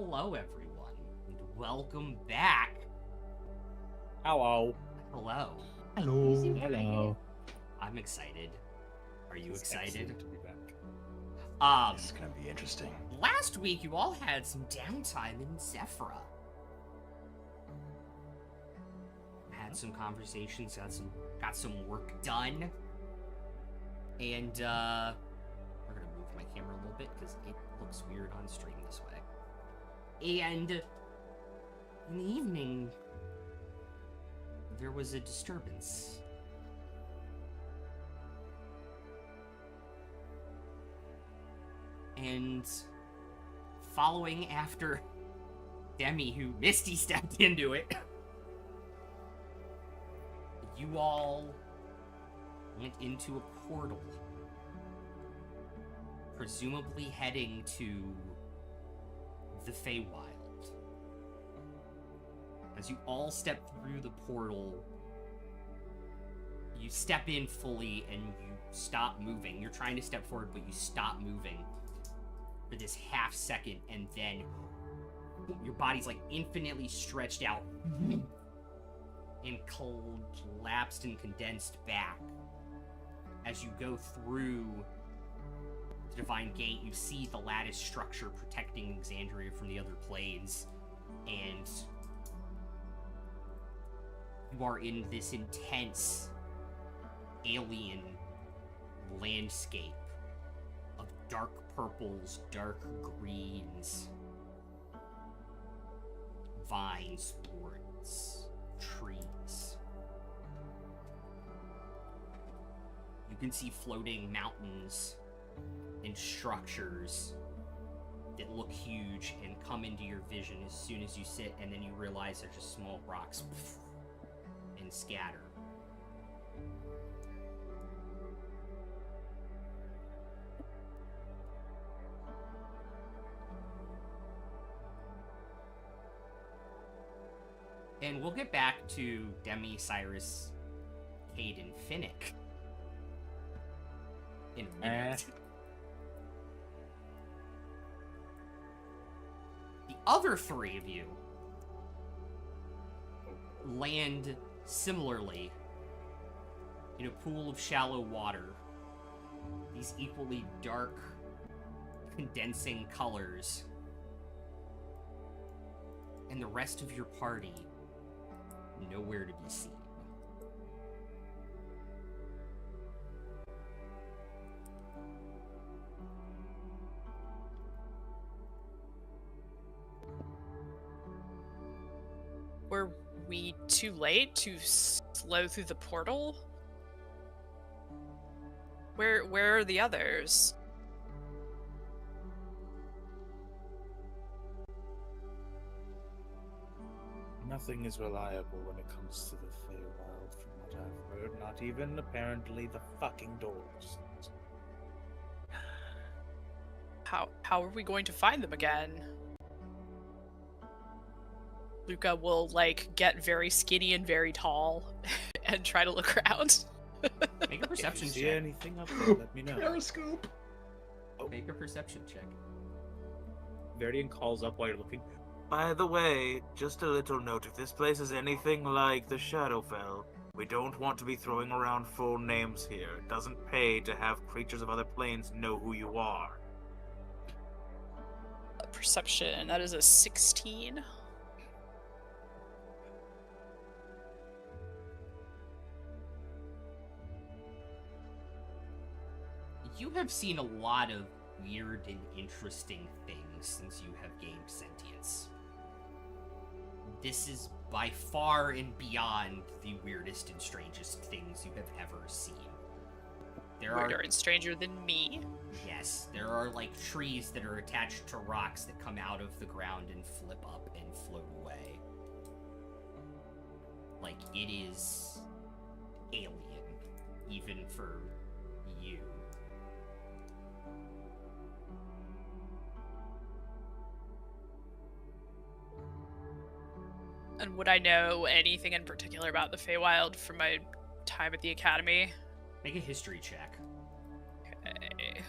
Hello, everyone, and welcome back. Hello. Hello. Hello. Hello. I'm excited. Are you It's excited? excellent to be back. This is gonna be interesting. Last week you all had some downtime in Zephyra. Had some conversations, got some work done, and we're gonna move my camera a little bit because it looks weird on stream this way. And in the evening, there was a disturbance. And following after Demi, who Misty stepped into it, you all went into a portal, presumably heading to the Feywild. As you all step through the portal, you step in fully and you stop moving. You're trying to step forward, but you stop moving for this half second, and then your body's like infinitely stretched out and collapsed and condensed back. As you go through the Divine Gate, you see the lattice structure protecting Exandria from the other planes, and you are in this intense alien landscape of dark purples, dark greens, vines, thorns, trees. You can see floating mountains and structures that look huge and come into your vision as soon as you sit, and then you realize they're just small rocks and scatter. And we'll get back to Demi, Cyrus, Cade, and Finnick in a minute. The other three of you land similarly in a pool of shallow water. These equally dark, condensing colors. And the rest of your party nowhere to be seen. Were we too late to slow through the portal? Where are the others? Nothing is reliable when it comes to the Feywild, from what I've heard. Not even, apparently, the fucking doors. How are we going to find them again? Luca will, get very skinny and very tall and try to look around. Make a perception If you check. see anything up there, let me know. Periscope. Make a perception check. Verdian calls up while you're looking. By the way, just a little note, if this place is anything like the Shadowfell, we don't want to be throwing around full names here. It doesn't pay to have creatures of other planes know who you are. Perception, that is a 16. You have seen a lot of weird and interesting things since you have gained sentience. This is by far and beyond the weirdest and strangest things you have ever seen. Weirder and stranger than me. Yes, there are trees that are attached to rocks that come out of the ground and flip up and float away. It is alien, even for you. And would I know anything in particular about the Feywild from my time at the academy? Make a history check. Okay.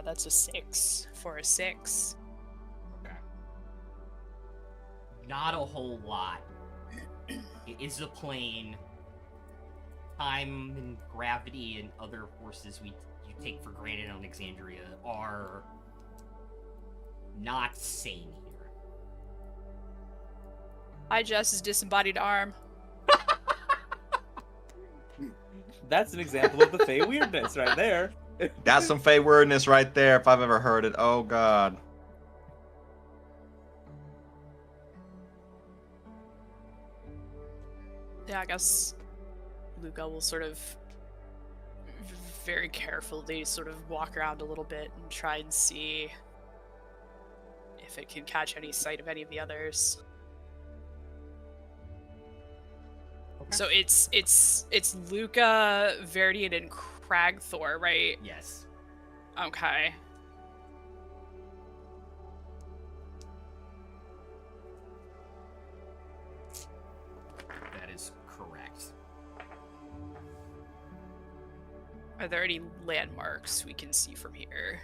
That's a 6 for a 6. Okay. Not a whole lot. It is a plane. Time and gravity and other forces you take for granted on Alexandria are not sane here. Hi, Jess's disembodied arm. That's an example of the Fey weirdness right there. That's some Fey wordness right there, if I've ever heard it. Oh god. Yeah, I guess Luca will sort of very carefully sort of walk around a little bit and try and see if it can catch any sight of any of the others. Okay. So it's Luca, Verdian, and Cragthor, right? Yes. Okay. That is correct. Are there any landmarks we can see from here?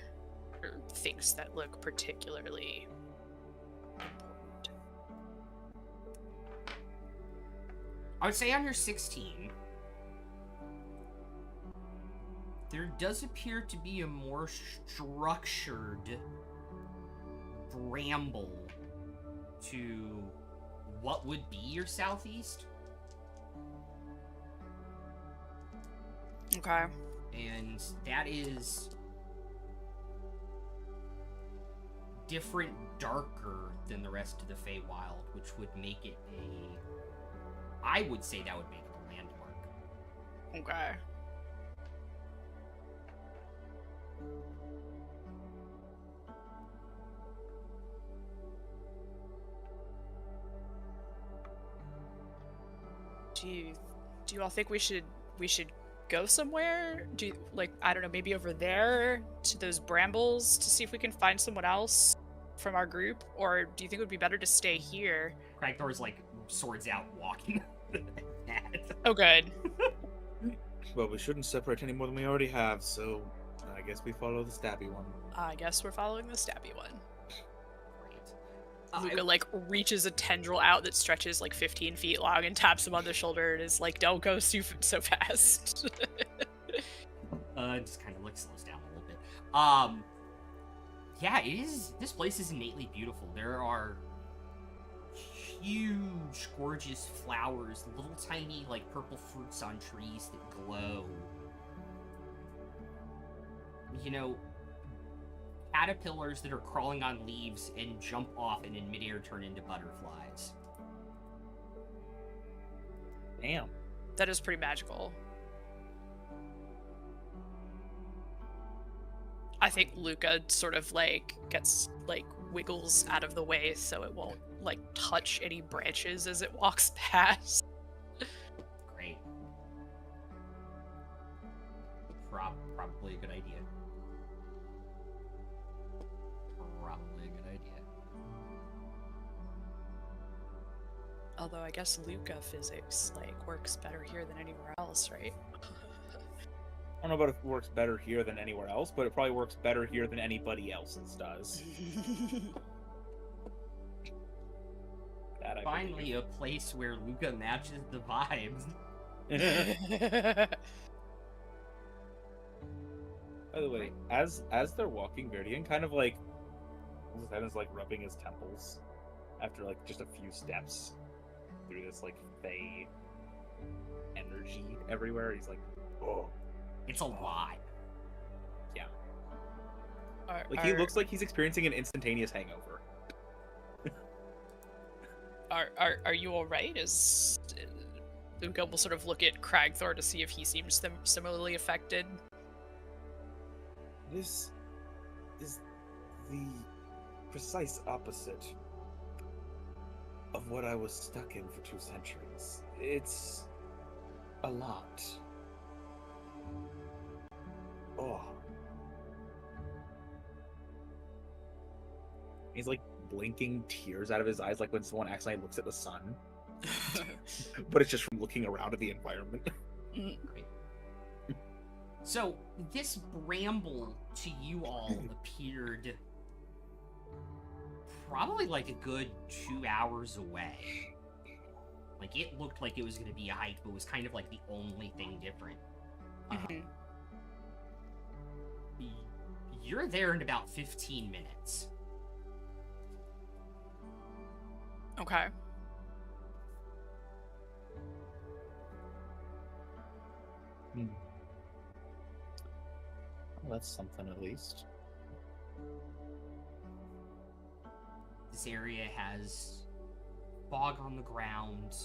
Or things that look particularly important? I would say on your 16, there does appear to be a more structured bramble to what would be your southeast. Okay. And that is different, darker than the rest of the Feywild, which would make it I would say that would make it a landmark. Okay. Do you all think we should go somewhere? Do you, like, I don't know, maybe over there to those brambles to see if we can find someone else from our group, or do you think it would be better to stay here? Cragthor's like swords out, walking. Oh, good. Well, we shouldn't separate any more than we already have, so I guess we follow the stabby one. I guess we're following the stabby one. Great. Luca like reaches a tendril out that stretches like 15 feet long and taps him on the shoulder and is like, "Don't go so fast." Just kind of slows down a little bit. Yeah, it is. This place is innately beautiful. There are huge, gorgeous flowers, little tiny like purple fruits on trees that glow. You know, caterpillars that are crawling on leaves and jump off and in midair turn into butterflies. Damn. That is pretty magical. I think Luca sort of like gets like wiggles out of the way so it won't like touch any branches as it walks past. Great. Probably a good idea. Probably a good idea. Although I guess Luca physics like works better here than anywhere else, right? I don't know about if it works better here than anywhere else, but it probably works better here than anybody else's does. That I Finally, believe. a place where Luca matches the vibes. By the way, as they're walking, Verdian kind of like his head is like rubbing his temples after like just a few steps through this like Fey energy everywhere. He's like, oh, It's a lot. yeah. Like he looks like he's experiencing an instantaneous hangover. Are you all right? Is Luca will sort of look at Cragthor to see if he seems similarly affected. This is the precise opposite of what I was stuck in for 2 centuries. It's a lot. Oh. He's like blinking tears out of his eyes like when someone accidentally looks at the sun. But it's just from looking around at the environment. Great. So, this bramble to you all appeared probably like a good 2 hours away. Like, it looked like it was going to be a hike, but was kind of like the only thing different. You're there in about 15 minutes. Okay. Well, that's something at least. This area has fog on the ground.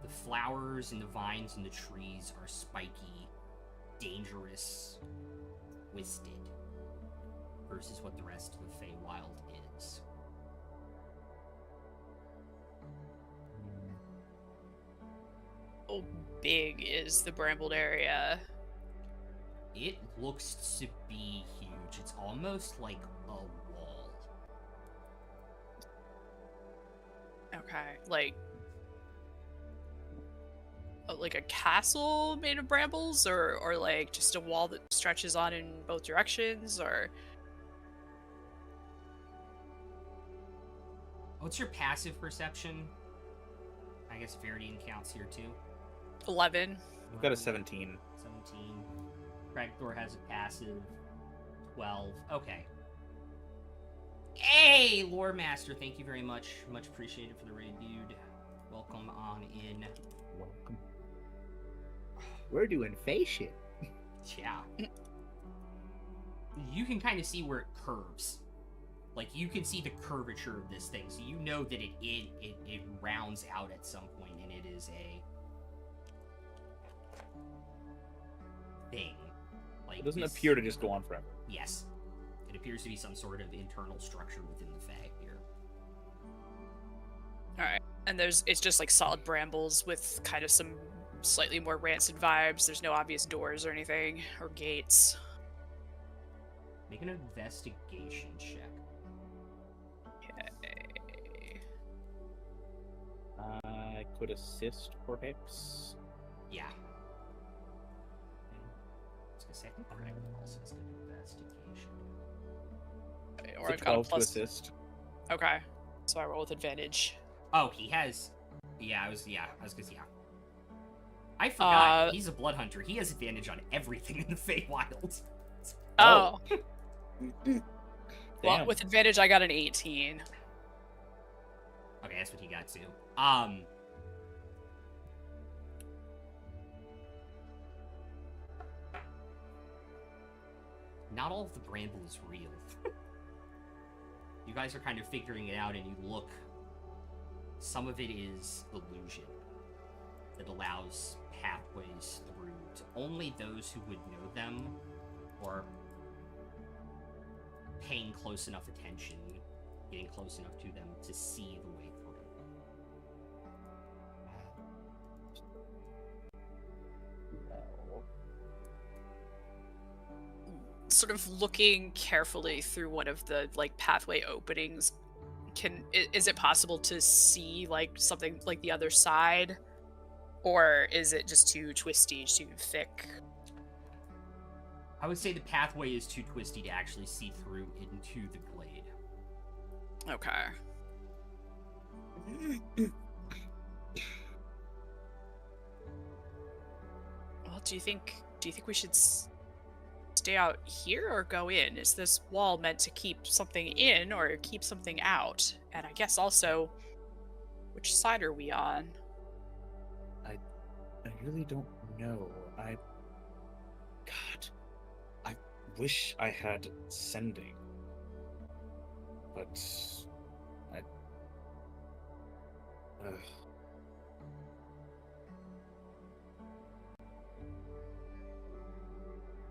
The flowers and the vines and the trees are spiky, dangerous, twisted, versus what the rest of the Feywild is. How big is the brambled area? It looks to be huge. It's almost like a wall. Okay, like a castle made of brambles, or like just a wall that stretches on in both directions, or What's your passive perception? I guess Veridian counts here too. 11. We've got a 17. 17. Cragthor has a passive 12. Okay. Hey, Lore Master, thank you very much. Much appreciated for the raid, dude. Welcome on in. Welcome. We're doing face shit. Yeah. You can kind of see where it curves. Like, you can see the curvature of this thing, so you know that it rounds out at some point, and it is a thing. Like, It doesn't this- appear to just go on forever. Yes. It appears to be some sort of internal structure within the Fae here. Alright. And it's just like solid brambles with kind of some slightly more rancid vibes. There's no obvious doors or anything, or gates. Make an investigation check. Okay. I could assist, perhaps. Yeah. I was gonna say, I think Craig also has an investigation. Or It's I've a got a 12 to plus. assist. Okay. So I roll with advantage. Oh, he has. Yeah, I was gonna say, yeah. I forgot. He's a blood hunter. He has advantage on everything in the Feywild. Oh. Damn. Well, with advantage, I got an 18. Okay, that's what he got too. Not all of the bramble is real. You guys are kind of figuring it out, and you look. Some of it is illusion that allows pathways through to only those who would know them, or paying close enough attention, getting close enough to them to see the way through. Well, Sort of looking carefully through one of the like pathway openings, is it possible to see like something like the other side, or is it just too twisty, too thick? I would say the pathway is too twisty to actually see through into the glade. Okay. Well, do you think we should stay out here or go in? Is this wall meant to keep something in or keep something out? And I guess also, which side are we on? I really don't know. God, I wish I had sending, but ugh.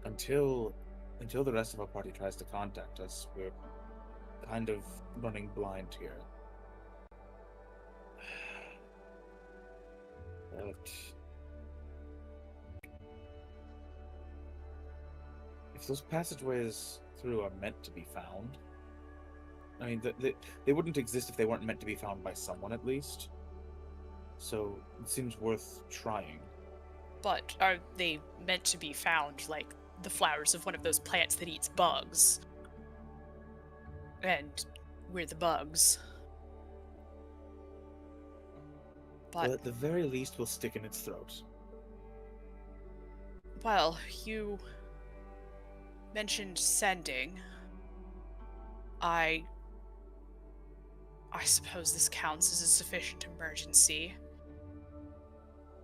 Until the rest of our party tries to contact us, we're kind of running blind here. But if those passageways through are meant to be found, I mean, they wouldn't exist if they weren't meant to be found by someone, at least. So it seems worth trying. But are they meant to be found like the flowers of one of those plants that eats bugs? And we're the bugs. Well, But, at the very least, we'll stick in its throat. well, you mentioned sending. I suppose this counts as a sufficient emergency.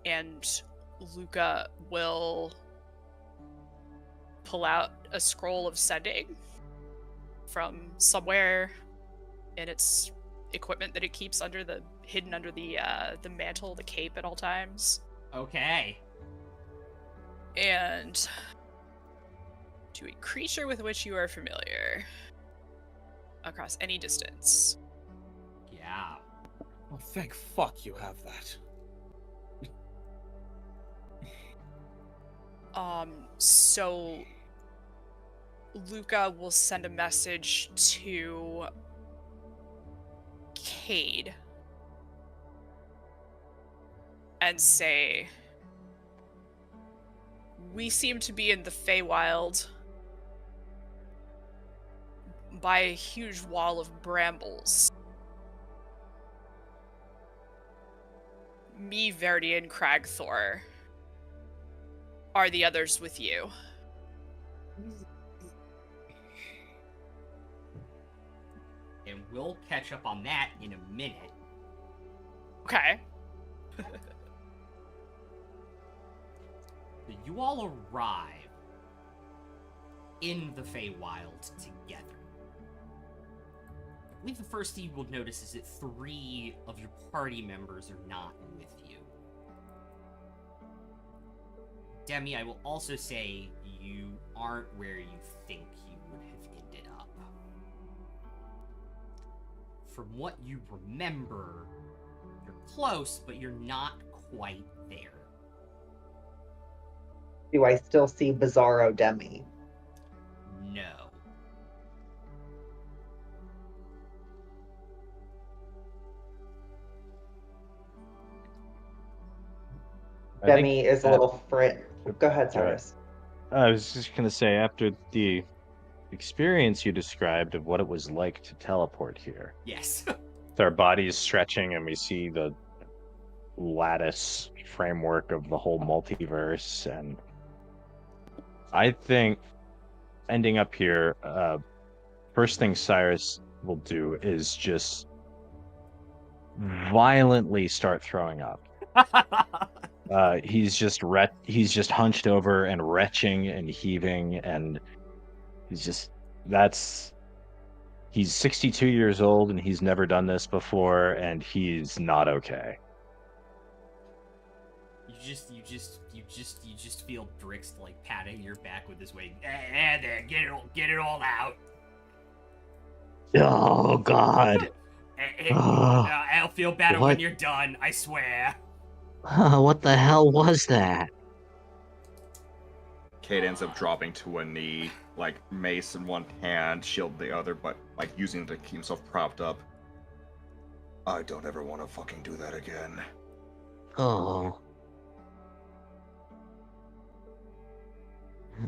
And Luca will pull out a scroll of sending from somewhere in its equipment that it keeps hidden under the mantle, the cape at all times. Okay. And to a creature with which you are familiar across any distance. Yeah. Oh, thank fuck you have that. So Luca will send a message to Cade and say, we seem to be in the Feywild by a huge wall of brambles. Me, Verdi, and Cragthor. Are the others with you? And we'll catch up on that in a minute. Okay. You all arrive in the Feywild together. I believe the first thing you will notice is that 3 of your party members are not with you. Demi, I will also say you aren't where you think you would have ended up. From what you remember, you're close, but you're not quite there. Do I still see Bizarro Demi? No. Demi is a little friend. Go ahead, Cyrus. I was just going to say, after the experience you described of what it was like to teleport here, Yes. with our bodies stretching and we see the lattice framework of the whole multiverse, and I think ending up here, first thing Cyrus will do is just violently start throwing up. He's just hunched over and retching and heaving, and he's 62 years old and he's never done this before, and he's not okay. You just feel Drix like patting your back with his wing. There, get it all out. Oh God! I'll feel better when What? you're done. I swear. What the hell was that? Cade ends up dropping to a knee, like mace in one hand, shield in the other, but like using it to keep himself propped up. I don't ever want to fucking do that again. Oh.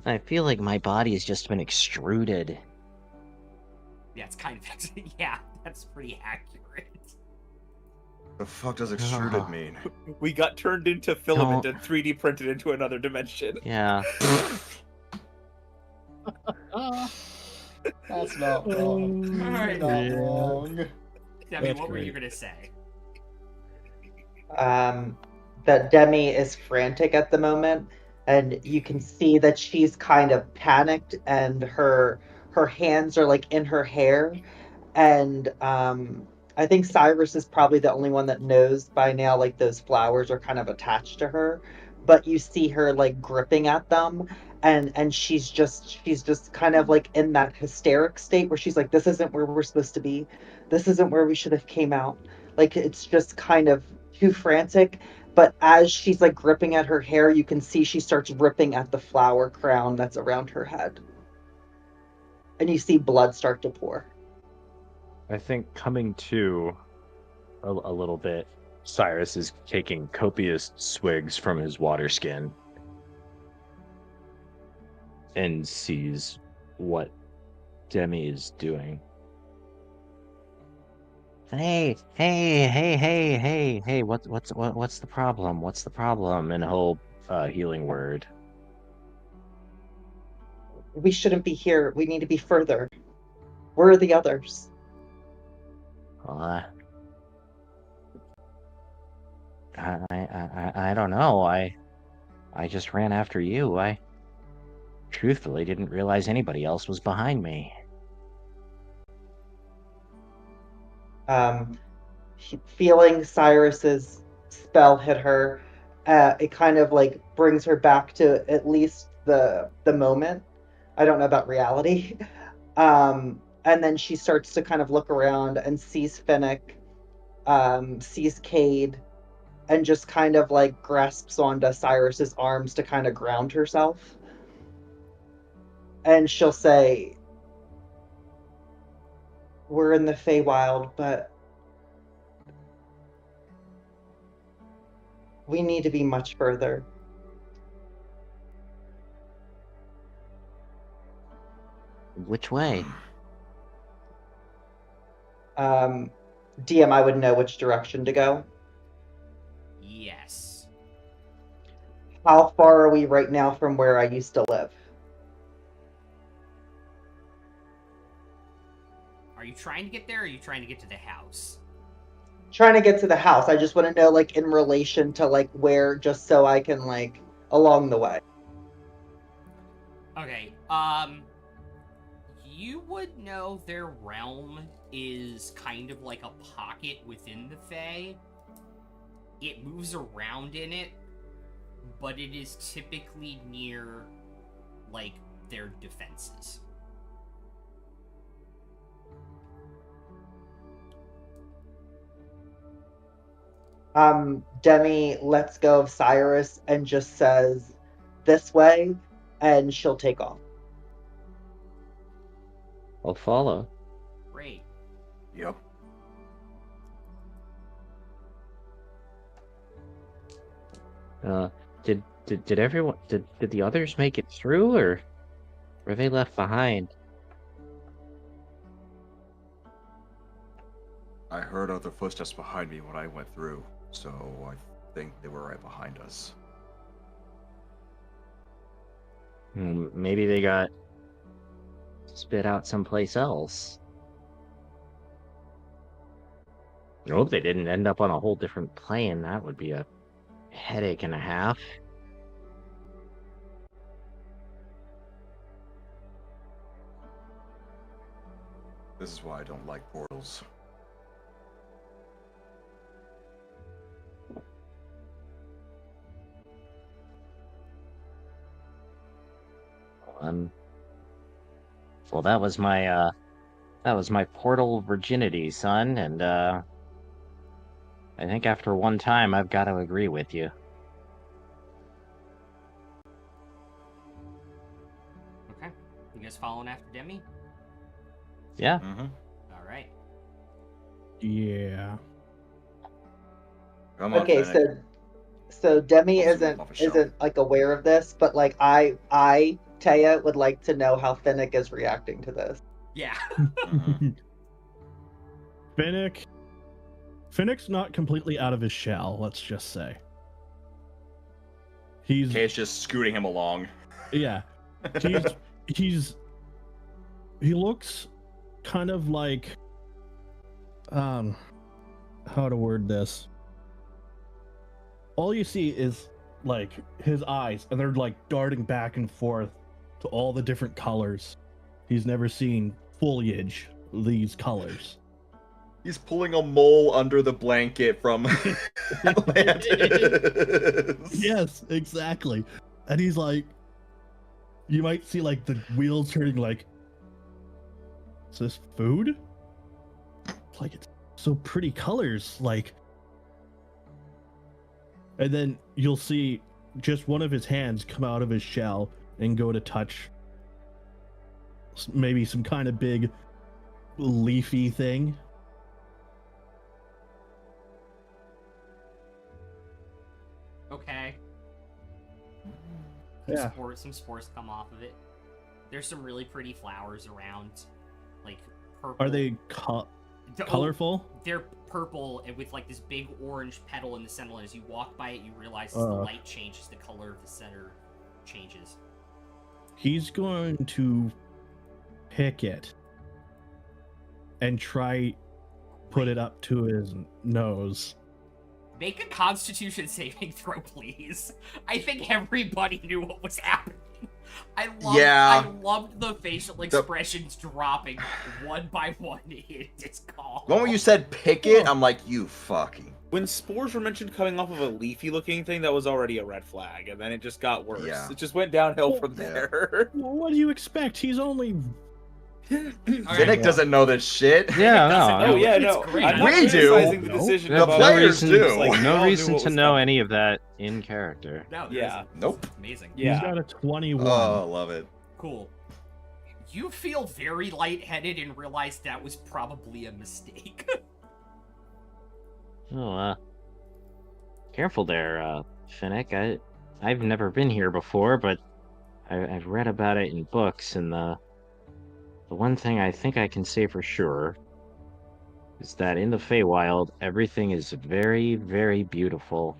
I feel like my body has just been extruded. Yeah, it's kind of yeah, that's pretty accurate. The fuck does extruded Oh. mean? We got turned into filament Don't- and 3D printed into another dimension. Yeah. That's not wrong. Alright. Not wrong. Demi, That's what were you great. gonna say? That Demi is frantic at the moment, and you can see that she's kind of panicked, and her hands are like in her hair, and I think Cyrus is probably the only one that knows by now, like those flowers are kind of attached to her, but you see her like gripping at them, and she's just kind of like in that hysteric state where she's like, this isn't where we're supposed to be, this isn't where we should have came out, like it's just kind of too frantic. But as she's like gripping at her hair, you can see she starts ripping at the flower crown that's around her head, and you see blood start to pour. I think coming to a little bit, Cyrus is taking copious swigs from his water skin and sees what Demi is doing. Hey, what's the problem? What's the problem? And a whole healing word. We shouldn't be here. We need to be further. Where are the others? Uh, I don't know. I just ran after you. I truthfully didn't realize anybody else was behind me. Feeling Cyrus's spell hit her, it kind of like brings her back to at least the moment. I don't know about reality. And then she starts to kind of look around and sees Finnick, sees Cade, and just kind of like grasps onto Cyrus's arms to kind of ground herself. And she'll say, "We're in the Feywild, but we need to be much further." Which way? DM, I would know which direction to go. Yes. How far are we right now from where I used to live? Are you trying to get there, or are you trying to get to the house? Trying to get to the house. I just want to know, like, in relation to, like, where, just so I can, like, along the way. Okay, you would know their realm is kind of like a pocket within the Fae. It moves around in it, but it is typically near, like, their defenses. Demi lets go of Cyrus and just says, "This way," and she'll take off. I'll follow. Great. Yep. Did everyone did the others make it through, or were they left behind? I heard other footsteps behind me when I went through, so I think they were right behind us. Maybe they got spit out someplace else. I hope they didn't end up on a whole different plane. That would be a headache and a half. This is why I don't like portals. Well, that was my portal virginity, son, and I think after one time I've got to agree with you. Okay. You guys following after Demi? Yeah. Mm-hmm. Alright. Yeah. Come on, Okay, Fennec. so Demi Close your mouth off a shelf. isn't like aware of this, but like I Taya would like to know how Finnick is reacting to this. Yeah. Mhm. Finnick's not completely out of his shell, let's just say. He's Kate's just scooting him along. yeah. He looks kind of like how to word this. All you see is like his eyes, and they're like darting back and forth to all the different colors. He's never seen foliage these colors. He's pulling a mole under the blanket from Atlantis. Yes, exactly. And he's like, you might see like the wheels turning like, is this food? It's like, it's so pretty colors, like. And then you'll see just one of his hands come out of his shell and go to touch maybe some kind of big leafy thing. Yeah. Some spores come off of it. There's some really pretty flowers around, like purple. Are they colorful? They're purple and with like this big orange petal in the center. And as you walk by it, you realize as the light changes, the color of the center changes. He's going to pick it and try put it up to his nose. Make a Constitution saving throw, please. I think everybody knew what was happening. I loved the facial expressions dropping one by one in this call. When you said pick it, I'm like, you fucking. When spores were mentioned coming off of a leafy-looking thing, that was already a red flag, and then it just got worse. Yeah. It just went downhill from there. Well, what do you expect? He's only... Finnick doesn't know this shit. Yeah, Oh, no. yeah, no. It's great. I'm not We do. criticizing the decision The about players it. do. It's like, we all No knew reason what to was know coming. any of that in character. No, Yeah. Nope. Amazing. He's Yeah. got a 21. Oh, love it. Cool. You feel very lightheaded and realize that was probably a mistake. Oh, careful there, Finnick. I've never been here before, but I've read about it in books, and the one thing I think I can say for sure is that in the Feywild, everything is very, very beautiful,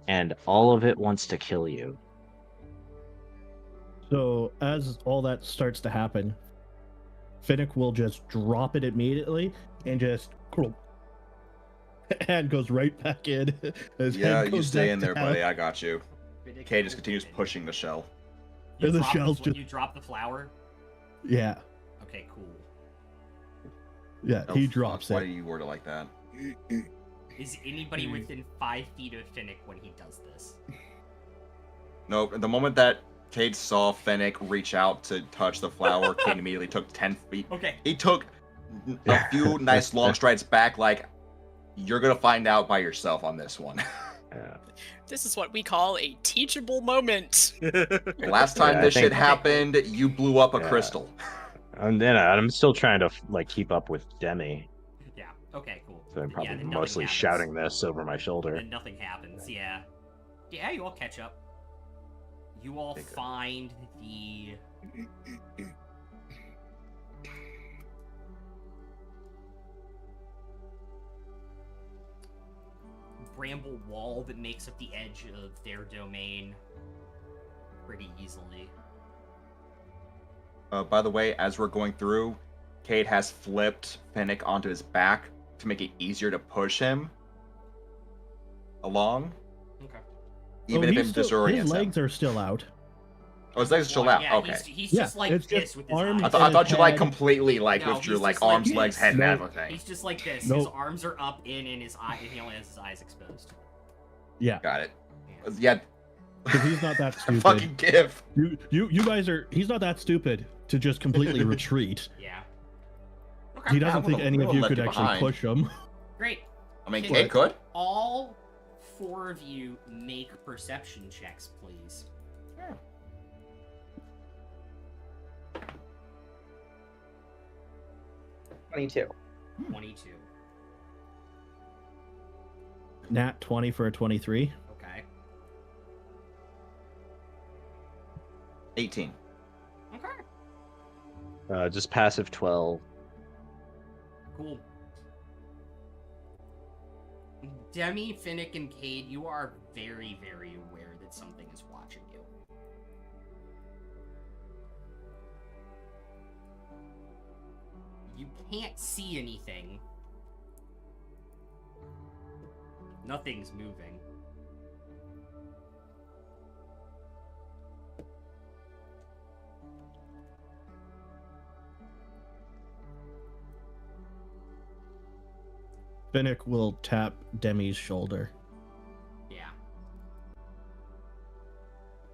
and all of it wants to kill you. So as all that starts to happen, Finnick will just drop it immediately and just hand goes right back in. His Yeah, hand you goes stay back in there, down. buddy. I got you. Kay just continues pushing the shell. And the shell's just... You drop the flower? Yeah, Okay, cool. yeah, Oh, he fuck, drops Why it. do you word it like that? Is anybody within 5 feet of Finnick when he does this? Nope. The moment that Cade saw Fennec reach out to touch the flower, Cade immediately took 10 feet. Okay. He took a few nice long strides back, like, you're gonna find out by yourself on this one. Yeah. This is what we call a teachable moment. Last time Yeah, I this think- shit happened, you blew up a Yeah. crystal. And then I'm still trying to keep up with Demi. Yeah. Okay, cool. So I'm Yeah, probably then nothing mostly happens. shouting this over my shoulder. Then nothing happens, yeah. Yeah, you all catch up. You all Okay, good. find the... bramble wall that makes up the edge of their domain pretty easily. By the way, as we're going through, Cade has flipped Fennec onto his back to make it easier to push him along, Okay. even if it disorients his him. legs are still out. Oh, his legs are still Well, out. yeah, Okay. He's Yeah, just like it's this just with his arms eyes. I thought you like head. completely like No, withdrew he's like just like arms, this. legs, head, and No. everything. He's just like this. His Nope. arms are up in his eye, and he only has his eyes exposed. Yeah, Got it. Yeah. Yeah, because he's not that stupid. fucking give. You guys are. He's not that stupid to just completely retreat. Yeah. Okay. He doesn't we'll- think any of we'll you let could you actually behind. push him. Great. I mean, Can Cade could. All 4 of you make perception checks, please. 22. 22. Nat 20 for a 23. Okay. 18. Okay. Just passive 12. Cool. Demi, Finnick, and Cade, you are very, very aware that something is watching you. You can't see anything. Nothing's moving. Finnick will tap Demi's shoulder. Yeah.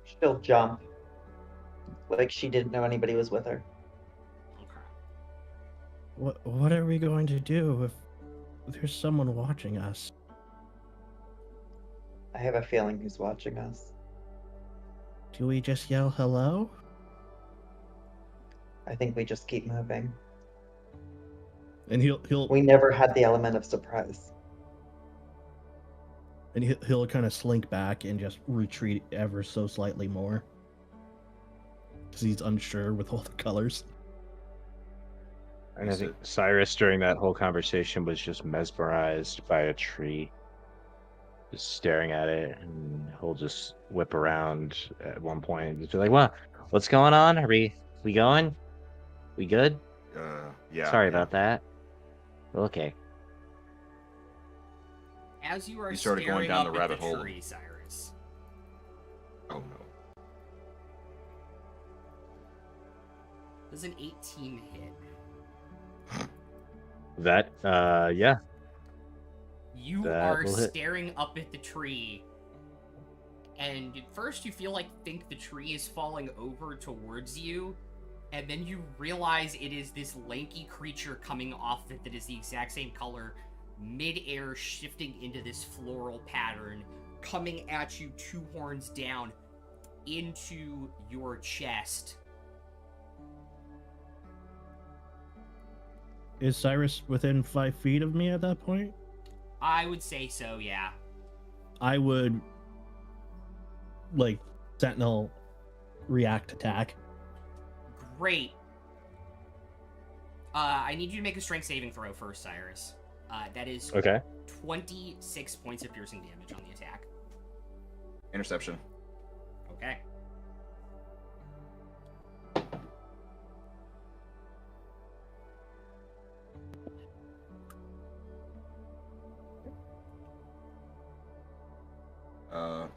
She'll jump. Like she didn't know anybody was with her. Okay. What are we going to do if there's someone watching us? I have a feeling he's watching us. Do we just yell hello? I think we just keep moving. And he'll We never had the element of surprise. and he'll kind of slink back and just retreat ever so slightly more. because he's unsure with all the colors. And I think Cyrus, during that whole conversation, was just mesmerized by a tree, just staring at it, and he'll just whip around at one point and just be like, "What? What's going on? Are we going? We good? Yeah. Sorry yeah. about that. Okay." As you are You started staring going down up the at rabbit hole. tree, Cyrus, Oh no. does an 18 hit? That, yeah. You That are will hit. staring up at the tree, and at first you think the tree is falling over towards you, and then you realize it is this lanky creature coming off it that is the exact same color, mid-air shifting into this floral pattern, coming at you 2 horns down into your chest. Is Cyrus within 5 feet of me at that point? I would say so, yeah. I would, like, Sentinel react attack. Great. I need you to make a strength saving throw first, Cyrus. That is Okay. 26 points of piercing damage on the attack. Interception. Okay.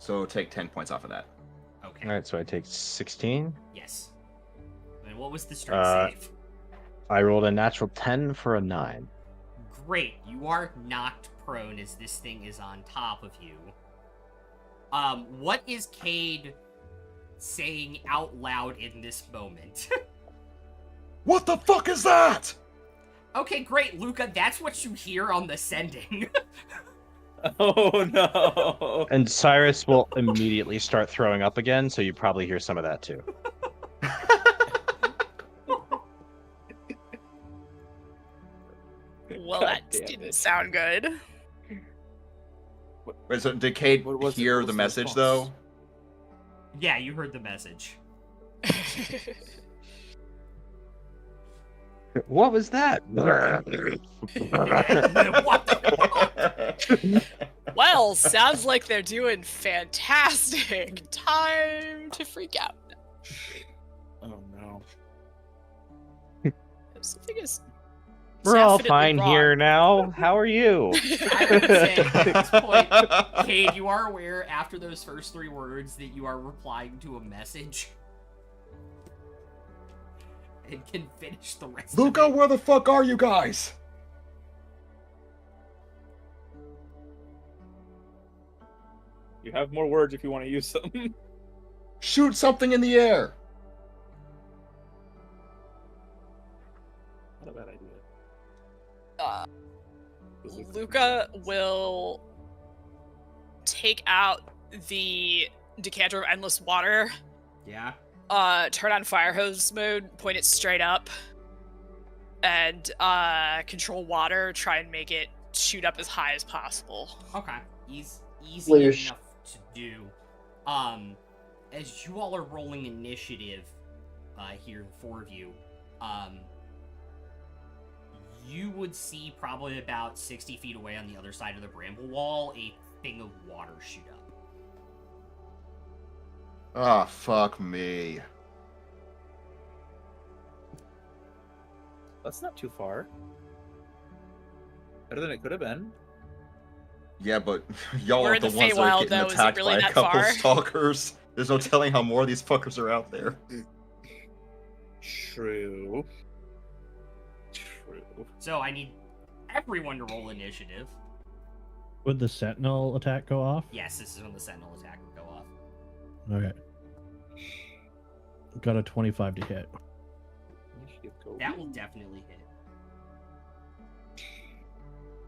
So take 10 points off of that. Okay. All right, so I take 16. Yes. And what was the strength save? I rolled a natural 10 for a 9. Great. You are knocked prone as this thing is on top of you. What is Cade saying out loud in this moment? What the fuck is that? Okay, great, Luca. That's what you hear on the sending. Oh no! And Cyrus will immediately start throwing up again, so you probably hear some of that too. Well, God that damn didn't it. sound good. Wait, so did Cade What was hear what the was message, response? though? Yeah, you heard the message. What was that? What the Well, sounds like they're doing fantastic. Time to freak out. Oh no! Something is We're all definitely fine wrong. here now. How are you? I would say at this point, Cade, you are aware after those first 3 words that you are replying to a message. And can finish the rest Luca, of it. where the fuck are you guys? You have more words if you want to use them. Shoot something in the air. Not a bad idea. Luca will take out the decanter of endless water, Yeah? turn on fire hose mode, point it straight up, and control water, try and make it shoot up as high as possible. Okay. Easy Sploosh. enough to do. As you all are rolling initiative, here, the 4 of you, you would see probably about 60 feet away on the other side of the bramble wall a thing of water shoot up. Ah, fuck me. That's not too far. Better than it could have been. Yeah, but y'all We're are in the the ones that are Feywild, getting though. Is it attacked really by a that couple far? stalkers. There's no telling how more of these fuckers are out there. True. True. So I need everyone to roll initiative. Would the Sentinel attack go off? Yes, this is when the sentinel attack would go off. Okay. Got a 25 to hit. Initiative go. That will definitely hit.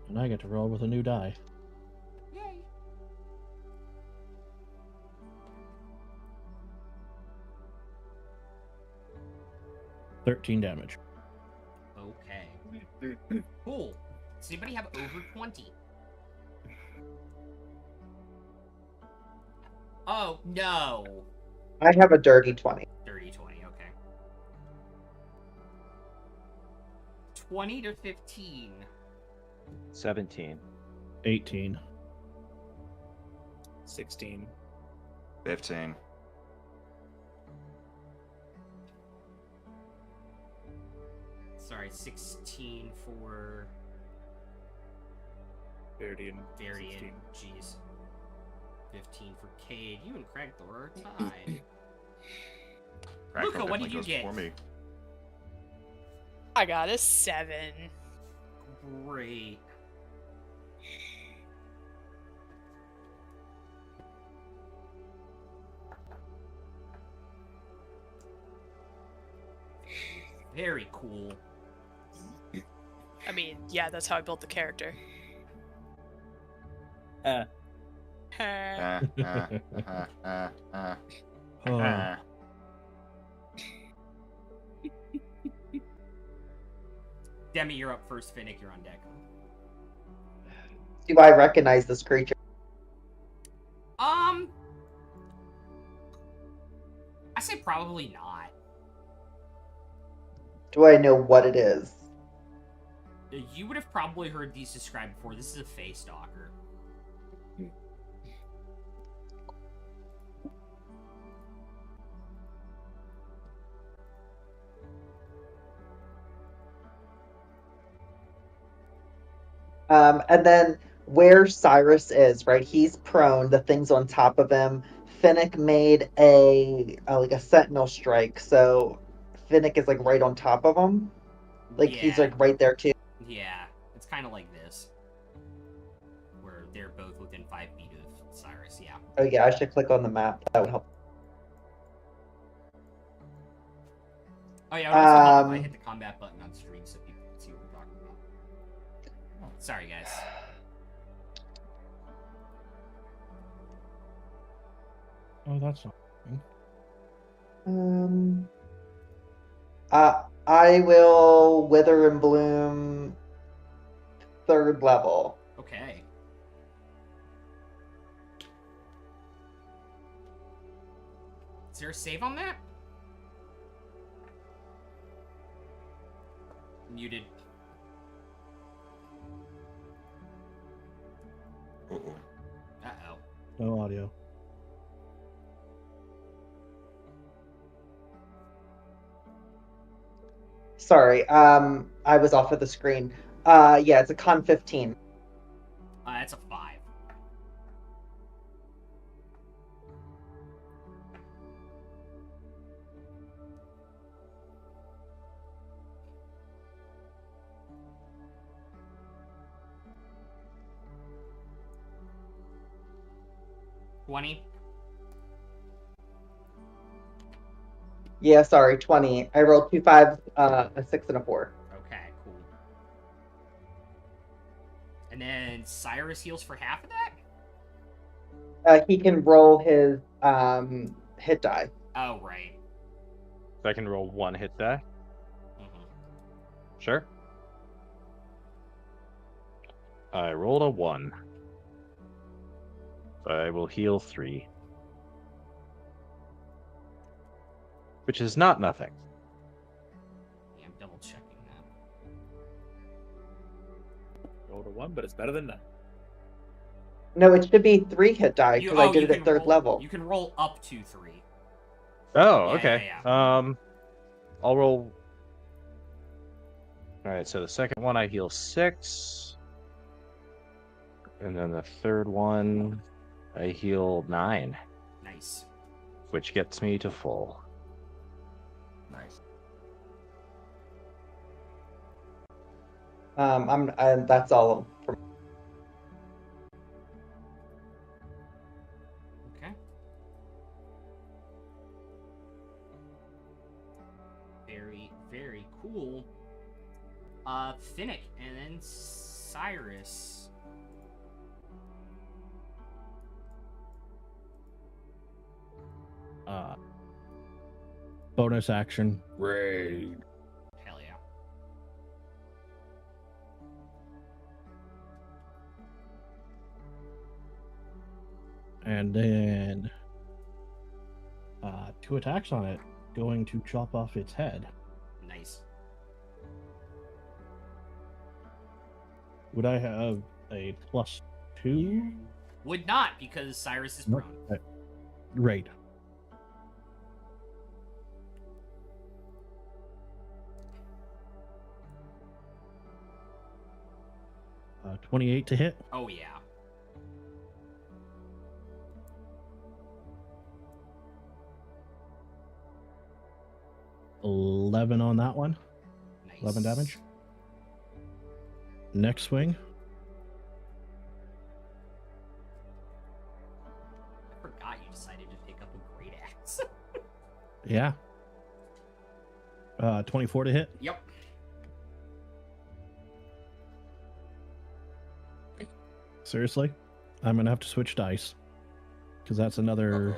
And I get to roll with a new die. Yay! 13 damage. Okay. Cool. Does anybody have over 20? Oh, no. I have a dirty 20. Dirty 20, okay. 20 to 15. 17. 18. 16. 15. Sorry, 16 for Veridian. Varian. 16. Jeez. 15 for Cade. You and Cragthor are tied. Luca, what did you get? For me. I got a 7. Great. Very cool. I mean, yeah, that's how I built the character. Uh, Oh, Demi, you're up first. Finnick, you're on deck. Do I recognize this creature? I say probably not. Do I know what it is? You would have probably heard these described before. This is a Fey Stalker. And then where Cyrus is, right? He's prone. The thing's on top of him. Finnick made a like a sentinel strike, so Finnick is like right on top of him. Like he's Yeah. like right there too. Yeah, it's kind of like this. Where they're both within 5 feet of Cyrus, yeah. Oh yeah, I should click on the map. That would help. Oh yeah, it would also help if I Um, hit the combat button on stream so people can see what we're talking about. Sorry, guys. oh, that's not. Um, I will Wither and Bloom 3rd level. Okay. Is there a save on that? Muted. Uh-oh. Uh-oh. No audio. Sorry, I was off of the screen. Yeah, it's a con 15. That's a 5. $20. Yeah, sorry, 20. I rolled 2 5s, a 6, and a 4. Okay, cool. And then Cyrus heals for half of that? He can roll his hit die. Oh, right. So I can roll 1 hit die. Mhm. Sure. I rolled a 1. So I will heal 3. Which is not nothing. Yeah, I'm double checking that. rolled a 1, but it's better than none. No, it should be 3 hit die because I did it at 3rd roll, level. You can roll up to 3. Oh, Yeah, okay. I'll roll. Alright, so the second one I heal 6. And then the third one I heal 9, Nice. which gets me to full. Nice. That's all. Okay. Very, very cool. Finnick, and then Cyrus. Bonus action. Raid. Hell yeah. And then 2 attacks on it. Going to chop off its head. Nice. Would I have a +2? Would not, because Cyrus is Nope. prone. Right. 28 to hit. Oh, yeah. $11 on that one. Nice. 11 damage. Next swing. I forgot you decided to pick up a great axe. Yeah. 24 to hit. Yep. Seriously? I'm going to have to switch dice. Because that's another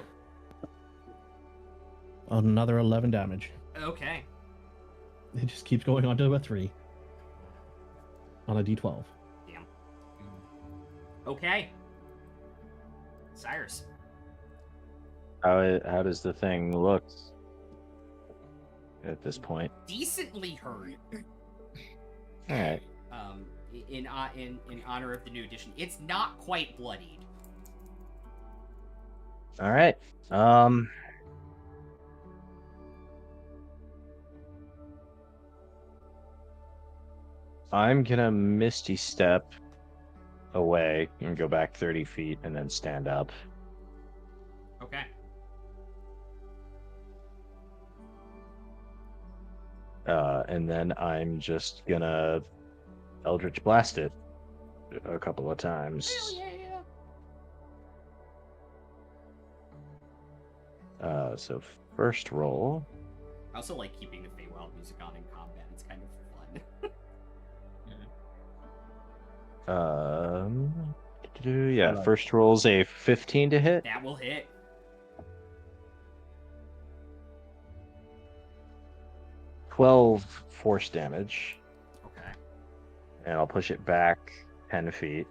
11 damage. Okay. It just keeps going on to a 3. On a d12. Damn. Okay. Cyrus. How does the thing look at this point? Decently hurt. All right. In honor of the new edition, it's not quite bloodied. All right. I'm gonna Misty Step away and go back 30 feet and then stand up. Okay. And then I'm just gonna Eldritch Blast it a couple of times. Hell yeah. So first roll. I also like keeping the Feywild music on in combat. It's kind of fun. Yeah, first roll's a 15 to hit. That will hit. 12 force damage. Okay. And I'll push it back 10 feet.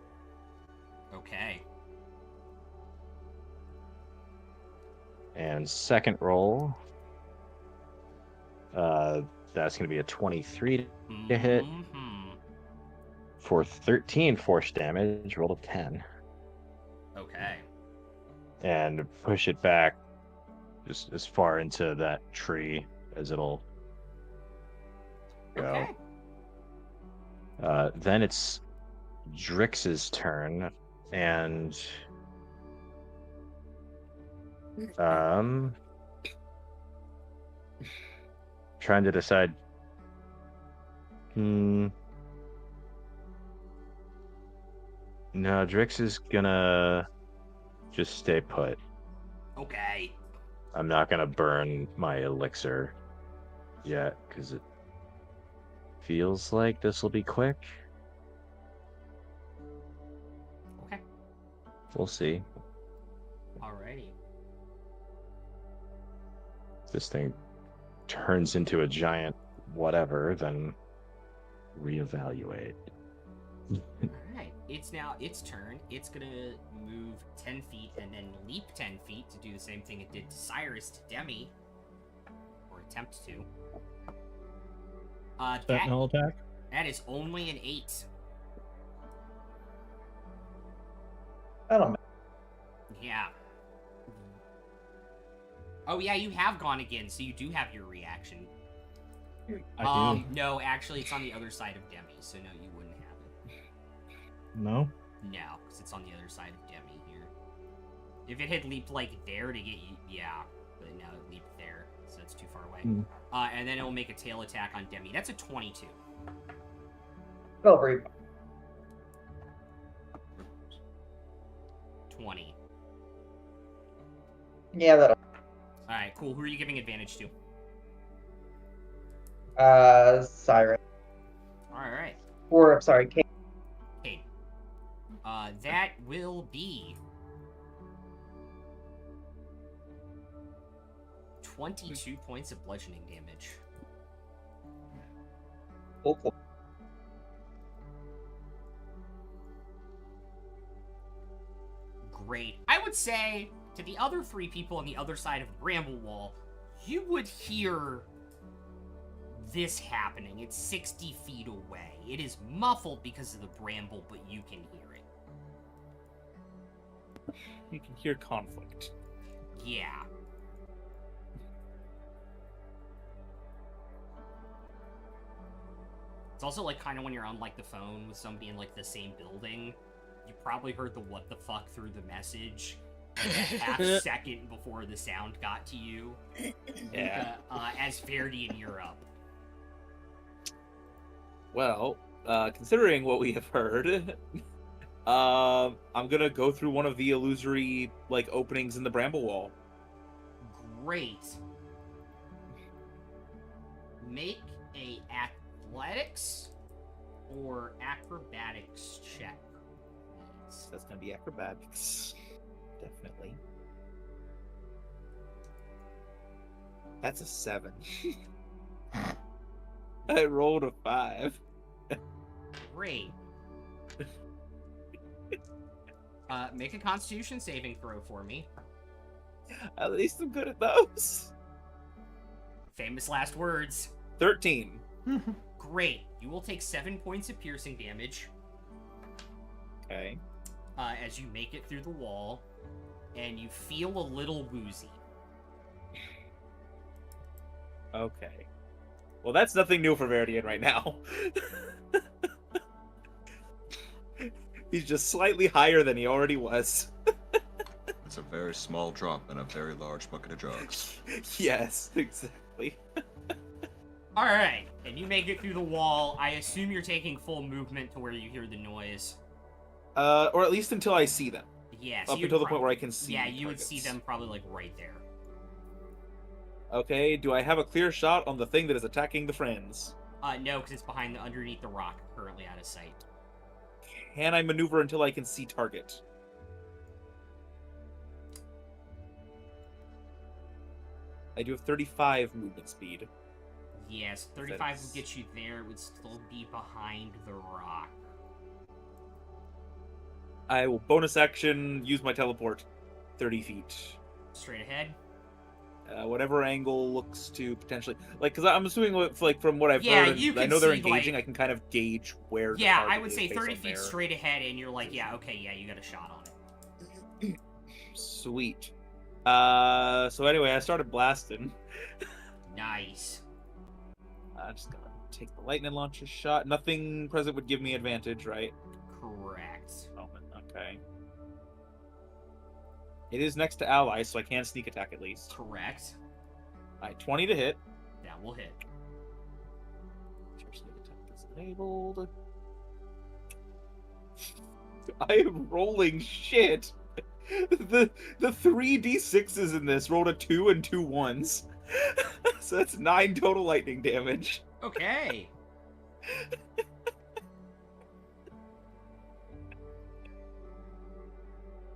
Okay. And second roll, that's going to be a 23 to hit Mhm. for 13 force damage. Roll a 10. Okay. And push it back just as far into that tree as it'll go. Okay. Then it's Drix's turn, and trying to decide. No, Drix is gonna just stay put. Okay. I'm not gonna burn my elixir yet because it feels like this will be quick. Okay. We'll see. Alrighty. If this thing turns into a giant whatever, then reevaluate. Alright. It's now its turn. It's gonna move 10 feet and then leap 10 feet to do the same thing it did to Cyrus to Demi. Or attempt to. Sentinel attack. That is only an 8. That'll make Yeah. Oh yeah, you have gone again, so you do have your reaction. I do. No, actually, it's on the other side of Demi, so no, you wouldn't have it. No? No, because it's on the other side of Demi here. If it had leaped like there to get you, yeah, but now it leaped there, so it's too far away. Hmm. And then it will make a tail attack on Demi. That's a 22. Go, Bree. 20. Yeah, that'll. All right, cool. Who are you giving advantage to? Siren. All right. Or, I'm sorry, Kate. Kate. That will be 22 points of bludgeoning damage. Cool. Great. I would say to the other 3 people on the other side of the bramble wall, you would hear this happening. It's 60 feet away. It is muffled because of the bramble, but you can hear it. You can hear conflict. Yeah. It's also like kind of when you're on like the phone with somebody in like the same building, you probably heard the what the fuck through the message like, a half second before the sound got to you. Yeah. As Verdian, you're up. Well, considering what we have heard, I'm gonna go through one of the illusory like openings in the bramble wall. Great. Make a athletics or acrobatics check, please. That's gonna be acrobatics, definitely. That's a 7. I rolled a 5. Great. Make a Constitution saving throw for me. At least I'm good at those. Famous last words. 13. Great. You will take 7 points of piercing damage Okay. as you make it through the wall, and you feel a little woozy. Okay. Well, that's nothing new for Verdian right now. He's just slightly higher than he already was. It's a very small drop in a very large bucket of drugs. Yes, exactly. All right, and you make it through the wall. I assume you're taking full movement to where you hear the noise. Or at least until I see them. Yes. Up until the point where I can see. Yeah, you would targets. see them probably like right there. Okay, do I have a clear shot on the thing that is attacking the friends? No, because it's underneath the rock, currently out of sight. Can I maneuver until I can see target? I do have 35 movement speed. Yes, 35 would get you there. It would still be behind the rock. I will bonus action, use my teleport 30 feet. Straight ahead? Whatever angle looks to potentially... Like, because I'm assuming, like, from what I've Yeah, heard, you and I can know they're see, engaging, like- I can kind of gauge where the Yeah, target I would is say based 30 on feet their- straight ahead, and you're like, yeah, okay, yeah, you got a shot on it. Sweet. So anyway, I started blasting. Nice. Just gonna take the lightning launcher shot. Nothing present would give me advantage, right? Correct. Moment, okay. It is next to ally, so I can sneak attack at least. Correct. Alright, 20 to hit. That will hit. Sneak attack is enabled. I am rolling shit. The 3d6s in this rolled a 2 and 2 1s. So that's 9 total lightning damage. Okay.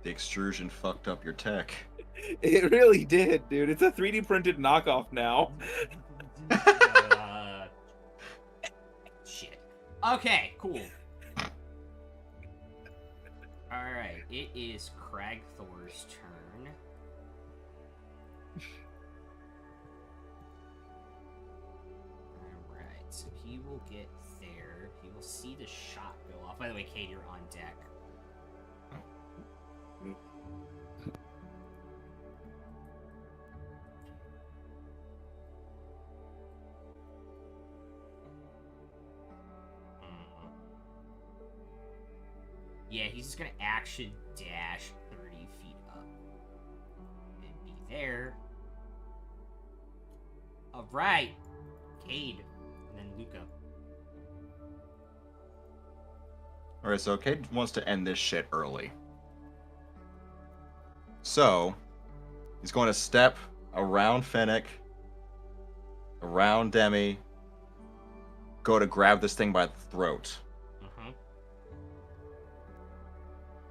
The extrusion fucked up your tech. It really did, dude. It's a 3D printed knockoff now. Shit. Okay, cool. Alright, it is Cragthor's turn. Alright, so he will get there. He will see the shot go off. By the way, Kate, you're on deck. Yeah, he's just gonna action dash 30 feet up. And be there. Alright. Cade. And then Luca. Alright, so Cade wants to end this shit early. So, he's going to step around Fennec, around Demi, go to grab this thing by the throat.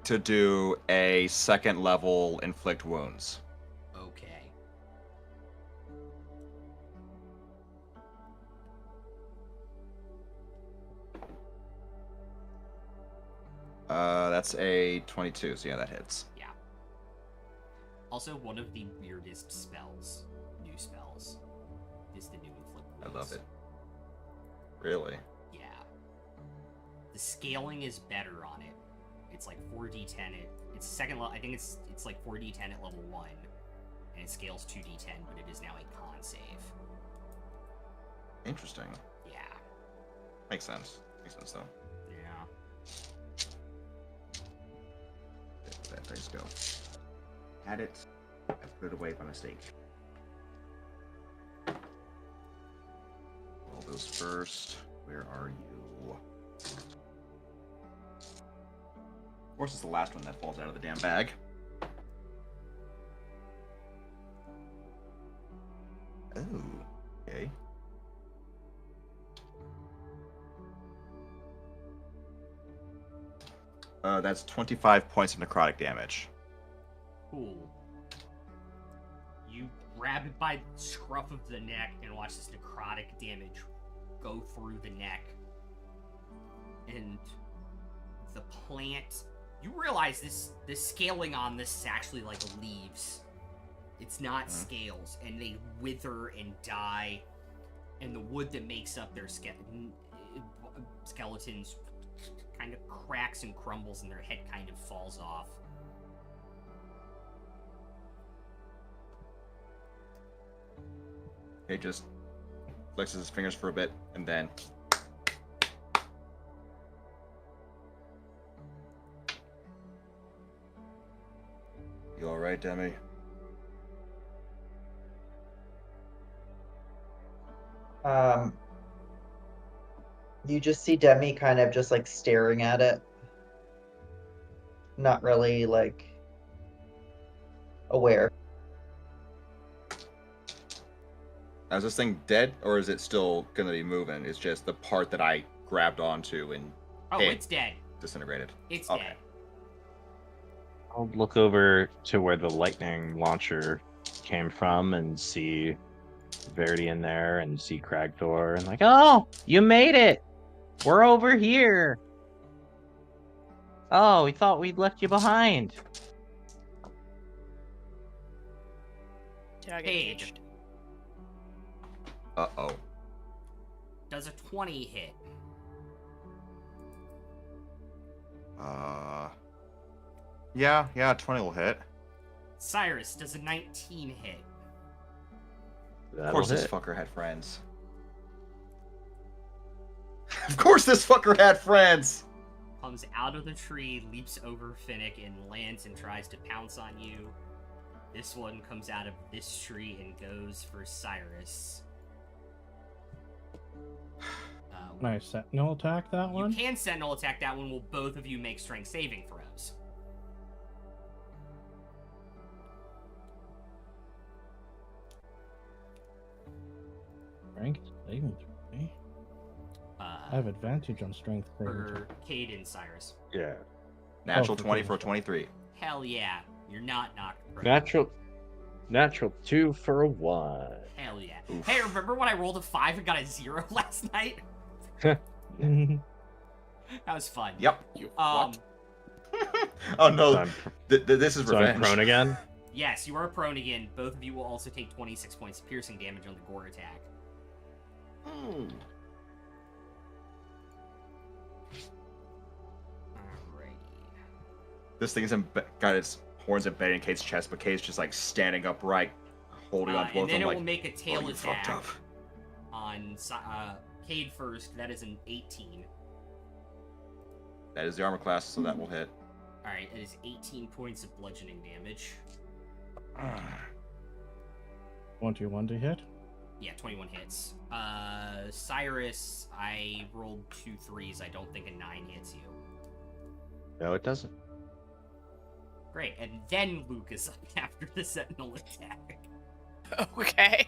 To do a second level inflict wounds. Okay. That's a 22, so yeah, that hits. Yeah. Also, one of the weirdest spells, new spells, is the new inflict I wounds. love it. Really? Yeah. The scaling is better on it. It's like 4d10 it's second level. I think it's like 4d10 at level 1. And it scales 2d10, but it is now a con save. Interesting. Yeah. Makes sense. Makes sense though. Yeah. Where that dice go? Had it. I put it away by mistake. All those first. Where are you? Of course, it's the last one that falls out of the damn bag. Oh, okay. That's 25 points of necrotic damage. Cool. You grab it by the scruff of the neck and watch this necrotic damage go through the neck. And the plant... You realize the scaling on this is actually like leaves. It's not scales, and they wither and die, and the wood that makes up their skeletons kind of cracks and crumbles, and their head kind of falls off. He just flexes his fingers for a bit, and then... You alright, Demi? You just see Demi kind of just like staring at it. Not really like aware. Is this thing dead, or is it still gonna be moving? It's just the part that I grabbed onto and Oh, hit it's dead. disintegrated. It's Okay. dead. I'll look over to where the lightning launcher came from and see Verity in there and see Cragthor and like, oh, you made it! We're over here! Oh, we thought we'd left you behind. Did I get Paid. engaged? Uh-oh. Does a 20 hit? Yeah, 20 will hit. Cyrus, does a 19 hit? Of course this fucker had friends. Of course this fucker had friends! Comes out of the tree, leaps over Finnick, and lands and tries to pounce on you. This one comes out of this tree and goes for Cyrus. Nice sentinel attack that You one. can sentinel attack that one. Will both of you make strength saving throws? Strength saving throw, eh? I have advantage on strength saving throw. For Cade and Cyrus. Yeah. Natural for 20 goodness for a sake. 23. Hell yeah. You're not knocked prone. Natural 2 for a 1. Hell yeah. Oof. Hey, remember when I rolled a 5 and got a 0 last night? That was fun. Yep. You Um, Oh no, So I'm, this is so I'm revenge. prone again? yes, you are prone again. Both of you will also take 26 points of piercing damage on the gore attack. Hmm. Alrighty. This thing is got its horns embedded in Kate's chest, but Kate's just like standing upright, holding on to both And of then them it will like, make a tail oh, you fucked attack up. on Cade first. That is an 18. That is the armor class, so that will hit. Alright, it is 18 points of bludgeoning damage. 21 to hit. Yeah, 21 hits. Cyrus, I rolled 2 3s. I don't think a 9 hits you. No, it doesn't. Great, and then Luke is up after the sentinel attack. Okay.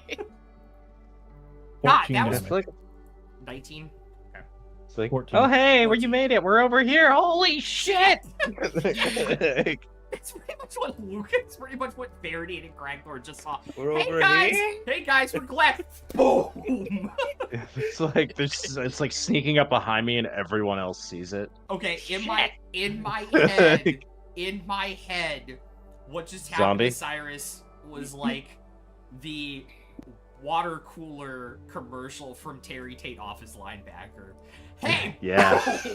God, 14 that was damage. 19? It's like, 14. oh hey, where 14. you made it? We're over here. Holy shit! It's pretty much what Luke, it's pretty much what Faraday and Cragthor just saw. We're Hey over guys! here. Hey guys, we're glad. Boom! It's like it's like sneaking up behind me and everyone else sees it. Okay, in my head, what just happened Zombie? to Cyrus was like the water cooler commercial from Terry Tate Office Linebacker. Hey! Yeah. Hey!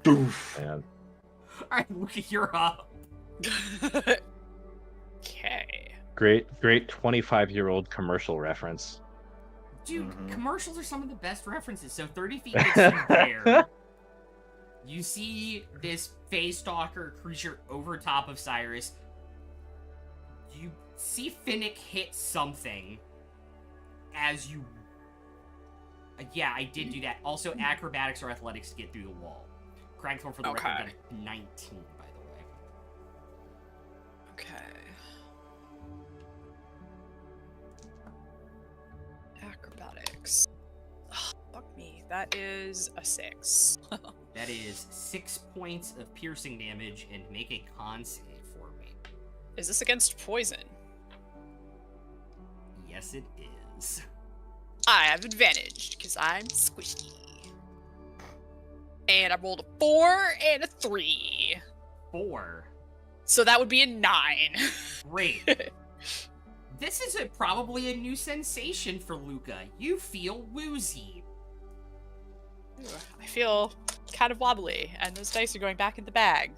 Doof. Man. Alright, Luca, you're up. Okay. Great 25-year-old commercial reference. Dude, Mhm. commercials are some of the best references. So 30 feet gets you there. You see this Face Stalker creature over top of Cyrus. You see Finnick hit something as you... yeah, I did do that. Also, acrobatics or athletics to get through the wall. Cragthorn, for the record, got a 19, by the way. Okay. Acrobatics. Ugh, fuck me. That is a 6. That is 6 points of piercing damage, and make a con save for me. Is this against poison? Yes, it is. I have advantage because I'm squishy. And I rolled a 4 and a 3. 4. So that would be a 9. Great. This is probably a new sensation for Luca. You feel woozy. I feel kind of wobbly, and those dice are going back in the bag.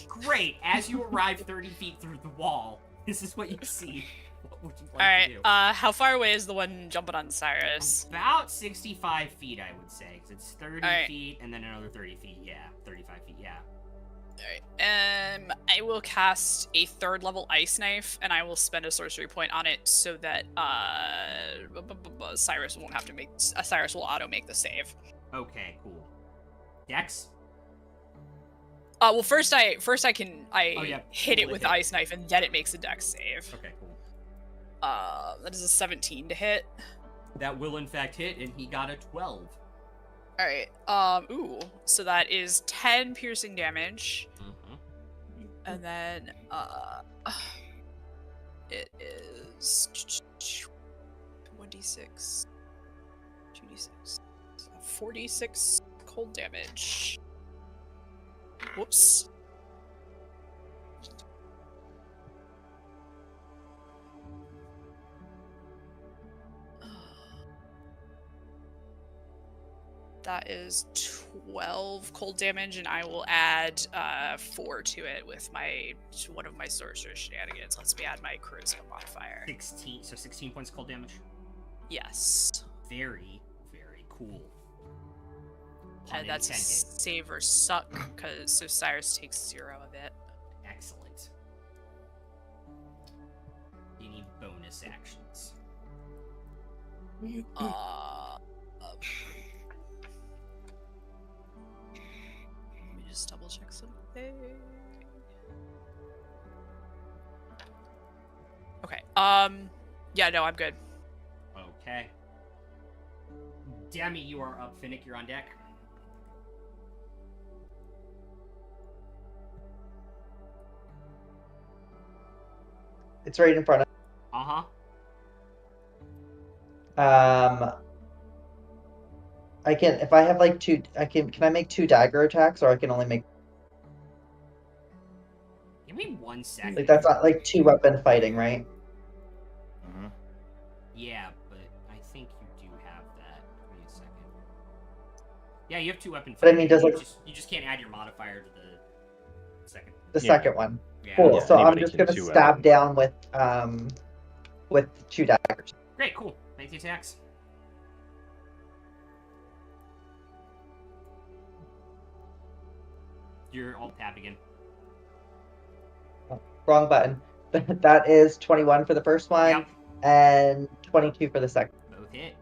Great. As you arrive 30 feet through the wall, this is what you see. What would you like Alright, to do? how far away is the one jumping on Cyrus? About 65 feet, I would say. Because it's 30 Alright. feet, and then another 30 feet. Yeah, 35 feet, yeah. Alright, I will cast a 3rd level Ice Knife, and I will spend a sorcery point on it so that, Cyrus won't have to make, Cyrus will auto-make the save. Okay, cool. Dex? Well, first I can yeah, hit it roll with the the hit. Ice Knife, and then it makes a Dex save. Okay, cool. That is a 17 to hit. That will in fact hit, and he got a 12. Alright, ooh, so that is 10 piercing damage, Mm-hmm. and then, it is 1d6, 2d6, 46 cold damage. Whoops. That is 12 cold damage, and I will add 4 to it with one of my sorcerer shenanigans. Lets me add my charisma modifier. 16, so 16 points cold damage. Yes. Very, very cool. Pun And that's a intended. save or suck, so Cyrus takes 0 of it. Excellent. You need bonus actions. Let me just double check something. Okay. Yeah, no, I'm good. Okay. Demi, you are up. Finnick, you're on deck. It's right in front of. Uh-huh. I can, if I have like two, can I make 2 dagger attacks, or I can only make, Give me 1 second. like, that's not like 2 weapon fighting, right? Mhm. Yeah, but I think you do have that. Give me a second. Yeah, you have 2 weapon But I fighting. mean, does you, it- you just can't add your modifier to the second. The Yeah. second one. Yeah. Cool. Yeah, So I'm anybody just can gonna 2 stab weapon. down with 2 daggers. Great, cool. Make the attacks. You're alt tab again. Wrong button. That is 21 for the first one, Yep. and 22 for the second. Both hit.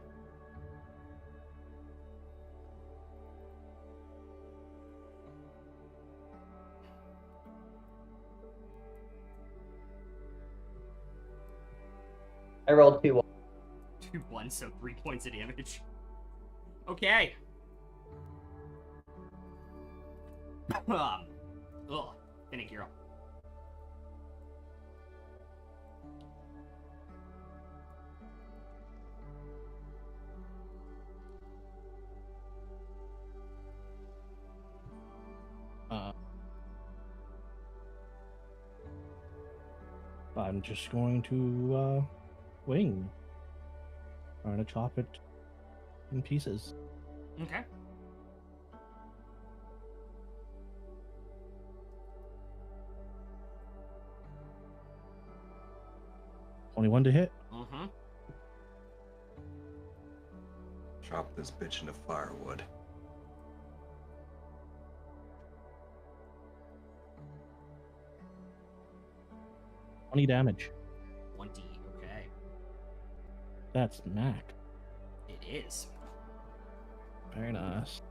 I rolled 2. 2 1, so 3 points of damage. Okay. Ugh. Finnick, you're up. I'm just going to wing. I'm gonna chop it in pieces. Okay. Only one to hit. Mm-hmm. Chop this bitch into firewood. 20 damage. 20. Okay. That's Mac. It is. Very nice.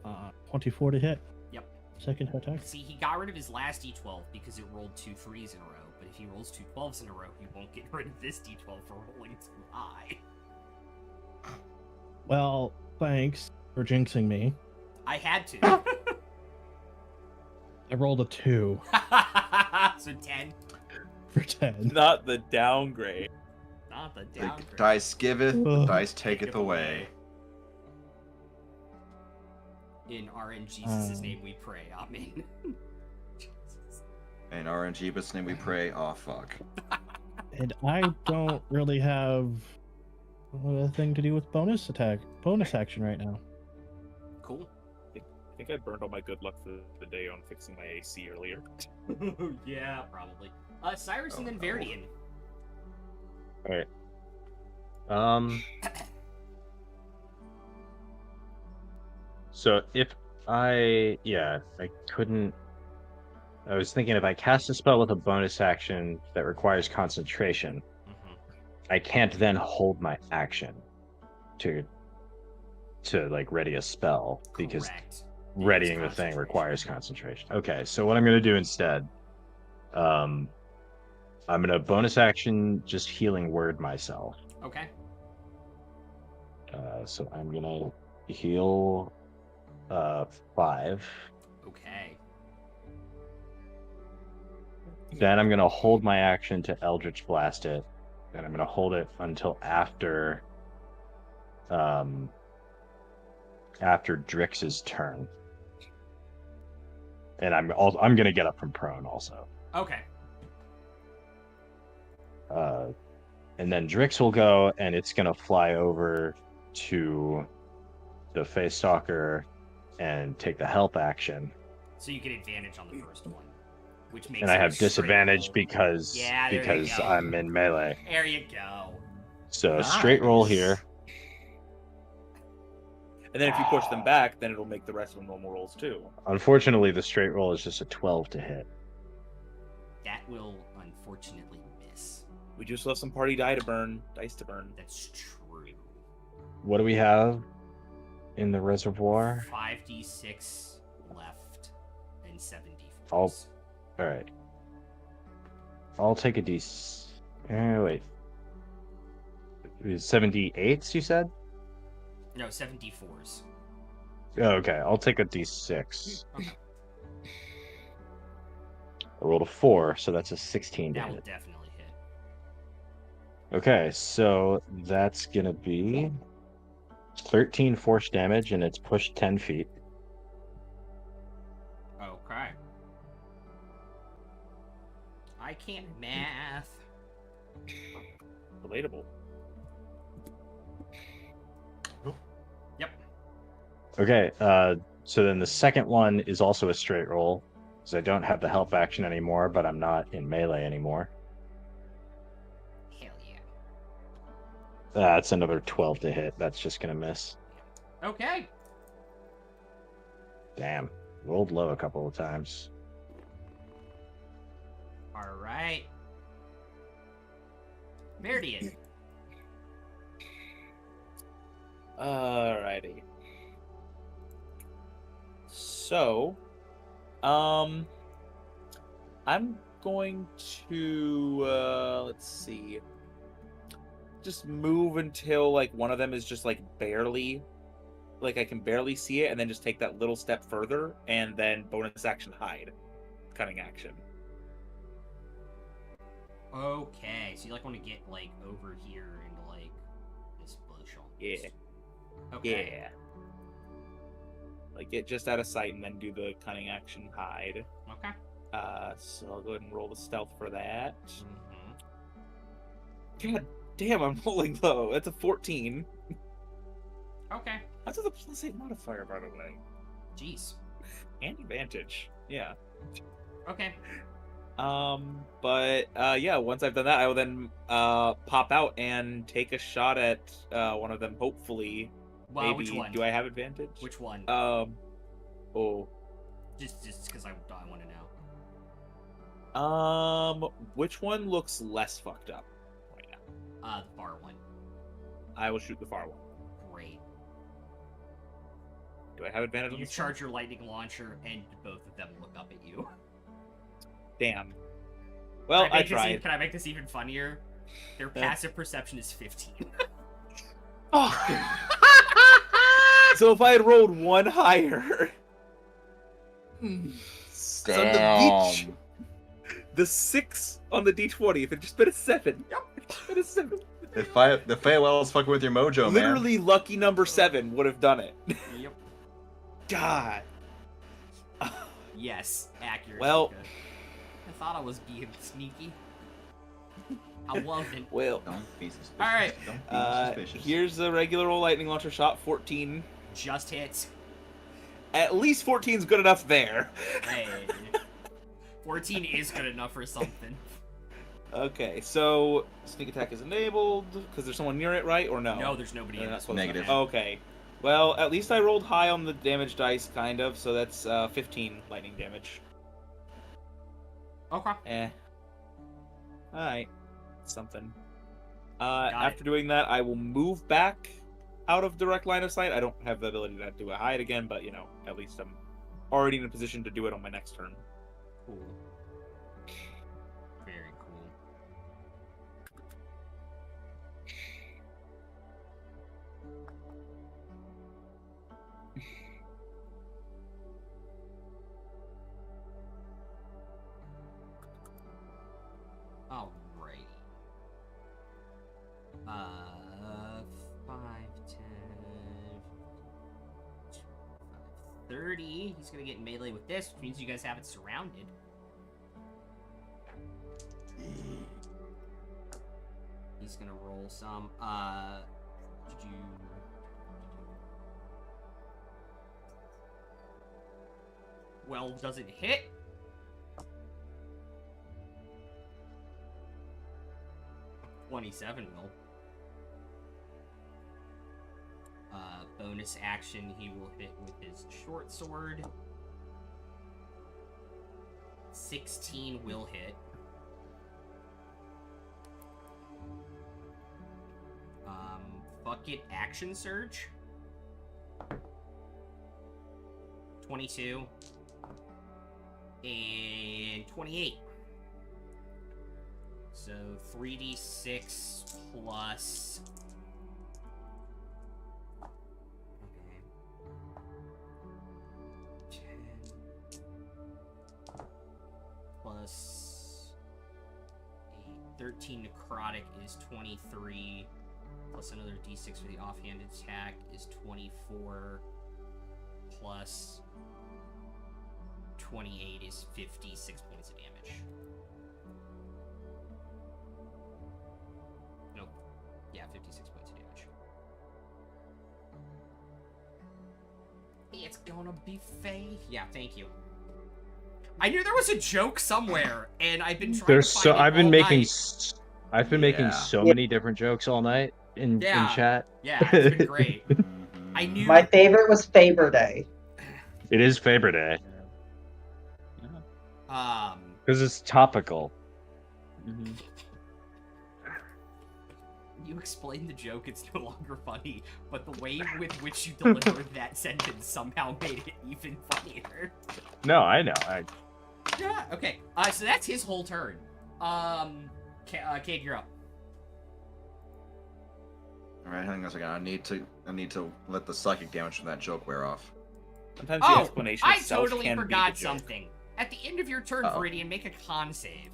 Uh, 24 to hit. Yep. Second attack. See, he got rid of his last D12 because it rolled 2 3s in a row. But if he rolls 2 12s in a row, he won't get rid of this D12 for rolling too high. Well, thanks for jinxing me. I had to. I rolled a 2 So 10. for 10. Not the downgrade. Not the The downgrade. dice giveth, the Ugh. dice taketh away. In RNG's name we pray. Amen. Jesus. In RNG's name we pray, aw fuck. And I don't really have a thing to do with bonus action right now. Cool. I think I burned all my good luck for the day on fixing my AC earlier. Yeah, probably. Cyrus and then no. Veridian. Alright. So if I couldn't. I was thinking if I cast a spell with a bonus action that requires concentration, Mhm. I can't then hold my action to like ready a spell because Correct. readying the It's thing concentration. requires concentration. Okay, so what I'm gonna do instead, I'm gonna bonus action just healing word myself. Okay. So I'm gonna heal 5. Okay. Then I'm gonna hold my action to Eldritch Blast it, and I'm gonna hold it until after Drix's turn. And I'm gonna get up from prone also. Okay. And then Drix will go, and it's gonna fly over to the Face Stalker and take the help action. So you get advantage on the first one, which makes And I it a have straight disadvantage roll. because Yeah, there you go. I'm in melee. There you go. So straight roll Nice. here. And then if you push them back, then it'll make the rest of them normal rolls too. Unfortunately, the straight roll is just a 12 to hit. That will unfortunately miss. We do still have some party dice to burn. That's true. What do we have in the reservoir? 5d6 left and 7d4. All right. I'll take a d. Wait. 78s, you said? No, 7d4s. Oh, okay, I'll take a d6. Okay. I rolled a 4, so that's a 16 to That will hit. definitely hit. Okay, so that's gonna be 13 force damage, and it's pushed 10 feet. Okay. I can't math. Relatable. Yep. Okay, so then the second one is also a straight roll, because I don't have the help action anymore, but I'm not in melee anymore. Hell yeah. That's another 12 to hit. That's just gonna miss. Okay. Damn. Rolled low a couple of times. All right. Meridian. Alrighty. So, I'm going to let's see. Just move until like one of them is just like barely, like I can barely see it, and then just take that little step further, and then bonus action hide, cunning action. Okay, so you like want to get like over here into like this bush almost. Yeah. Okay. Yeah. like get just out of sight and then do the cunning action hide. Okay. So I'll go ahead and roll the stealth for that. Mhm. God damn, I'm rolling low. That's a 14. Okay. That's with a +8 modifier, by the way. Jeez. And advantage. Yeah. Okay. But yeah, once I've done that, I will then pop out and take a shot at one of them. Hopefully, Well, maybe. which one? Do I have advantage? Which one? Oh. Just because I want to know. Which one looks less fucked up right now? The far one. I will shoot the far one. Great. Do I have advantage on You this one? charge your lightning launcher, and both of them look up at you. Damn. Well, I tried. Can I make this even funnier? Their passive perception is 15. Oh. So if I had rolled one higher. Son of a bitch. The 6 on the d20. If it just been a 7. Yep. It's been a 7. The Feywild's fucking with your mojo, man. Literally lucky number 7 would have done it. Yep. God. Yes, accurate. Well- Good. I thought I was being sneaky. I wasn't. Well. Don't be suspicious. All right. Don't be suspicious. Here's a regular old lightning launcher shot. 14. Just hits. At least 14 is good enough there. Hey. 14 is good enough for something. Okay, so sneak attack is enabled because there's someone near it, right? Or no? No, there's nobody in They're not this supposed one. Negative. to. Okay. Well, at least I rolled high on the damage dice, kind of. So that's 15 lightning damage. Okay. Alright. Something. Got After doing that, I will move back out of direct line of sight. I don't have the ability to do a hide again, but, you know, at least I'm already in a position to do it on my next turn. Cool. Very cool. Alrighty. 5, 10, 30. He's gonna get in melee with this, which means you guys have it surrounded. He's gonna roll some. Well, does it hit? $27 will. Bonus action, he will hit with his short sword. 16 will hit. Fuck it, action surge. 22. And 28. So 3d6 plus... Okay. 10 plus 8. 13 necrotic is 23. Plus another d6 for the offhand attack is 24. Plus 28 is 56 points of damage. Nope. Yeah, 56 points of damage. It's gonna be Faye. Yeah, thank you. I knew there was a joke somewhere, and I've been trying to find it I've been all making night. I've been making so many different jokes all night in chat. Yeah, it's been great. I knew. My favorite was Favor Day. It is Favor Day Um. because it's topical. You explained the joke, it's no longer funny, but the way with which you delivered that sentence somehow made it even funnier. No, I know. Yeah, okay. So that's his whole turn. Cade, you're up. Alright, hang on a second. I need to let the psychic damage from that joke wear off. Sometimes the Oh, explanation I itself totally can be forgot the joke. something. At the end of your turn, Viridian, make a con save.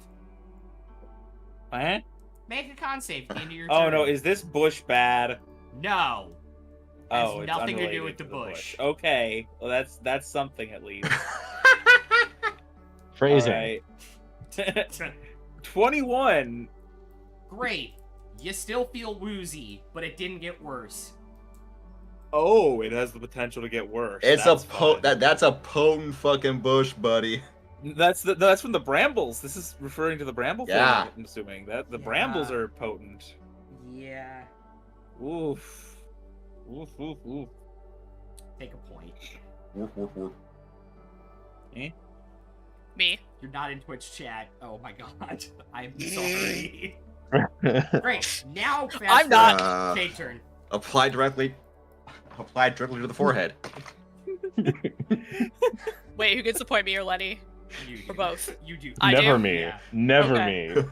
What? Make a con save at the end of your turn. Oh no, is this bush bad? No. Oh, it's nothing to do unrelated with the bush. Okay, well that's something at least. Phrasing. All right. 21. Great. You still feel woozy, but it didn't get worse. Oh, it has the potential to get worse. It's That's a fun. that's a potent fucking bush, buddy. That's from the brambles. This is referring to the bramble Yeah. thing, I'm assuming. That the Yeah. brambles are potent. Yeah. Oof. Oof, oof, oof. Take a point. Woof, woof, woof. Me. You're not in Twitch chat. Oh my god. I'm sorry. Great. Now fast I'm not. Uh, Fade turn. Apply directly to the forehead. Wait, who gets the point, me or Lenny? You do. Or both? You do. I Never do? me. Yeah. Never Okay. me.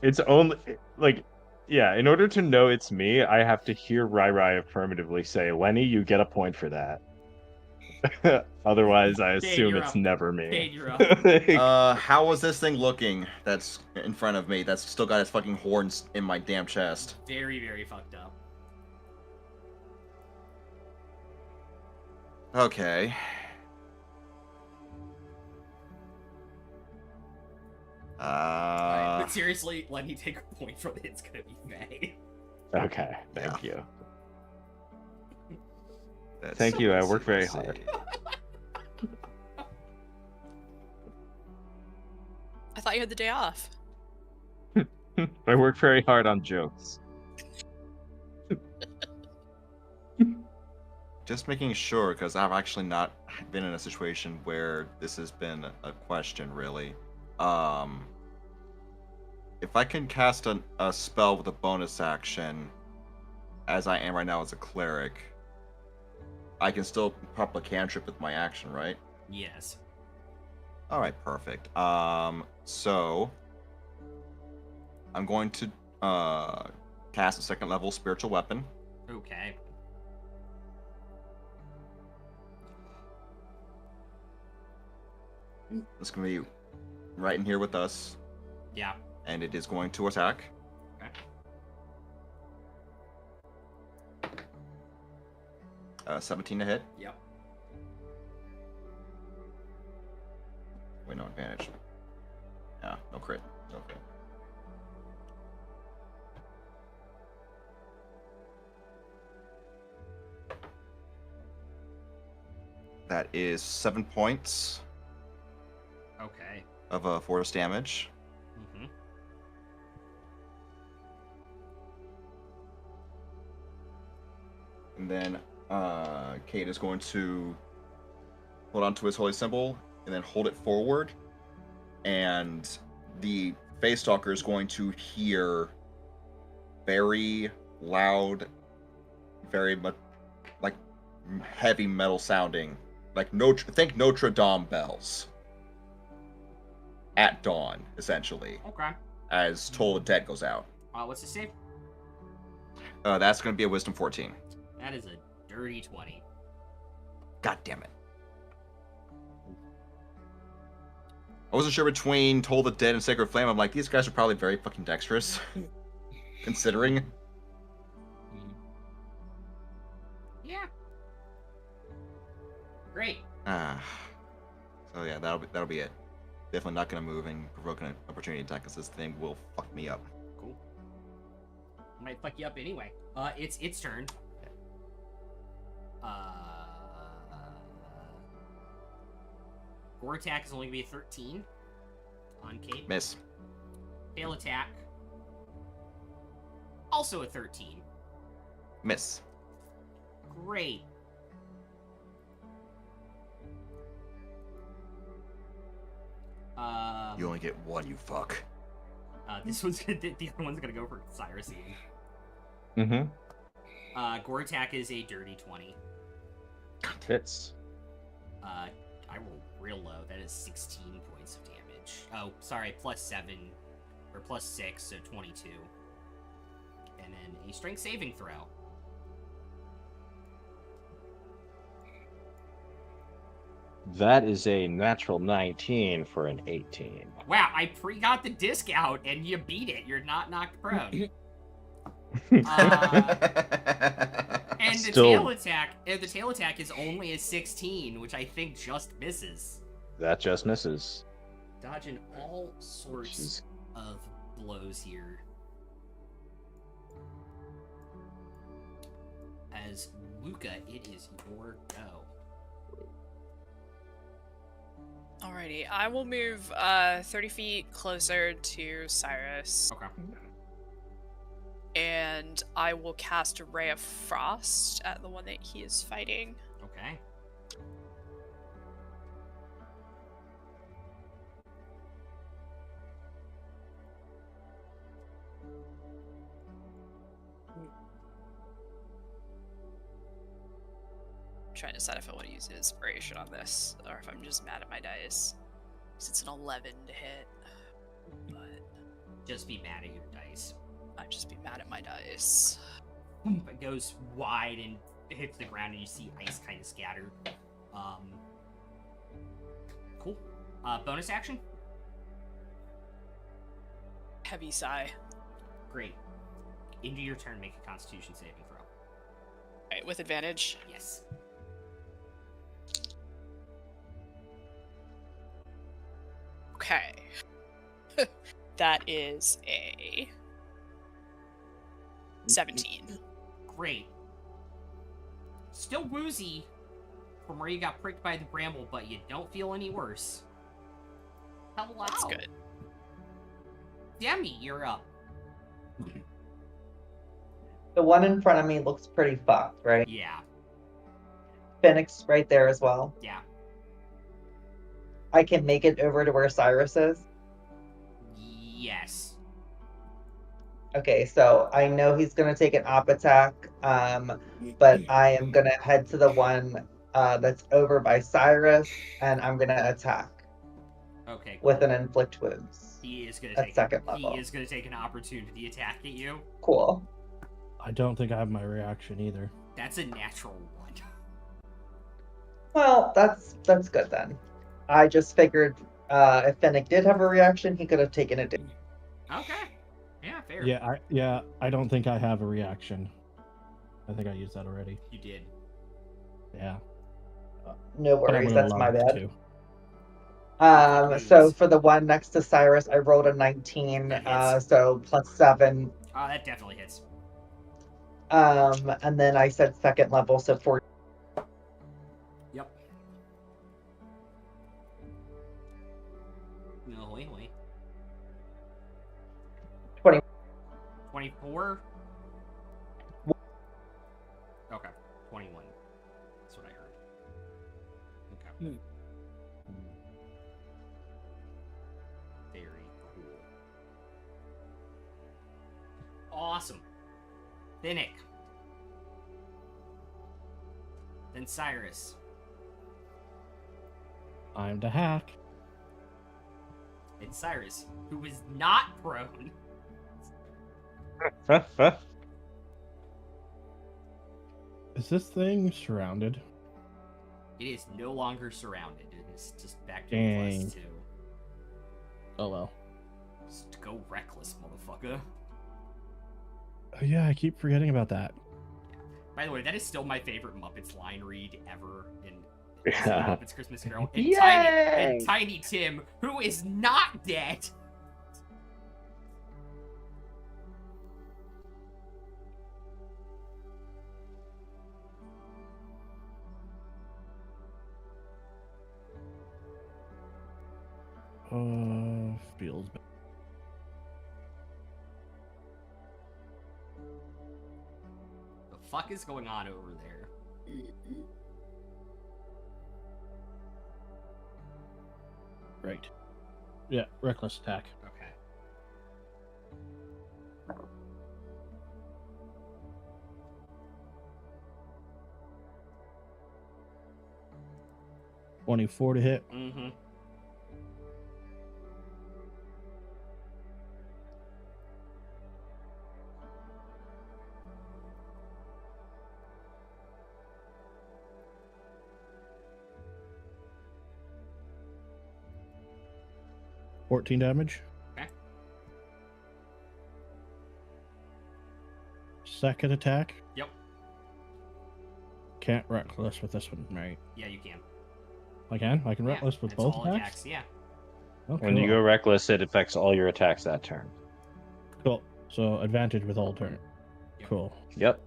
It's only like, yeah. In order to know it's me, I have to hear Rai Rai affirmatively say, "Lenny, you get a point for that." Otherwise, I assume you're it's up. never Fade, me. you're up. How was this thing looking that's in front of me that's still got its fucking horns in my damn chest? Very, very fucked up. Okay. Alright, but seriously, let me take a point from it. It's gonna be Faye. Okay, thank you. Let's Thank you, I see, work very let's see. hard. I thought you had the day off. I work very hard on jokes. Just making sure, because I've actually not been in a situation where this has been a question, really. If I can cast a spell with a bonus action, as I am right now as a cleric, I can still pop a cantrip with my action, right? Yes. Alright, perfect. So I'm going to cast a second level spiritual weapon. Okay. It's going to be right in here with us, Yeah. and it is going to attack. Okay. 17 to hit. Yep. Wait, no advantage. Yeah, no crit. No crit. That is 7 points Okay. of force damage. Mm-hmm. And then Kate is going to hold on to his holy symbol and then hold it forward. And the Face Stalker is going to hear very loud, very much like heavy metal sounding, like think Notre Dame bells at dawn, essentially, Okay. as Toll of Dead goes out. What's the save? That's going to be a Wisdom 14. That is a dirty 20. God damn it. I wasn't sure between Toll the Dead and Sacred Flame. I'm like, these guys are probably very fucking dexterous. Considering. Yeah. Great. So yeah, that'll be it. Definitely not gonna move and provoke an opportunity attack because this thing will fuck me up. Cool. Might fuck you up anyway. It's its turn. Gore attack is only gonna be a 13 on Kate. Miss. Fail attack. Also a 13. Miss. Great. You only get one, you fuck. This one's gonna, the other one's gonna go for Cyrus. Mm-hmm. Gore attack is a dirty 20. Hits. I rolled real low. That is 16 points of damage. Oh, sorry, plus 7 or plus 6, so 22. And then a strength saving throw. That is a natural 19 for an 18. Wow, I got the disc out and you beat it. You're not knocked prone. And the Still- tail attack is only a 16, which I think just misses. That just misses. Dodging all sorts She's- of blows here. As Luca, it is your go. Alrighty, I will move 30 feet closer to Cyrus, Okay. and I will cast a Ray of Frost at the one that he is fighting. Okay. Trying to decide if I want to use inspiration on this, or if I'm just mad at my dice. 'Cause it's an 11 to hit, but Just be mad at your dice. I'd just be mad at my dice. It goes wide and hits the ground, and you see ice kind of scattered. Cool. Bonus action? Heavy sigh. Great. Into your turn, make a Constitution saving throw. Right, with advantage. Yes. Okay. That is a 17. Great. Still woozy from where you got pricked by the bramble, but you don't feel any worse. Hello. That's good. Demi, you're up. The one in front of me looks pretty fucked, right? Yeah. Phoenix right there as well. Yeah. I can make it over to where Cyrus is. Yes. Okay, so I know he's gonna take an op attack, but I am gonna head to the one that's over by Cyrus, and I'm gonna attack Okay. with cool. an inflict wounds. He is gonna at take second level. He is gonna take an opportunity attack at you. Cool. I don't think I have my reaction either. That's a natural one. Well, that's good then. I just figured if Fennec did have a reaction, he could have taken it. Okay. Yeah, fair. I don't think I have a reaction. I think I used that already. You did. Yeah. No But I'm worries, gonna that's my allow it bad. to. So for the one next to Cyrus, I rolled a 19, That hits. so plus 7. That definitely hits. And then I said second level, so 4. Yep. No, wait. 20. 24? Okay. 21. That's what I heard. Okay. Very cool. Awesome. Finnick. Then Cyrus. I'm the hack. It's Cyrus, who is not prone. Is this thing surrounded? It is no longer surrounded. It is just back to Dang. +2. Oh well. Just go reckless, motherfucker. Oh, yeah, I keep forgetting about that. By the way, that is still my favorite Muppets line read ever in Yeah. Muppets Christmas Carol. And Yay! Tiny Tim, who is not dead. Feels bad. The fuck is going on over there? Right. Yeah, reckless attack. Okay. 24 to hit. Mm-hmm. – 14 damage. Okay. second attack. Yep. Can't reckless with this one, right? Yeah, you can. I can. I can Yeah, reckless with it's both all attacks. Yeah. Okay. When you go reckless, it affects all your attacks that turn. Cool. So advantage with all turn. Yep. Cool. Yep.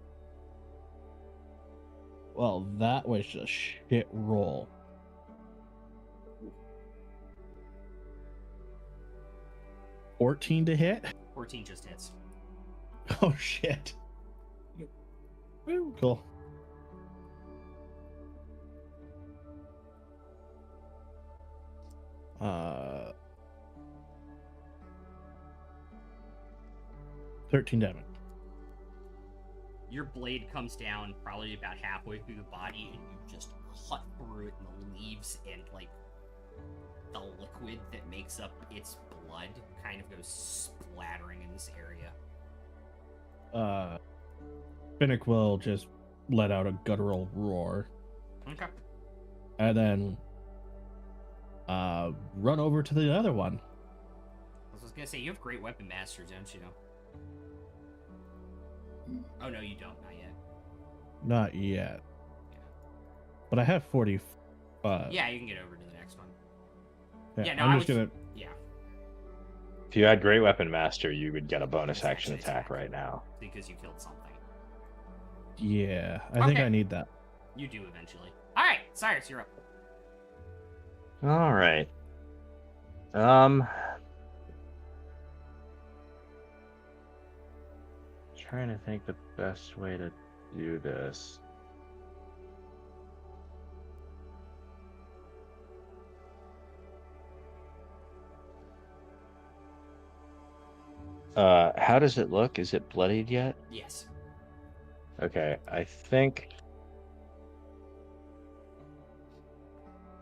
Well, that was a shit roll. $14 to hit. 14 just hits. Oh shit. Cool. Uh, 13 damage. Your blade comes down probably about halfway through the body, and you just cut through it, and the leaves and like the liquid that makes up its blood kind of goes splattering in this area. Finnick will just let out a guttural roar Okay. and then run over to the other one. I was gonna say, you have great weapon master, don't you? Oh no, you don't. Not yet. Not yet. But I have 40. Yeah, you can get over to the next one. Yeah, no, I'm I just was- gonna. Yeah, If you had Great Weapon Master, you would get a bonus Bonus action action attack attack. right now. because you killed something. Yeah, I think Okay. I need that. You do eventually. All right, Cyrus, you're up. All right. Trying to think the best way to do this. How does it look? Is it bloodied yet? Yes. Okay, I think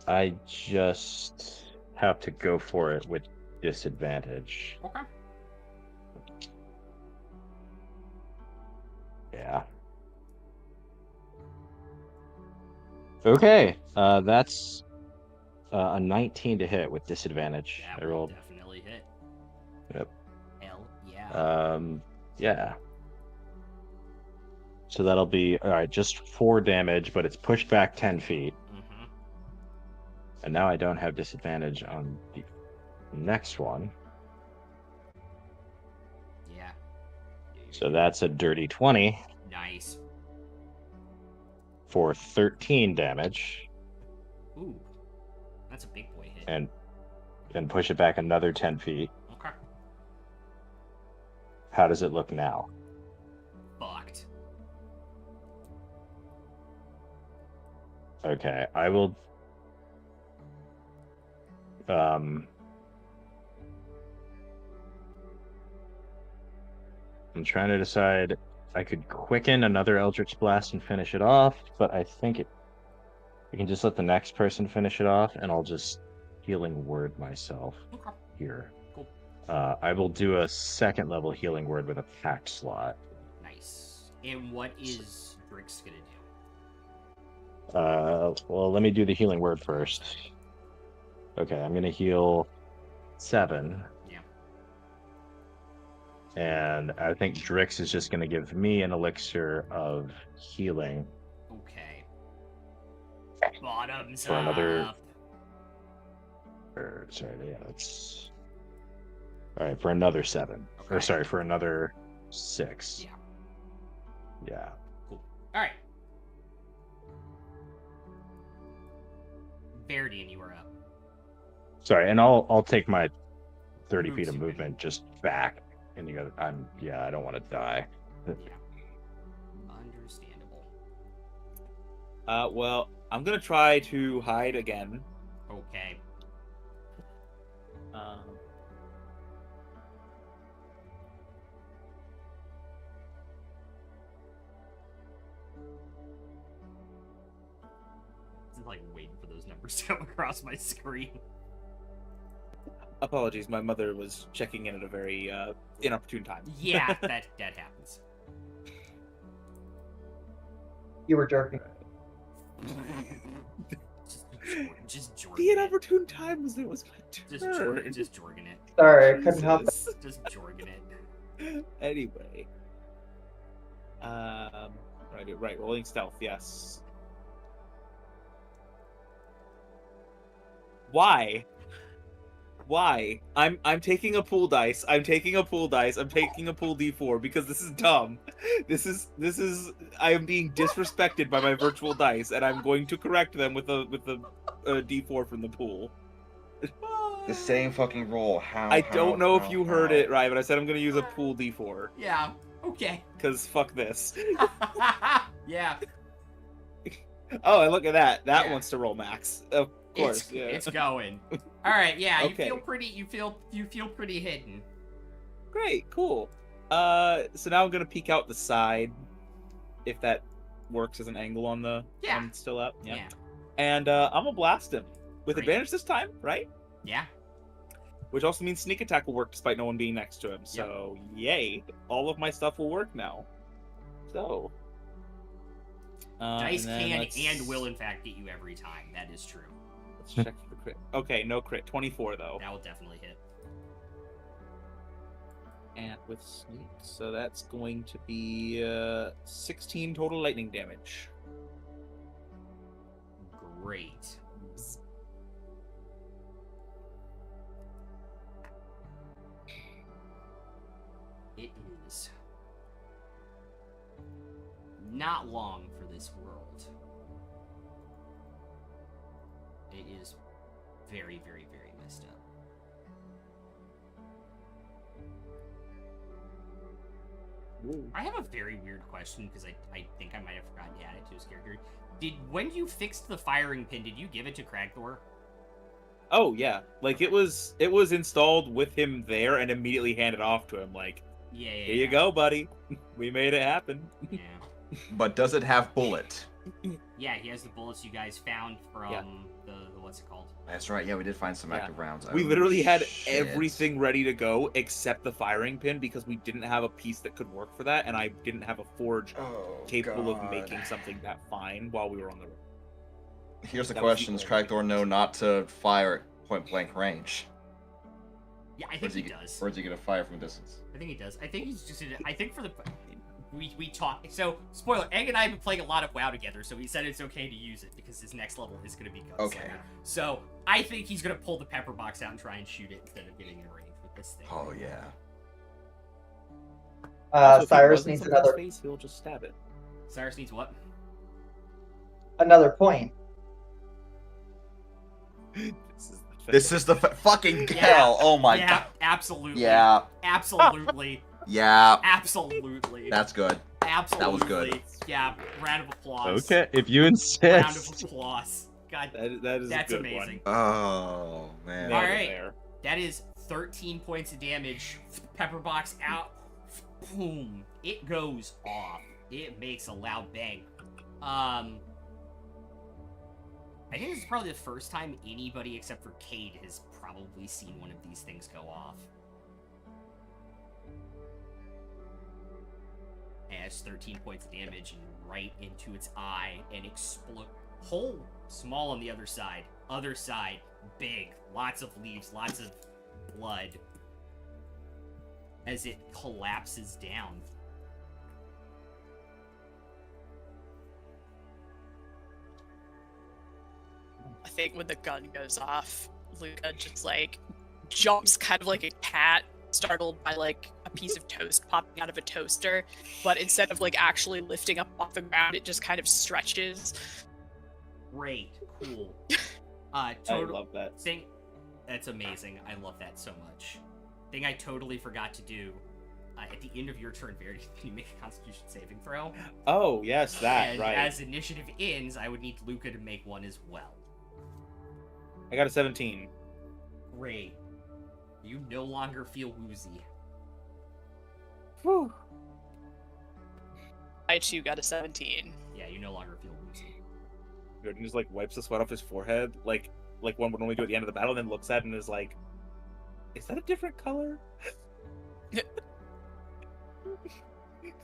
I just have to go for it with disadvantage. Okay. Yeah. Okay, that's a 19 to hit with disadvantage. That I will rolled. definitely hit. Yep. Hell yeah. Yeah. So that'll be all right. Just 4 damage, but it's pushed back 10 feet, Mm-hmm. and now I don't have disadvantage on the next one. Yeah. So that's a dirty 20 Nice. for 13 damage, Ooh, that's a big boy hit. and push it back another 10 feet. Okay. How does it look now? Fucked. Okay, I will. I'm trying to decide. I could quicken another Eldritch Blast and finish it off, but I think I can just let the next person finish it off, and I'll just healing word myself Okay. here. Cool. I will do a second level healing word with a packed slot. Nice. And what is Briggs gonna do? Well, let me do the healing word first. Okay, I'm gonna heal 7. Yeah. And I think Drix is just gonna give me an elixir of healing. Okay. Bottoms For another- up. Sorry, yeah, that's all right for another 7. Or Okay. sorry, for another 6. Yeah. Yeah. Cool. All right. Verdian, you are up. Sorry, and I'll take my 30 feet of Moves you movement just back, and you go. I don't want to die. Yeah. Understandable. Well, I'm gonna try to hide again. Okay. Um, It's like waiting for those numbers to come across my screen. apologies, my mother was checking in at a very inopportune time. Yeah, that happens. You were jerking. Just The jorging it. inopportune time was it was my Just turn. jorging it. Sorry, I couldn't help it. Jesus. Just jorging it. Anyway, Right, rolling stealth, yes. Why? I'm taking a pool dice. I'm taking a pool D4 because this is dumb. This is I am being disrespected by my virtual dice, and I'm going to correct them with a D4 from the pool. The same fucking roll. How? I don't know if you heard it how? right, but I said I'm going to use a pool D4 Yeah. Okay. because fuck this. Yeah. Oh, and look at that. That Yeah. wants to roll max. Of course. It's, Yeah. it's going. All right. Yeah. You Okay. feel pretty. You feel pretty hidden. Great, cool. So now I'm gonna peek out the side, if that works as an angle on the. Yeah. I'm still up. Yeah. Yeah. And I'm gonna blast him with Great. advantage this time, right? Yeah. Which also means sneak attack will work despite no one being next to him. So yay! All of my stuff will work now. So. Dice and then can let's- and will in fact get you every time. That is true. Let's check for the crit. Okay, no crit. 24 though. That will definitely hit. And with sneak, so that's going to be 16 total lightning damage. Great. It is not long for this world. It is very, very, very messed up. I have a very weird question because I think I might have forgotten to add it to his character. When you fixed the firing pin, did you give it to Cragthor? Oh yeah, like it was installed with him there and immediately handed off to him. Like, Yeah. here you go, buddy. We made it happen. Yeah. But does it have bullet? Yeah, he has the bullets you guys found from Yeah. the what's it called? That's right. Yeah, we did find some Yeah. active rounds. We Oh, literally had shit. everything ready to go except the firing pin because we didn't have a piece that could work for that, and I didn't have a forge Oh, capable of God. making something that fine while we were on the road. Here's the That was the question: Does only Cragthor know not to fire at point blank range? Yeah, I Or think is he he, does. or is he gonna fire from a distance? I think he does. I think he's just. I think for the. We talk. So spoiler: Egg and I have been playing a lot of WoW together, so he said it's okay to use it because his next level is going to be Gunslinger. Okay. So I think he's going to pull the pepper box out and try and shoot it instead of getting in range with this thing. Oh yeah. Also, if it Cyrus wasn't needs something's another face, he'll just stab it. Cyrus needs what? point. This is the fucking Yeah. hell. Oh my Yeah, god. absolutely. Yeah. Absolutely. Yeah. Absolutely. That's good. Absolutely. was good. Yeah. Round of applause. Okay, if you Round of insist. applause. God, That is that's a good amazing. Oh man. One. All Nailed it right. there. That is 13 points of damage. Pepper box out. Boom. It goes off. It makes a loud bang. I think this is probably the first time anybody except for Cade has probably seen one of these things go off. It has 13 points of damage and right into its eye and explode. Hole small on the other side. Other side big. Lots of leaves. Lots of blood. As it collapses down. I think when the gun goes off, Luca just like jumps kind of like a cat startled by like a piece of toast popping out of a toaster, but instead of like actually lifting up off the ground, it just kind of stretches. Great. Cool. I love that. Thing, that's amazing. I love that so much. Thing I totally forgot to do. At the end of your turn, Verity, can you make a Constitution saving throw? Oh yes, that And right. as initiative ends, I would need Luca to make one as well. I got a 17. Great. You no longer feel woozy. Whew. I too got a 17. Yeah, you no longer feel woozy. Jordan just like wipes the sweat off his forehead, like one would normally do at the end of the battle, and then looks at it and is like, "Is that a different color?" Because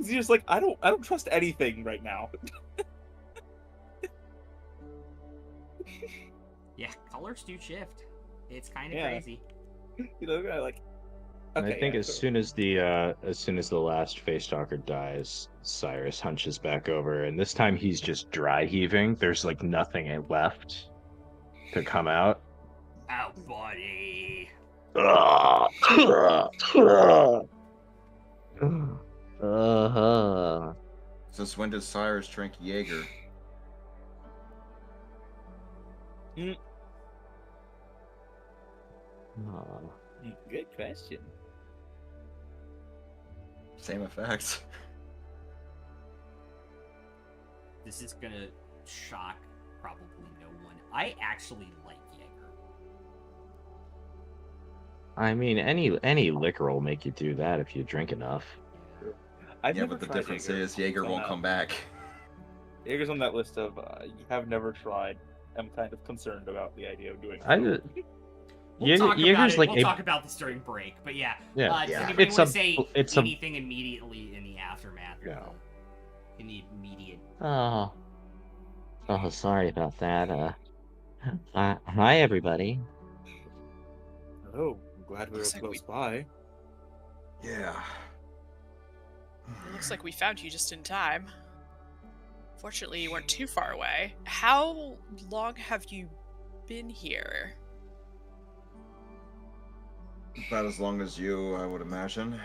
he's just like, I don't trust anything right now. Yeah, colors do shift. It's kind of Yeah. crazy. You know, like, And I Okay, think yeah, as so- soon as the last face stalker dies, Cyrus hunches back over, and this time he's just dry heaving. There's like nothing left to come out. Oh, buddy. Uh-huh. Since when does Cyrus drink Jaeger? Good question. Same effect. This is gonna shock probably no one. I actually like Jaeger. I mean, any liquor will make you do that if you drink enough. I've Yeah, never but the tried difference Jaeger. is Jaeger It's on won't that- come back. Jaeger's on that list of you have never tried. I'm kind of concerned about the idea of doing I so. We'll talk about Jaeger's it. like we'll a talk about this during break. But yeah, Yeah. does Yeah. anybody It's want a- to say it's a- anything immediately in the aftermath? Or No. in the immediate. Oh. Oh, sorry about that. Hi, everybody. Oh, I'm glad we were Looks like close by. Yeah. It looks like we found you just in time. Fortunately, you weren't too far away. How long have you been here? About as long as you, I would imagine.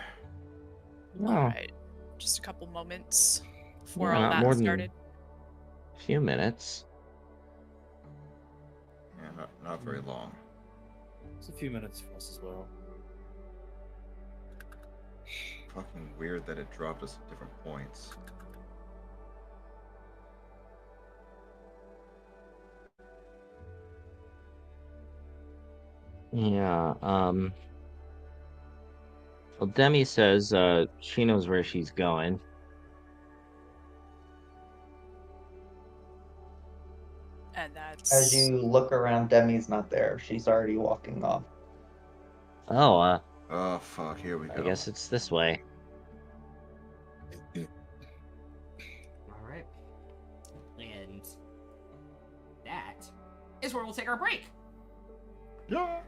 Oh, Alright. Just a couple moments before Yeah, all not that more than- started. a few minutes. Yeah, not very long. It's a few minutes for us as well. Fucking weird that it dropped us at different points. Yeah, well, Demi says she knows where she's going. And that's As you look around, Demi's not there. She's already walking off. Oh, Oh fuck, here we go. I guess it's this way. All right. And that is where we'll take our break. Yeah.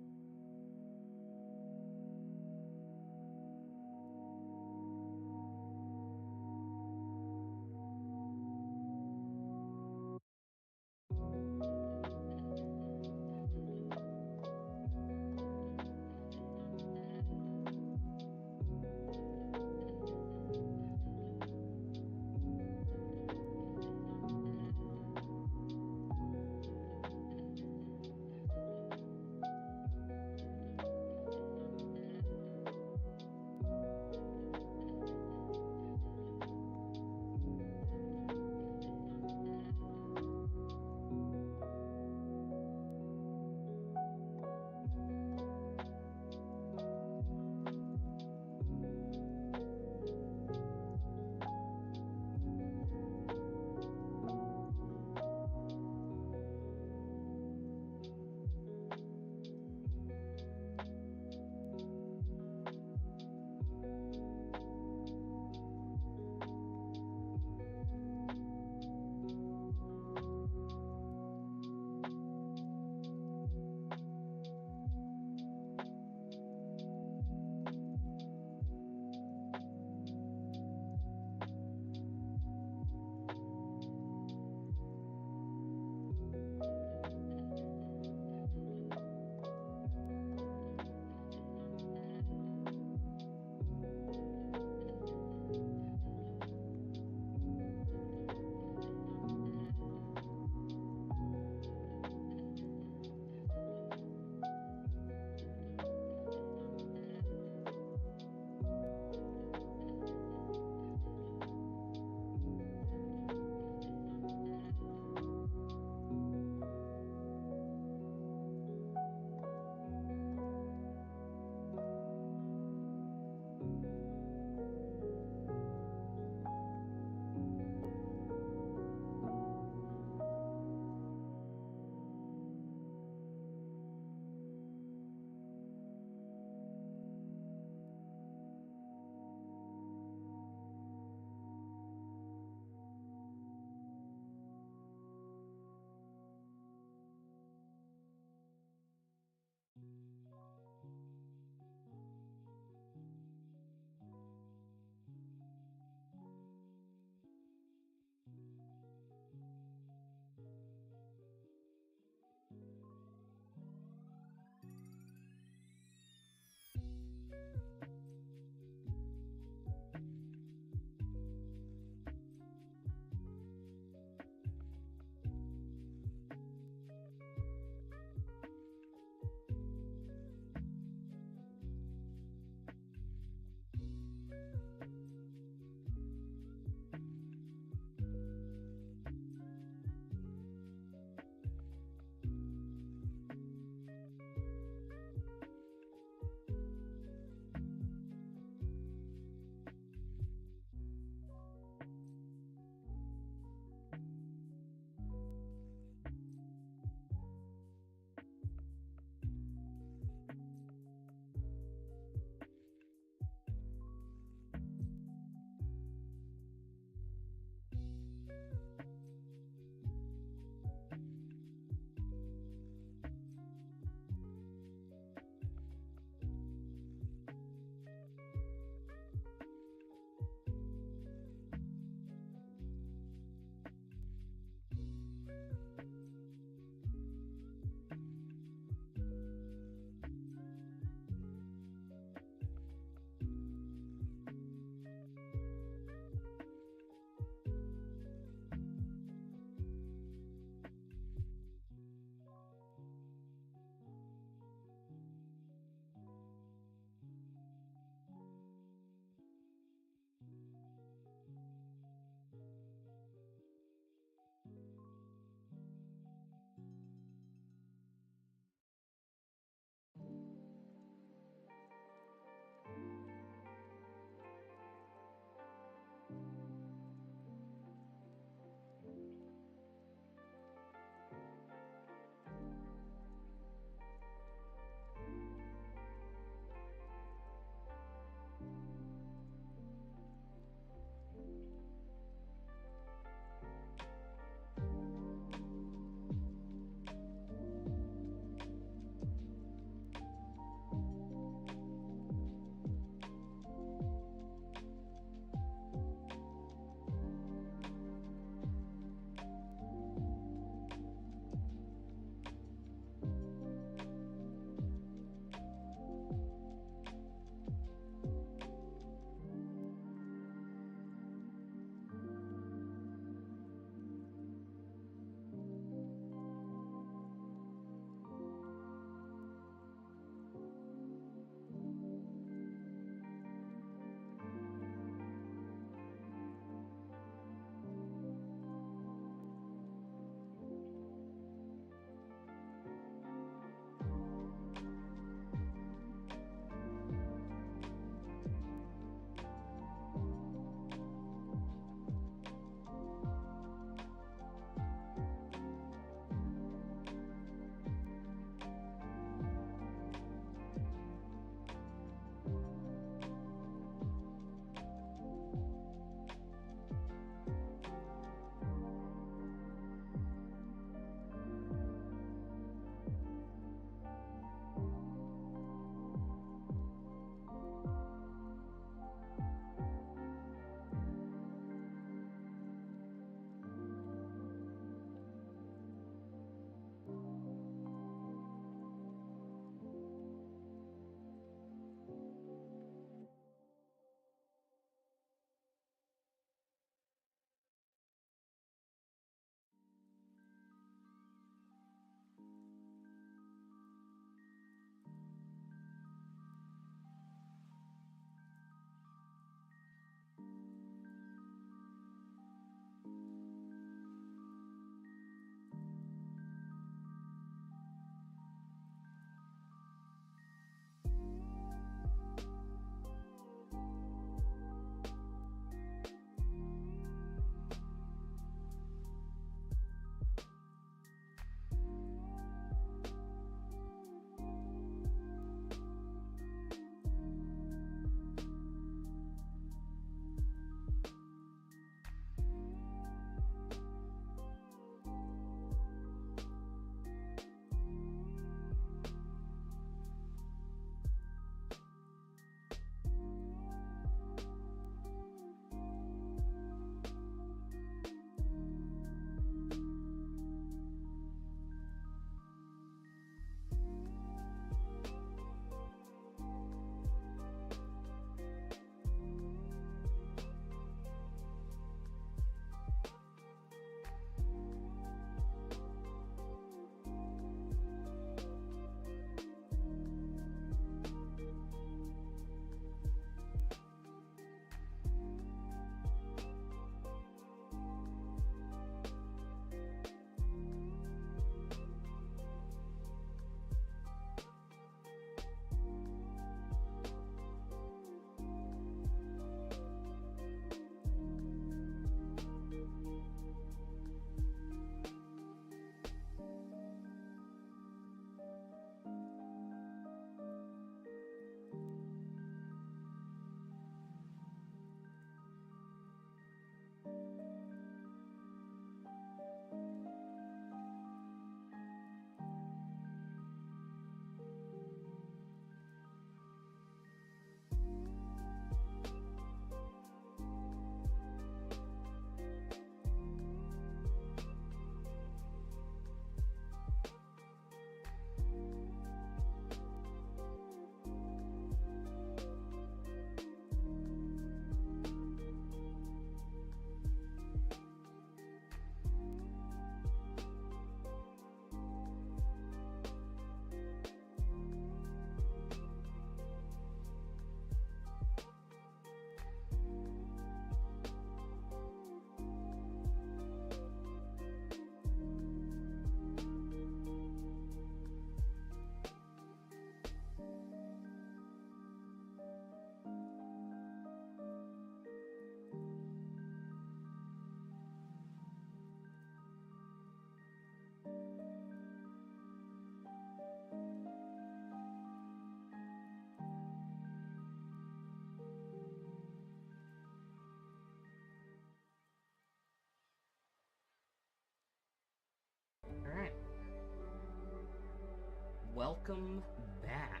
welcome back.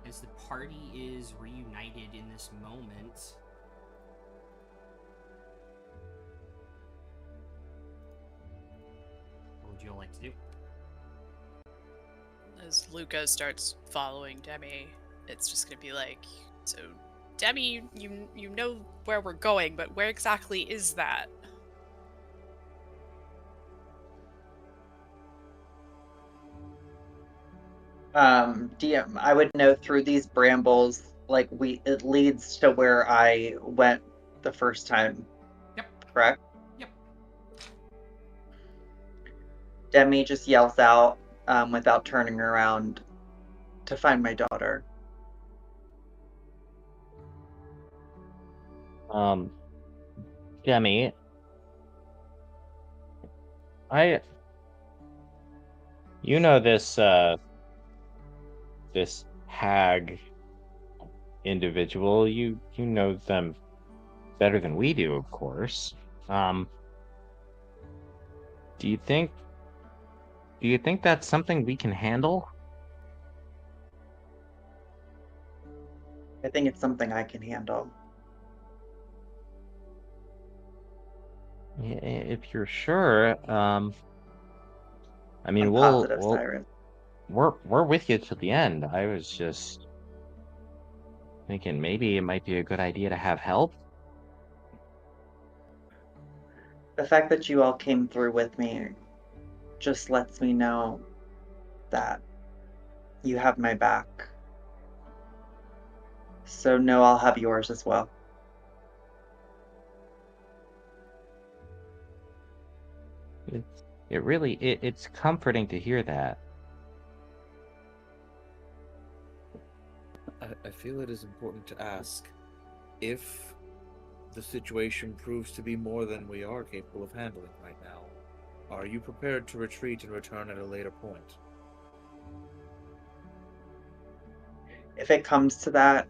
As the party is reunited in this moment, what would you all like to do? As Luca starts following Demi, it's just gonna be like, so Demi, you know where we're going, but where exactly is that? DM, I would know through these brambles, like it leads to where I went the first time. Yep. Correct? Yep. Demi just yells out, without turning around, to find my daughter. Demi, you know this hag individual, you know them better than we do, of course. Do you think that's something we can handle? I think it's something I can handle. If you're sure, I mean, I'm positive, we'll Cyrus. we're with you till the end. I was just thinking maybe it might be a good idea to have help. The fact that you all came through with me just lets me know that you have my back. So no, I'll have yours as well. It's comforting to hear that. I feel it is important to ask if the situation proves to be more than we are capable of handling right now. Are you prepared to retreat and return at a later point? If it comes to that,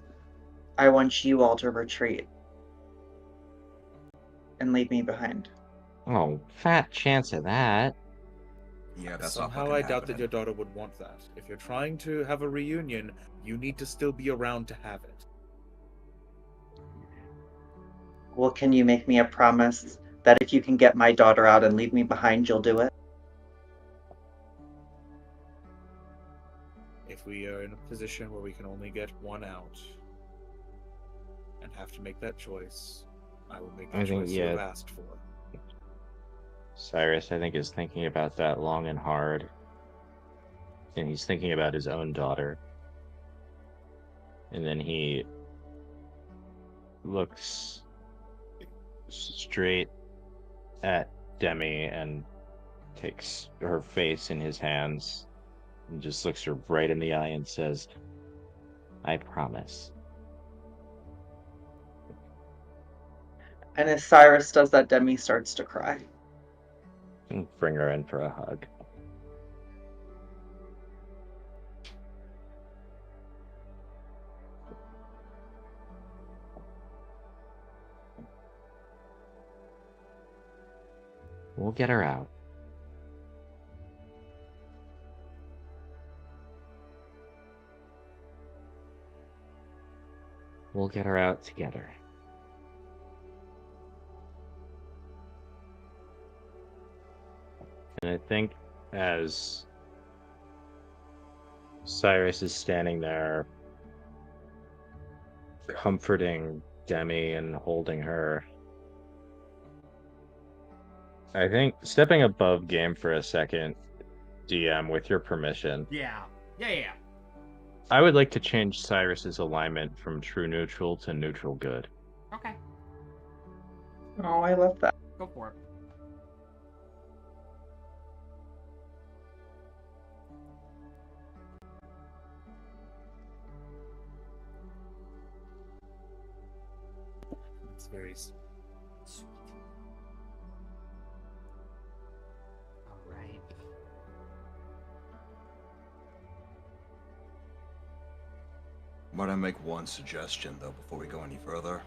I want you all to retreat and leave me behind. Oh, fat chance of that. Yeah, that's Somehow not I fucking doubt that happening. your daughter would want that. If you're trying to have a reunion, you need to still be around to have it. Well, can you make me a promise that if you can get my daughter out and leave me behind, you'll do it? If we are in a position where we can only get one out and have to make that choice, I will make the I think, choice you yeah. have asked for. Cyrus, I think, is thinking about that long and hard. And he's thinking about his own daughter. And then he looks straight at Demi and takes her face in his hands and just looks her right in the eye and says, I promise. And as Cyrus does that, Demi starts to cry. And bring her in for a hug. We'll get her out. We'll get her out together. And I think as Cyrus is standing there, comforting Demi and holding her, I think stepping above game for a second, DM, with your permission, Yeah. I would like to change Cyrus's alignment from true neutral to neutral good. Okay, Oh, I love that. go for it. It's very Sweet. All right. Might I make one suggestion, though, before we go any further?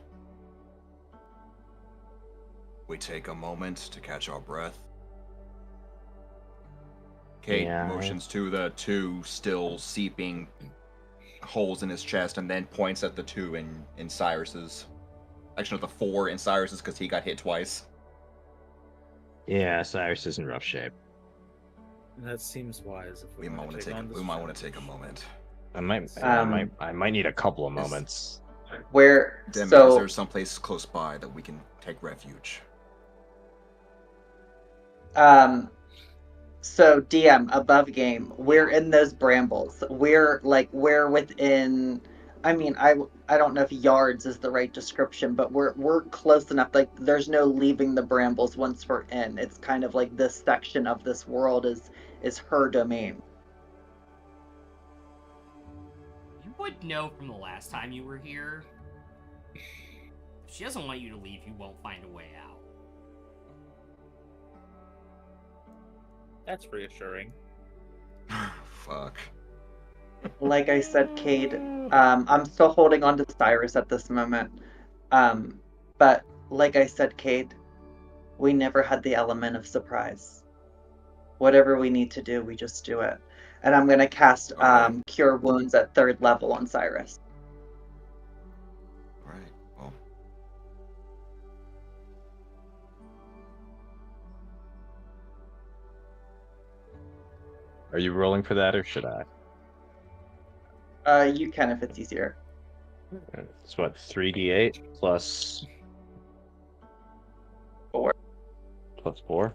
We take a moment to catch our breath, Kate Yeah, motions to the two still seeping holes in his chest and then points at the two in Cyrus's. Actually, not the four in Cyrus's because he got hit twice. Yeah, Cyrus is in rough shape. That seems wise. If We might want to take a moment. I might Um, I might need a couple of moments. Where Demi, is so there someplace close by that we can take refuge? so DM above game, we're in those brambles. We're within. I mean, I don't know if yards is the right description, but we're close enough. Like there's no leaving the brambles once we're in. It's kind of like this section of this world is her domain. You would know from the last time you were here. If she doesn't want you to leave, you won't find a way out. That's reassuring. Fuck. Like I said, Cade, I'm still holding on to Cyrus at this moment. But like I said, Cade, we never had the element of surprise. Whatever we need to do, we just do it. And I'm gonna cast Alright. Cure Wounds at 3rd level on Cyrus. Alright, well. Are you rolling for that, or should I? You can if it's easier. It's what, 3d8 plus 4. plus 4?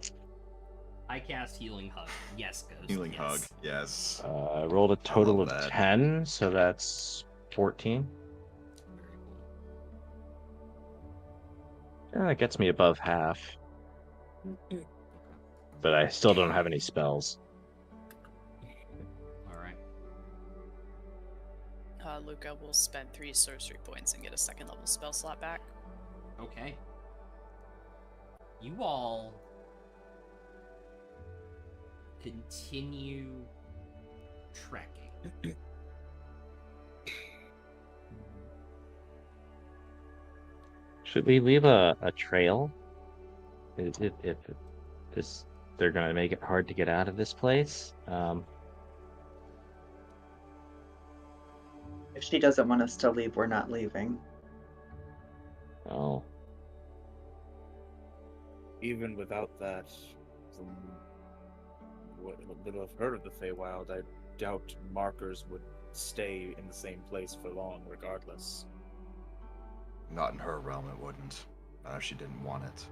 I cast Healing Hug. Yes, Ghost. Healing yes. hug, yes. I rolled a total love of that. 10, so that's 14. Very cool. That gets me above half. But I still don't have any spells. Alright. Luca will spend 3 sorcery points and get a 2nd level spell slot back. Okay. You all continue trekking. Should we leave a trail? If this they're gonna make it hard to get out of this place. If she doesn't want us to leave, we're not leaving. Oh, Even without that, from what little I've heard of the Feywild, I doubt markers would stay in the same place for long, regardless. Not in her realm, it wouldn't. Not if she didn't want it.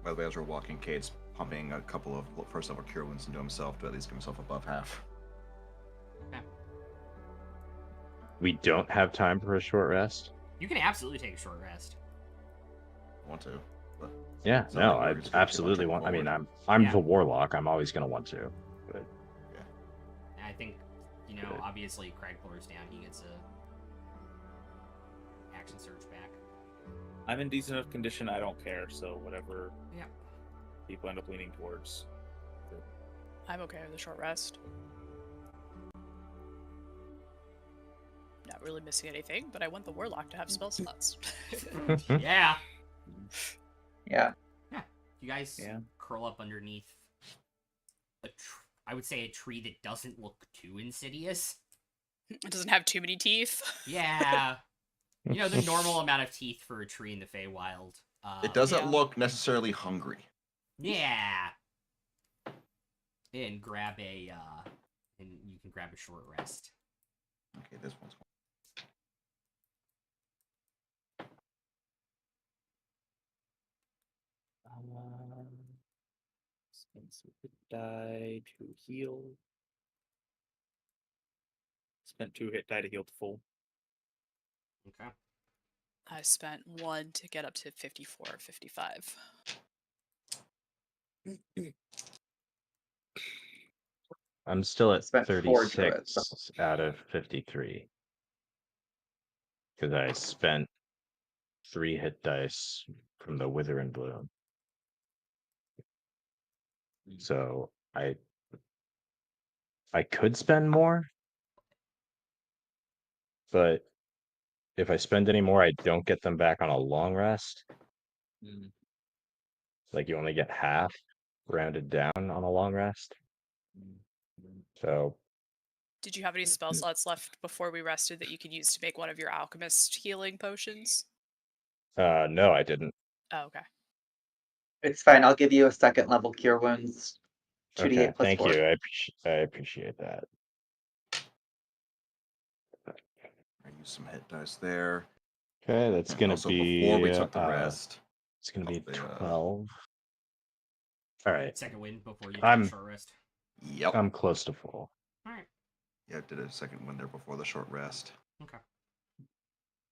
By the way, as we're walking, Kate's pumping a couple of first level cure wounds into himself to at least give himself above half. We don't have time for a short rest? You can absolutely take a short rest. Want to. But Yeah, So no, like I we're just absolutely marching want. I mean, forward. I'm Yeah. the warlock. I'm always gonna want to. But And I think, you know, Good. obviously Craig Blur's down, he gets a action surge back. I'm in decent enough condition, I don't care, so whatever Yeah. people end up leaning towards. I'm okay with a short rest. Not really missing anything, but I want the warlock to have spell slots. Yeah. Yeah. You guys Yeah. curl up underneath I would say a tree that doesn't look too insidious. It doesn't have too many teeth. Yeah. You know, the normal amount of teeth for a tree in the Feywild. it doesn't Yeah. look necessarily hungry. Yeah. And grab a and you can grab a short rest. Okay, this one's Spend some hit die to heal. Spent 2 hit die to heal to full. Okay. I spent 1 to get up to 54 or 55. I'm still at Spent 4 druids. 36 out of 53 because I spent 3 hit dice from the Wither and Bloom. So I could spend more, but if I spend any more, I don't get them back on a long rest. Mm. Like you only get half rounded down on a long rest. So Did you have any spell slots left before we rested that you could use to make one of your alchemist healing potions? no, I didn't. Oh, okay. It's fine. I'll give you a second level cure wounds. 2d8 Okay, plus thank 4. you. I appreciate that. I use some hit dice there. Okay, that's And gonna also, be before we took the rest, it's gonna be of the, 12. All right, Second win before you take I'm- a short rest. yep. I'm close to full. Alright. Yeah, I did a second one there before the short rest. Okay.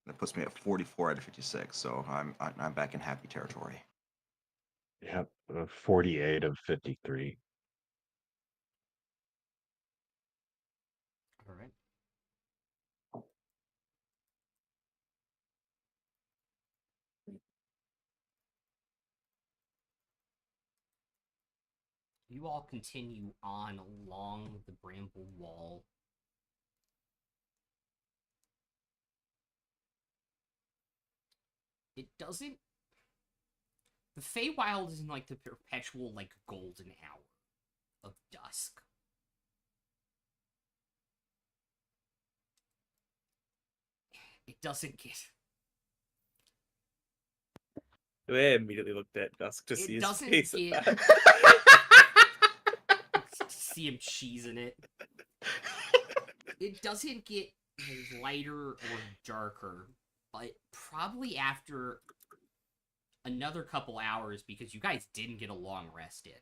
That puts me at 44 out of 56, so I'm back in happy territory. Yep, 48 of 53. Alright. You all continue on along the bramble wall. It doesn't... The Feywild is in, like, the perpetual, like, golden hour of dusk. It doesn't get... The way I immediately looked at Dusk to see It his doesn't face get... at that. See him cheesing it. It doesn't get lighter or darker, but probably after another couple hours, because you guys didn't get a long rest in,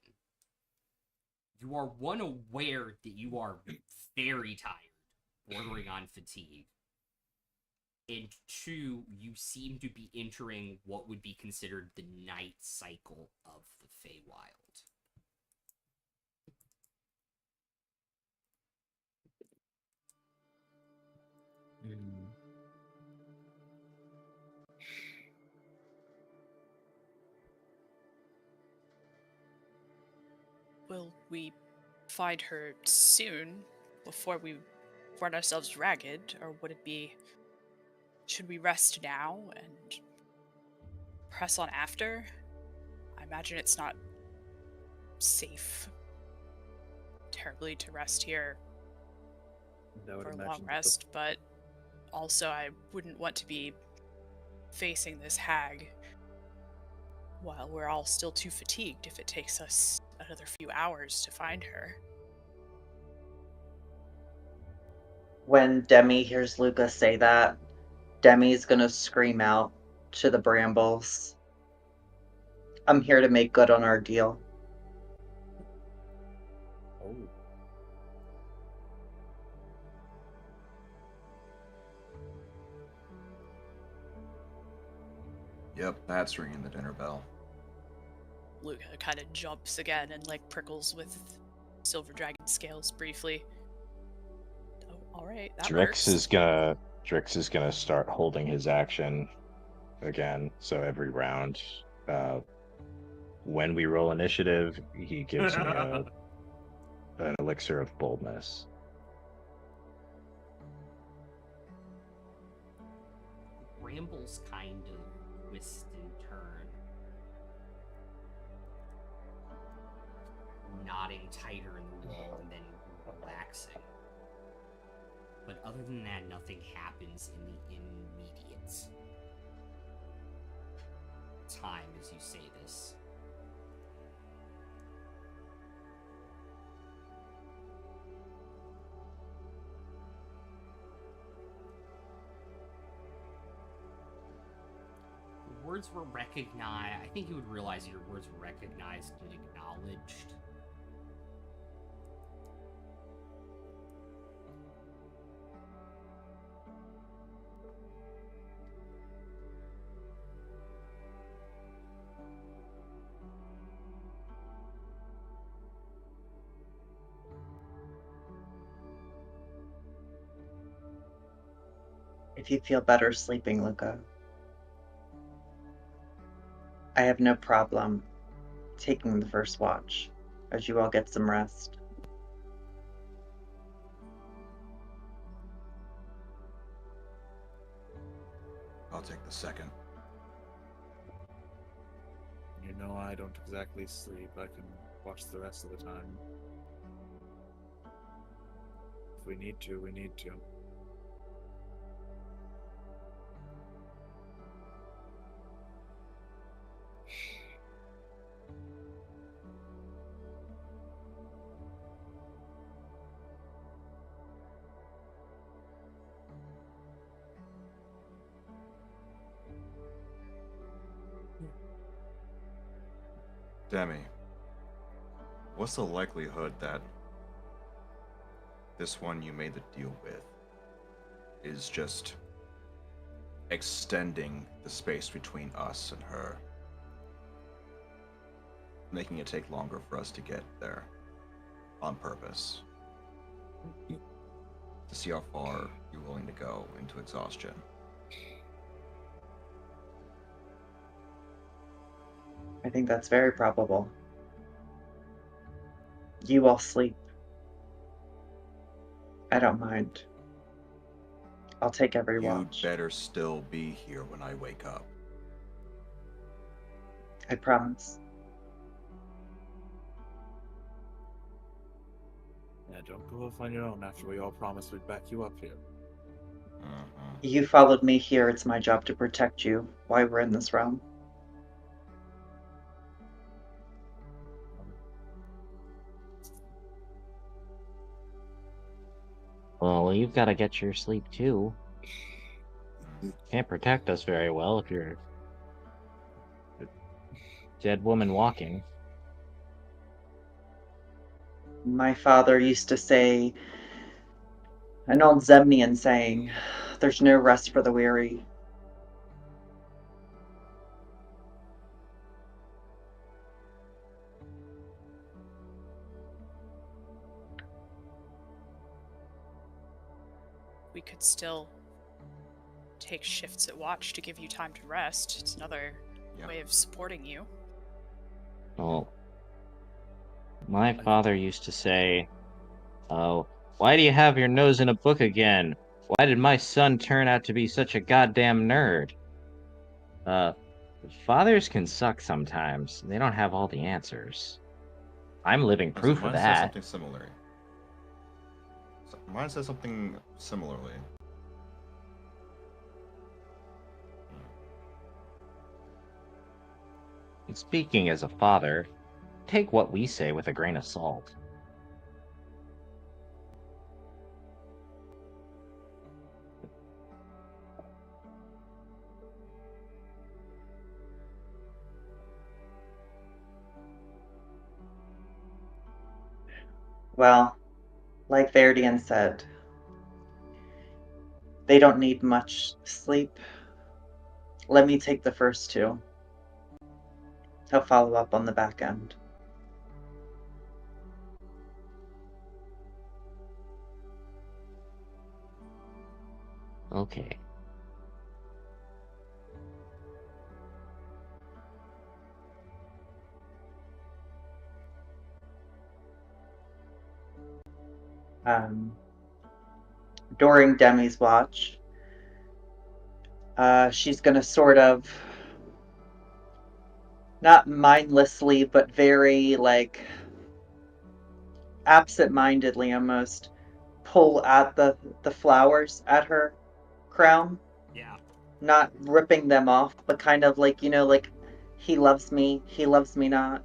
you are, one, aware that you are very tired, bordering on fatigue, and two, you seem to be entering what would be considered the night cycle of the Feywild. Will we find her soon before we run ourselves ragged, or would it be... Should we rest now and press on after? I imagine it's not safe terribly to rest here I would for a long imagine that rest, but also I wouldn't want to be facing this hag while we're all still too fatigued if it takes us another few hours to find her. When Demi hears Luca say that, Demi's gonna scream out to the brambles, I'm here to make good on our deal. Oh. Yep, that's ringing the dinner bell. Luca kind of jumps again and like prickles with silver dragon scales briefly. Oh, all right, that works. Drix is gonna start holding his action again. So every round, when we roll initiative, he gives me an elixir of boldness. Brambles kind of twist and turn, knotting tighter in the wall and then relaxing. But other than that, nothing happens in the immediate time as you say this. Words were recognized. I think you would realize your words were recognized and acknowledged. If you feel better sleeping, Luca, I have no problem taking the first watch as you all get some rest. I'll take the second. You know, I don't exactly sleep. I can watch the rest of the time. If we need to, we need to. Demi, what's the likelihood that this one you made the deal with is just extending the space between us and her, making it take longer for us to get there on purpose, to see how far you're willing to go into exhaustion? I think that's very probable. You all sleep. I don't mind. I'll take every You'd watch. better still be here when I wake up. I promise. Yeah, don't go off on your own after we all promised we'd back you up here. You followed me here. It's my job to protect you while we're in this realm. Well, you've got to get your sleep too. Can't protect us very well if you're a dead woman walking. My father used to say, an old Zemnian saying, there's no rest for the weary. We could still take shifts at watch to give you time to rest. It's another way of supporting you. Well, my father used to say, "Oh, why do you have your nose in a book again? Why did my son turn out to be such a goddamn nerd?" Fathers can suck sometimes. They don't have all the answers. I'm living proof of Mine says that. something similar. Mine says something similarly. And speaking as a father, take what we say with a grain of salt. Well, like Verdian said, they don't need much sleep. Let me take the first two. He'll follow up on the back end. Okay. During Demi's watch, she's gonna sort of, not mindlessly, but very, like, absent-mindedly almost, pull at the flowers at her crown. Yeah. Not ripping them off, but kind of like, like, he loves me not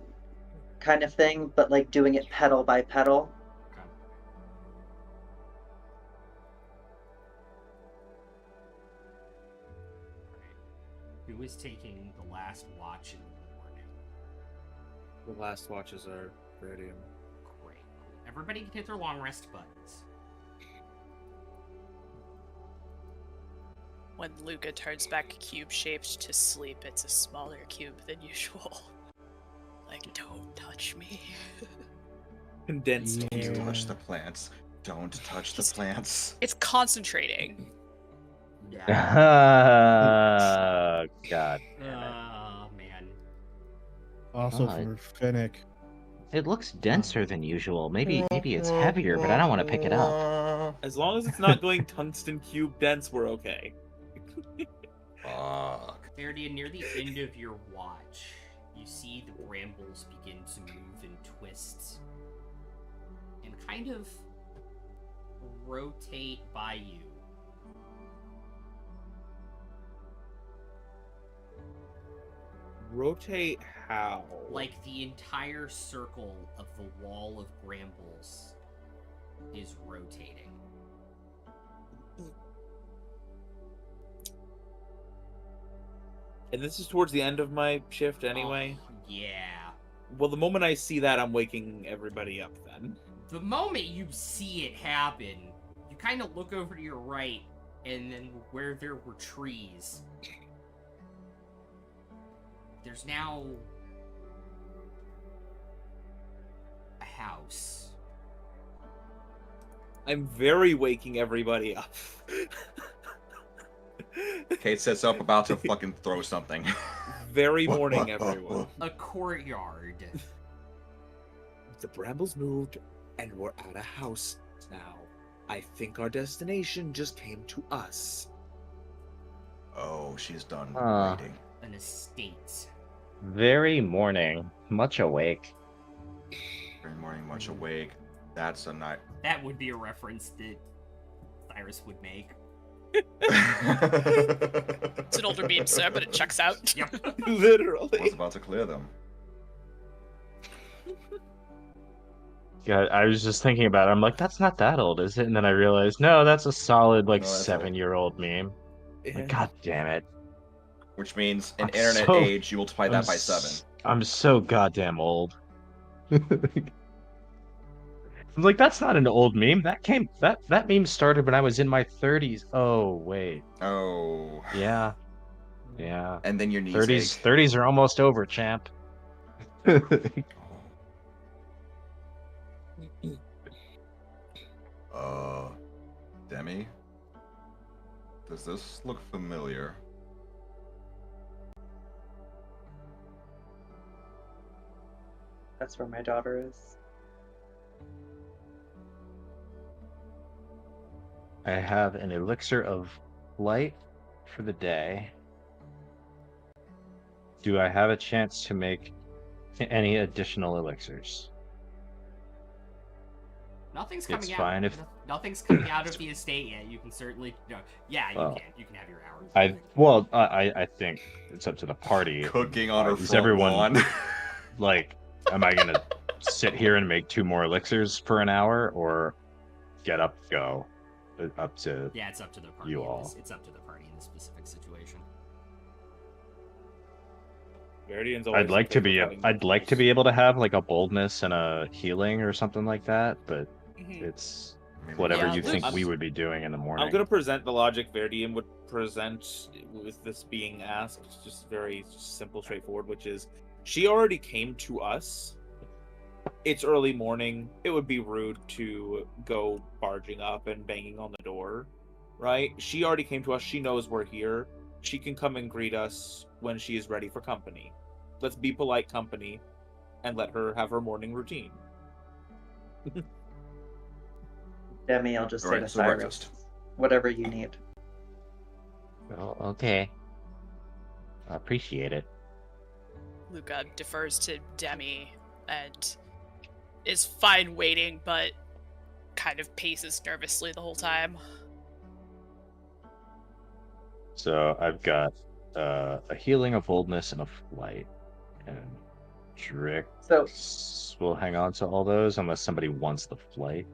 kind of thing, but like doing it petal by petal. Okay. Who is taking the last watch in the morning? The last watches are ready. Great. Everybody can hit their long rest buttons. When Luca turns back cube-shaped to sleep, it's a smaller cube than usual. Like, don't touch me. Condensed Don't cube. touch the plants. Don't touch the plants. It's concentrating. Yeah. God. Oh, man. Also God. for Finnick. It looks denser than usual. Maybe it's heavier, but I don't want to pick it up. As long as it's not going tungsten cube dense, we're okay. Fuck. Meridian, near the end of your watch, you see the brambles begin to move in twists and kind of rotate by you. Rotate how? Like the entire circle of the wall of brambles is rotating. And this is towards the end of my shift anyway. Oh, yeah. Well, the moment I see that, I'm waking everybody up then. The moment you see it happen, you kind of look over to your right, and then where there were trees, there's now a house. I'm very waking everybody up. Kate sits up, about to fucking throw something. Very morning, everyone. A courtyard. The brambles moved, and we're at a house now. I think our destination just came to us. Oh, she's done Ah. waiting. An estate. Very morning, much awake. Very morning, much awake. That's a night. That would be a reference that Cyrus would make. It's an older meme, sir, but it checks out. Yep. I was Literally. about to clear them. Yeah, I was just thinking about it. I'm like, that's not that old, is it? And then I realized, no, that's a solid like No, that's old. 7-year-old meme. Like, God damn it! Which means in I'm internet so- age, you multiply that by 7. I'm so goddamn old. I'm like, that's not an old meme. That meme started when I was in my 30s. Oh wait, Oh. yeah. And then your knees 30s, ache. 30s are almost over, champ. Demi? Does this look familiar? That's where my daughter is. I have an elixir of light for the day. Do I have a chance to make any additional elixirs? Nothing's coming It's out. fine if- Nothing's coming out of the estate yet. You can certainly. No, yeah, you Well, can. You can have your hour. I think it's up to the party. Cooking on her Is front everyone- lawn. Like, am I gonna sit here and make 2 more elixirs for an hour, or get up, go? Up to Yeah, it's up to the party. You all. It's up to the party in this specific situation. Veridian's always I'd like to be able to have like a boldness and a healing or something like that, but Mhm. it's Maybe whatever Yeah, you think I'm- we would be doing in the morning. I'm gonna present the logic Veridian would present with this being asked. It's just very simple, straightforward, which is she already came to us. It's early morning. It would be rude to go barging up and banging on the door, right? She already came to us. She knows we're here. She can come and greet us when she is ready for company. Let's be polite company and let her have her morning routine. Demi, I'll just say Alright, to so Cyrus, breakfast. whatever you need. Well, okay. I appreciate it. Luca defers to Demi and is fine waiting, but kind of paces nervously the whole time. So I've got a healing of boldness and a flight, and Drix So will hang on to all those unless somebody wants the flight.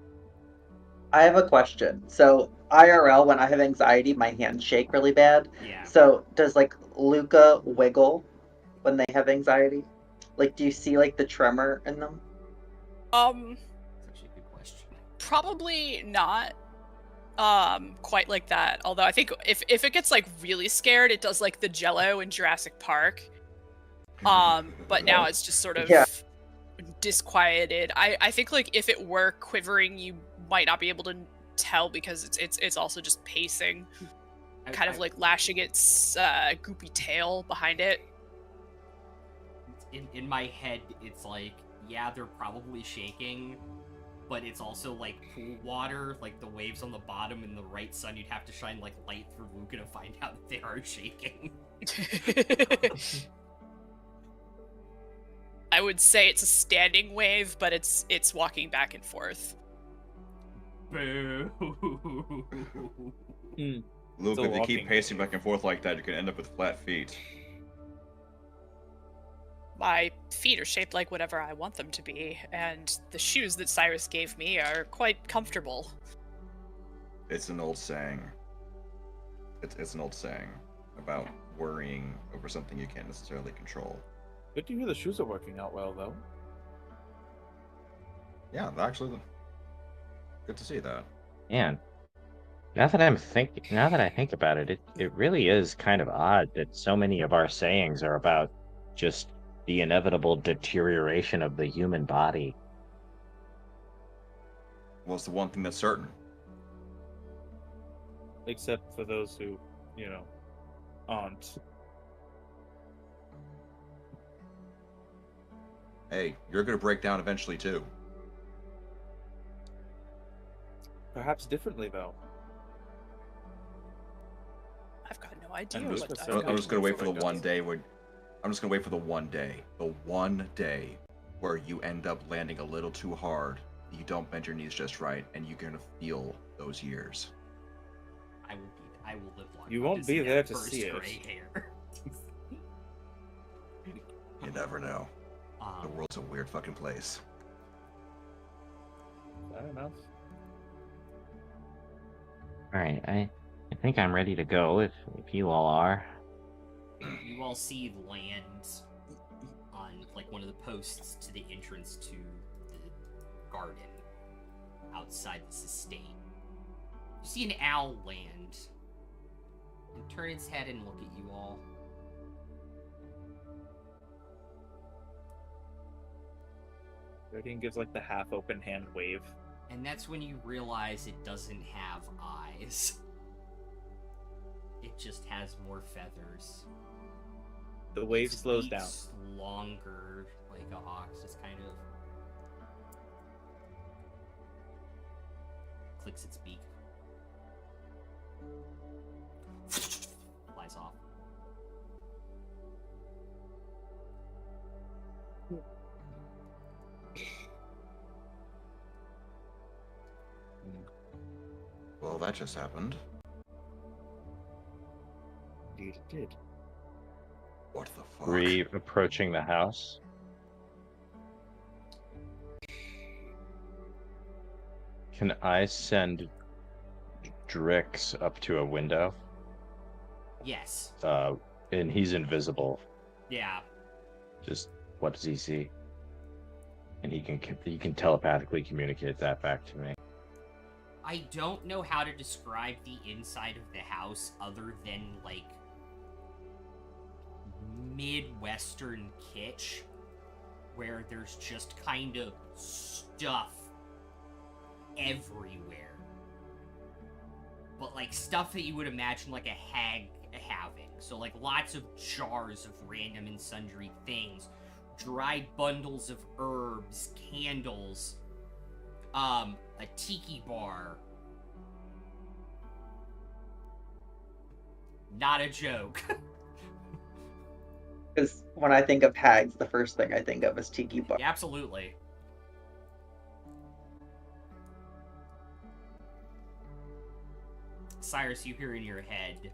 I have a question. So IRL, when I have anxiety, my hands shake really bad. Yeah. So does like Luca wiggle when they have anxiety? Like, do you see like the tremor in them? That's actually a good question. Probably not quite like that. Although I think if it gets like really scared, it does like the Jello in Jurassic Park. But now it's just sort of Yeah. disquieted. I think like if it were quivering, you might not be able to tell because it's also just pacing, kind of like lashing its goopy tail behind it. In my head, it's like, yeah, they're probably shaking, but it's also like pool water, like the waves on the bottom in the right sun. You'd have to shine like light through Luca to find out that they are shaking. I would say it's a standing wave, but it's walking back and forth. Boo. Luke, Still if you keep walking. pacing back and forth like that, you can end up with flat feet. My feet are shaped like whatever I want them to be, and the shoes that Cyrus gave me are quite comfortable. It's an old saying. It's an old saying about worrying over something you can't necessarily control. Good to hear the shoes are working out well, though. Yeah, actually, good to see that. Man, now that I think about it, it really is kind of odd that so many of our sayings are about just the inevitable deterioration of the human body. Well, it's the one thing that's certain. Except for those who, aren't. Hey, you're gonna break down eventually too. Perhaps differently, though. I've got no idea And what this was I've so got I'm just gonna to wait for do. the one day where the one day where you end up landing a little too hard, you don't bend your knees just right, and you're gonna feel those years. I will live long. You enough won't to be see there that to first see it. gray hair. You never know. The world's a weird fucking place. Fair enough. Alright, I think I'm ready to go if you all are. You all see land on like one of the posts to the entrance to the garden outside this estate. You see an owl land and turn its head and look at you all. Radian gives like the half-open hand wave. And that's when you realize it doesn't have eyes. It just has more feathers. The wave Its slows down. beak's longer, like a hawk's, just kind of clicks its beak. Flies off. Well, that just happened. Indeed it did. What the fuck? We approaching the house. Can I send Drix up to a window? Yes. And he's invisible. Yeah. Just what does he see? And he can telepathically communicate that back to me. I don't know how to describe the inside of the house other than, like, Midwestern kitsch, where there's just kind of stuff everywhere. But, like, stuff that you would imagine, like, a hag having. So, like, lots of jars of random and sundry things. Dried bundles of herbs, candles, a tiki bar. Not a joke. Because when I think of hags, the first thing I think of is tiki bar. Yeah, absolutely. Cyrus, you hear in your head,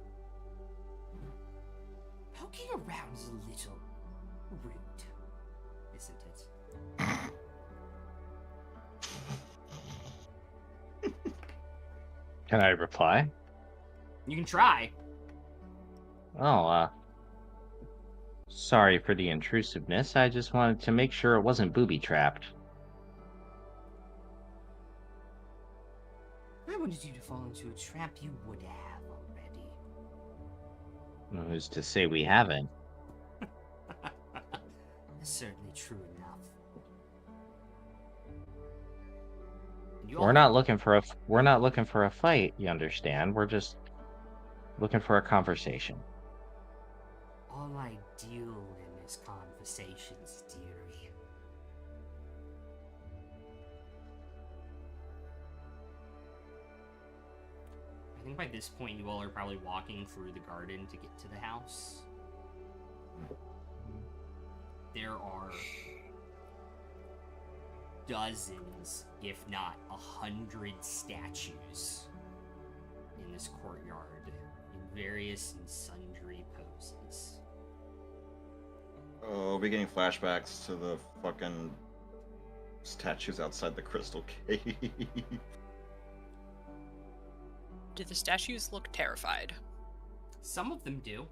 poking around is a little rude, isn't it? Can I reply? You can try. Oh, sorry for the intrusiveness. I just wanted to make sure it wasn't booby-trapped. I wanted you to fall into a trap you would have already. Who's to say we haven't? That's certainly true enough. We're not looking for a fight, you understand? We're just looking for a conversation. All I deal in is conversations, dearie. think by this point you all are probably walking through the garden to get to the house. There are dozens, if not 100 statues in this courtyard in various and sundry poses. Oh, we're getting flashbacks to the fucking statues outside the crystal cave. Do the statues look terrified? Some of them do.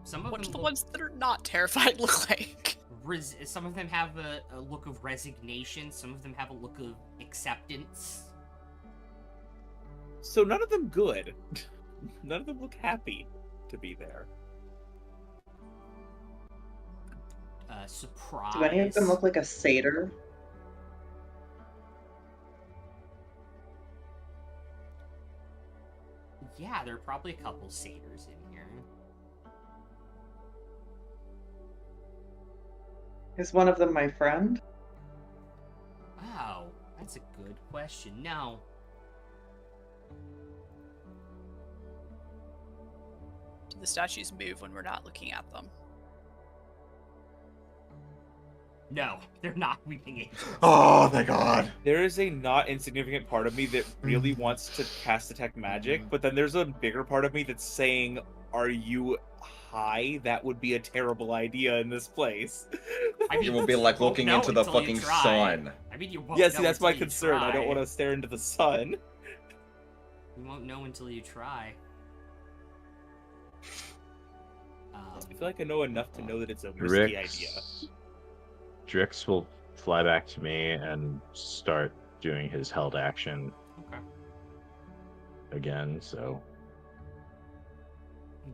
Some of What do them the look ones that are not terrified look like? some of them have a look of resignation. Some of them have a look of acceptance. So none of them good. None of them look happy to be there. Surprise. Do any of them look like a satyr? Yeah, there are probably a couple satyrs in here. Is one of them my friend? Oh, that's a good question. No. Do the statues move when we're not looking at them? No, they're not weeping angels. Oh, thank God. There is a not insignificant part of me that really wants to cast detect magic, but then there's a bigger part of me that's saying, "Are you high? That would be a terrible idea in this place." I mean, It will be you like won't looking know into the until you fucking try. sun. I mean, you won't Yeah, know see, that's my until you concern. I don't try. want to stare into the sun. You won't know until you try. I feel like I know enough to know that it's a risky idea. Drix will fly back to me and start doing his held action Okay. again, so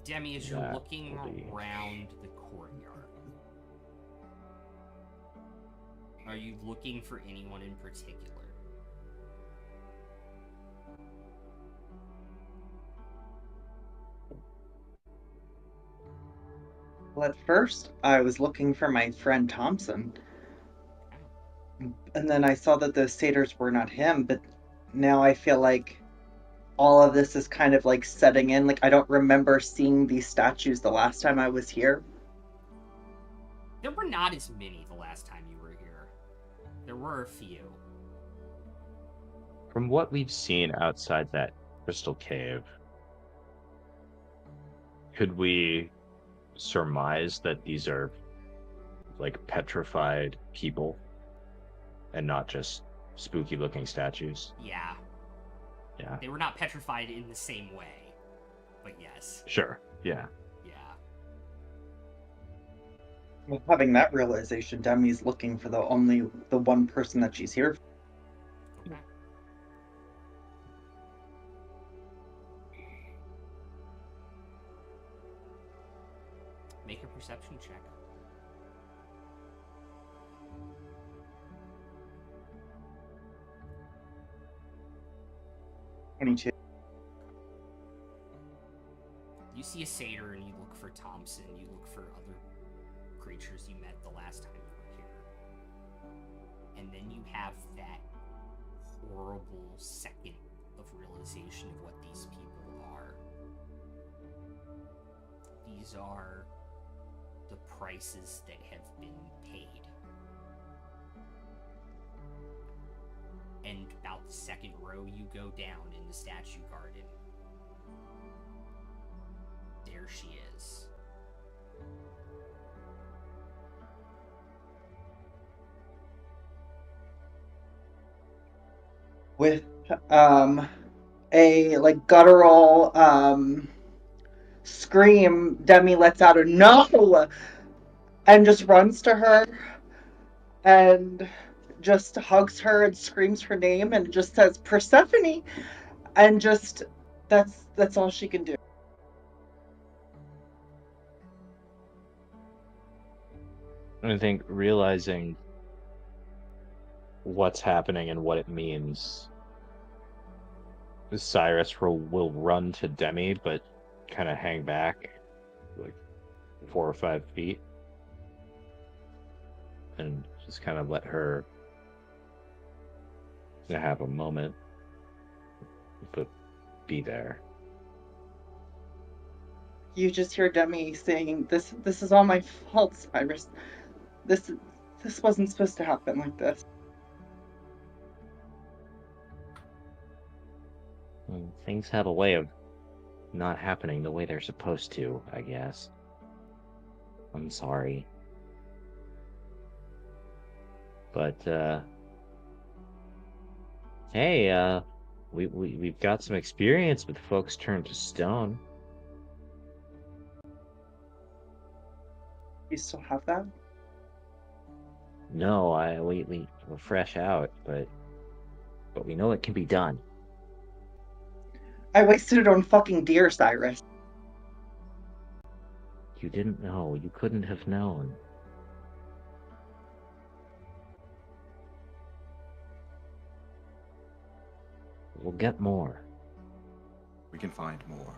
Demi, as you're That looking will be- around the courtyard, are you looking for anyone in particular? Well, at first, I was looking for my friend Thompson. And then I saw that the satyrs were not him, but now I feel like all of this is kind of like setting in. Like, I don't remember seeing these statues the last time I was here. There were not as many the last time you were here. There were a few. from what we've seen outside that crystal cave, could we surmise that these are like petrified people and not just spooky looking statues? Yeah. Yeah. They were not petrified in the same way. But yes. Sure. Yeah. Yeah. Well, having that realization, Demi's looking for the one person that she's here for. Okay. Make a perception check. You see a satyr and you look for Thompson. You look for other creatures you met the last time you were here. And then you have that horrible second of realization of what these people are. These are the prices that have been paid. And about the second row you go down in the statue garden, there she is. With a like guttural scream, Demi lets out a no and just runs to her and just hugs her and screams her name and just says Persephone, and just that's all she can do. I think realizing what's happening and what it means, Cyrus will run to Demi, but kind of hang back like 4 or 5 feet and just kind of let her have a moment. But be there. You just hear Demi saying, "This is all my fault, Cyrus. This wasn't supposed to happen like this." Things have a way of not happening the way they're supposed to, I guess. I'm sorry. But, hey, we've got some experience with folks turned to stone. You still have that? No, we're fresh out, but we know it can be done. I wasted it on fucking deer, Cyrus. You didn't know. You couldn't have known. We'll get more. We can find more.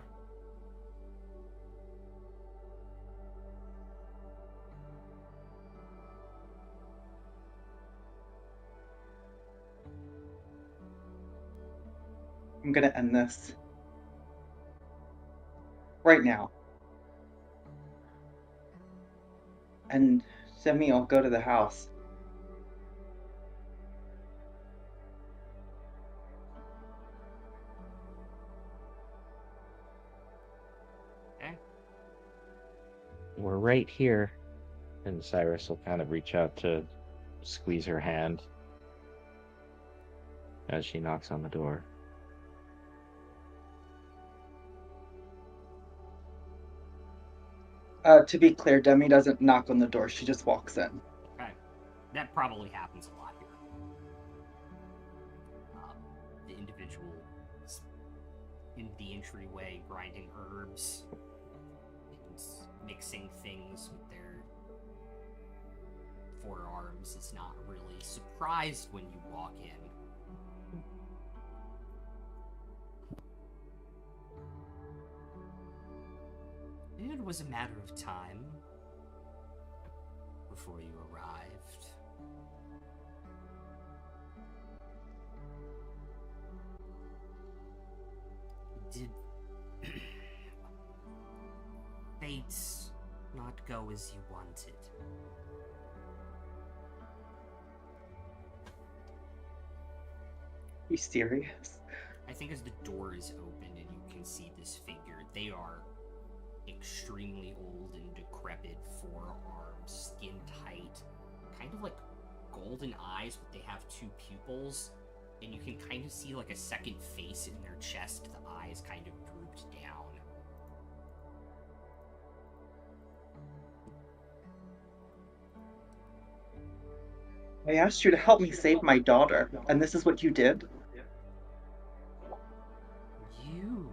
I'm gonna end this. Right now. And Demi, I'll go to the house. Okay. We're right here. And Cyrus will kind of reach out to squeeze her hand as she knocks on the door. To be clear, Demi doesn't knock on the door. She just walks in. Okay. That probably happens a lot here. The individual is in the entryway grinding herbs and mixing things with their forearms is not really surprised when you walk in. It was a matter of time before you arrived. Did fate not go as you wanted? You serious? I think as the door is opened and you can see this figure, they are extremely old and decrepit, forearms, skin tight, kind of like golden eyes, but they have two pupils, and you can kind of see like a second face in their chest, the eyes kind of drooped down. I asked you to help me save my daughter, and this is what you did? You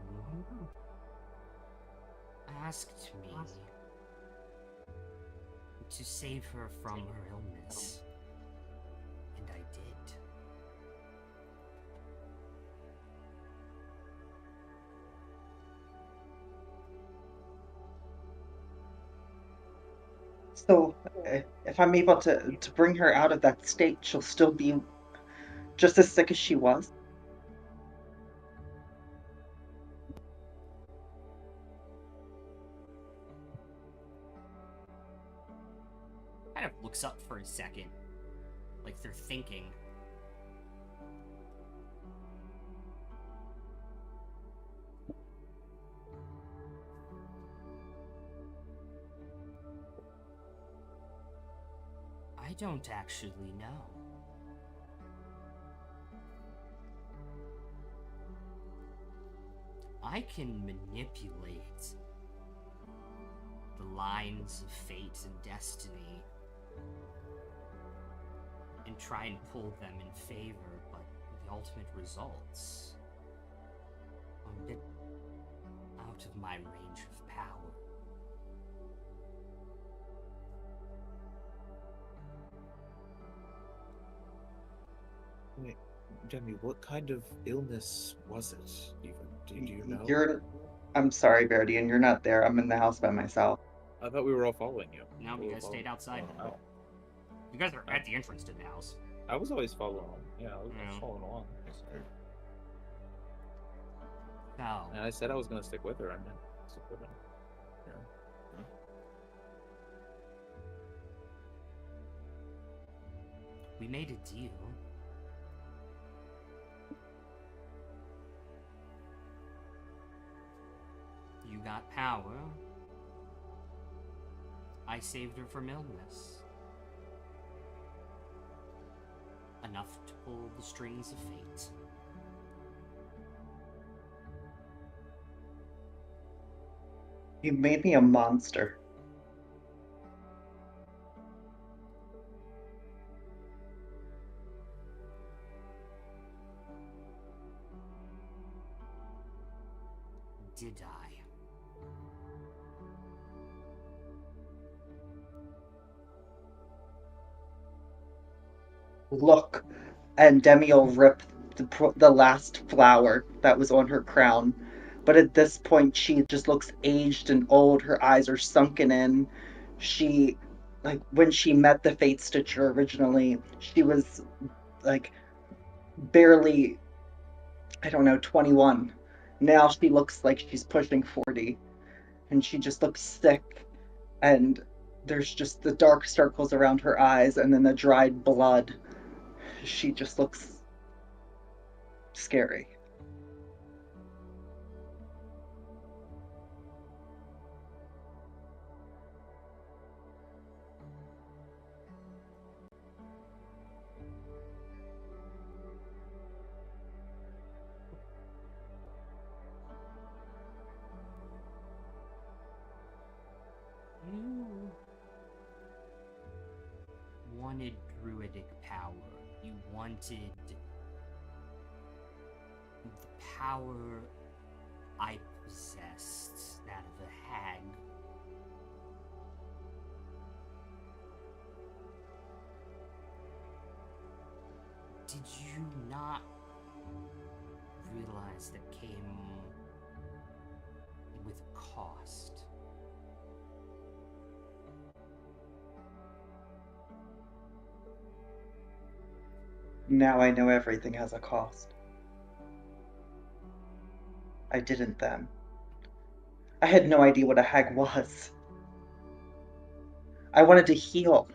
asked me to save her from her illness, and I did. So, if I'm able to bring her out of that state, she'll still be just as sick as she was? Kind of looks up for a second, like they're thinking. I don't actually know. I can manipulate the lines of fate and destiny and try and pull them in favor, but the ultimate results are a bit out of my range of power. Wait, Demi, what kind of illness was it, even? Do you know? I'm sorry, Verdian, you're not there. I'm in the house by myself. I thought we were all following you. Now you guys stayed outside. Oh. You guys are at the entrance to the house. I was always following. Yeah, I was Yeah. following along. No. And I said I was gonna stick with her. I meant stick with her. Yeah. We made a deal. You got power. I saved her from illness. Enough to pull the strings of fate. You made me a monster. Did I? Look, and Demi will rip the last flower that was on her crown. But at this point, she just looks aged and old. Her eyes are sunken in. She, like, when she met the Fate Stitcher originally, she was, like, barely, I don't know, 21. Now she looks like she's pushing 40. And she just looks sick. And there's just the dark circles around her eyes and then the dried blood. She just looks scary. You wanted druidic power. You wanted the power I possessed, that of a hag. Did you not realize that came with a cost? Now I know everything has a cost. I didn't then. I had no idea what a hag was. I wanted to heal.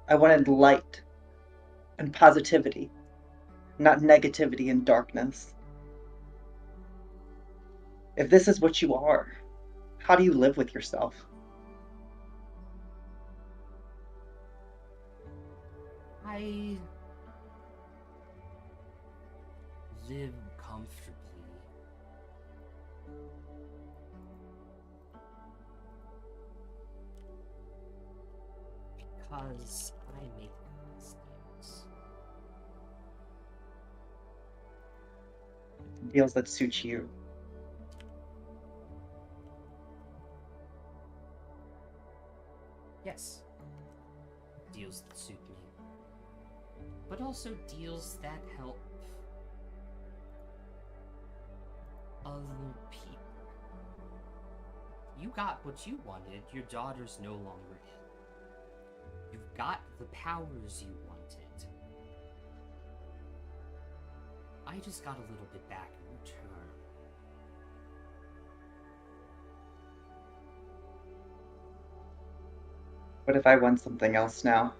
I wanted light and positivity, not negativity and darkness. If this is what you are, how do you live with yourself? I live comfortably. Because I make mistakes. Deals that suit you. Yes. Deals that suit me. But also deals that help other people. You got what you wanted, your daughter's no longer in. You've got the powers you wanted. I just got a little bit back in return. What if I want something else now?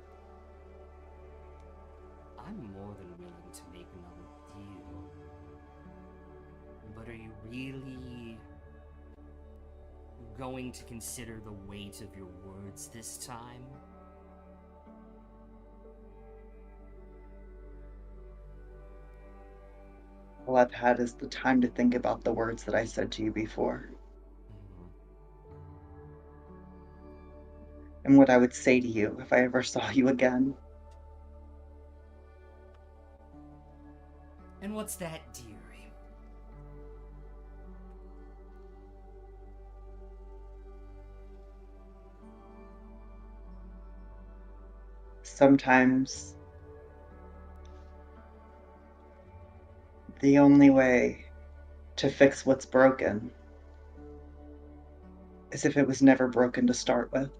I'm more than willing to make another deal. But are you really going to consider the weight of your words this time? All I've had is the time to think about the words that I said to you before. And what I would say to you if I ever saw you again. And what's that, dearie? Sometimes the only way to fix what's broken is if it was never broken to start with.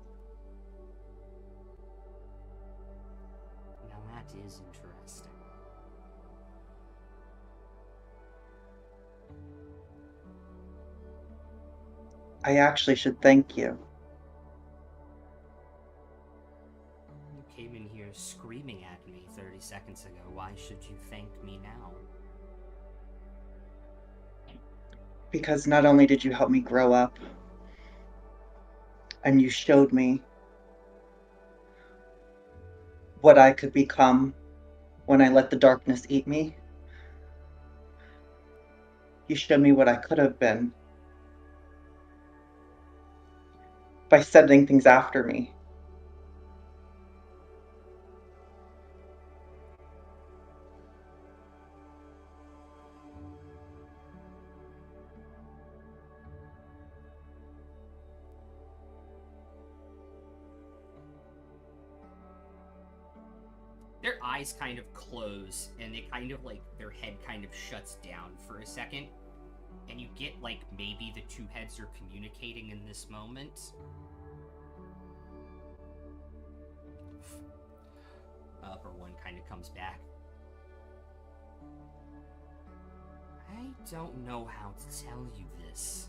Now that is interesting. I actually should thank you. You came in here screaming at me 30 seconds ago. Why should you thank me now? Because not only did you help me grow up, and you showed me what I could become when I let the darkness eat me, you showed me what I could have been by sending things after me. Their eyes kind of close, and they kind of like, their head kind of shuts down for a second. And you get like, maybe the two heads are communicating in this moment. Upper one kind of comes back. I don't know how to tell you this.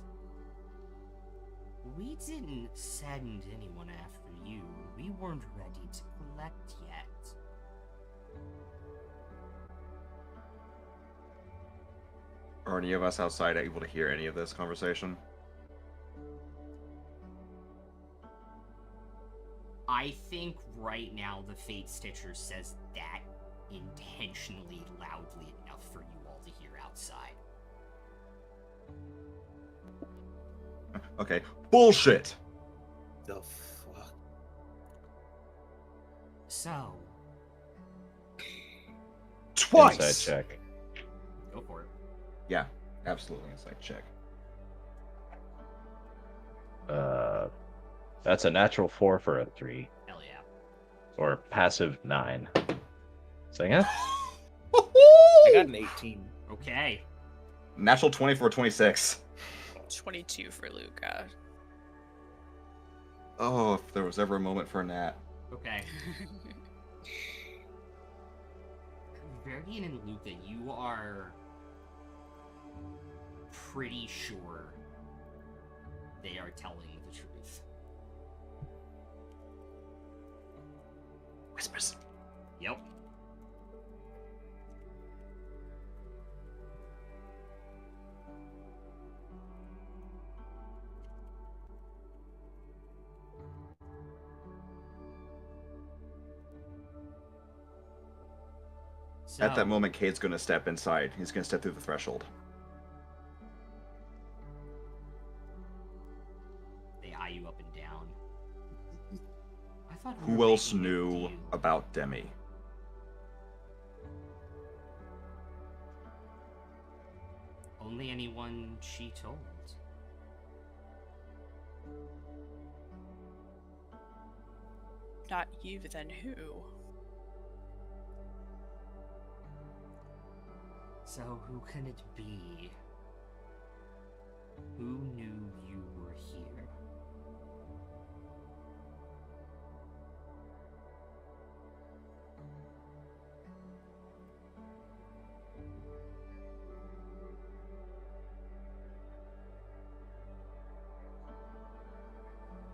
We didn't send anyone after you. We weren't ready to collect yet. Are any of us outside able to hear any of this conversation? I think right now the Fate Stitcher says that intentionally loudly enough for you all to hear outside. Okay. Bullshit! The fuck? So, Twice! Inside check. go for it. Yeah, absolutely insight check. That's a natural 4 for a 3. Hell yeah. Or passive 9. So yeah. I got an 18. Okay. Natural 20 for a 26. 22 for Luca. Oh, if there was ever a moment for a nat. Okay. Verdian and Luca, you are pretty sure they are telling the truth. Whispers. Yep. At that So- moment, Cade's gonna step inside. He's gonna step through the threshold. They eye you up and down. I thought we Who were else making a knew deal. about Demi? Only anyone she told. Not you, then who? So who can it be? Who knew you were here?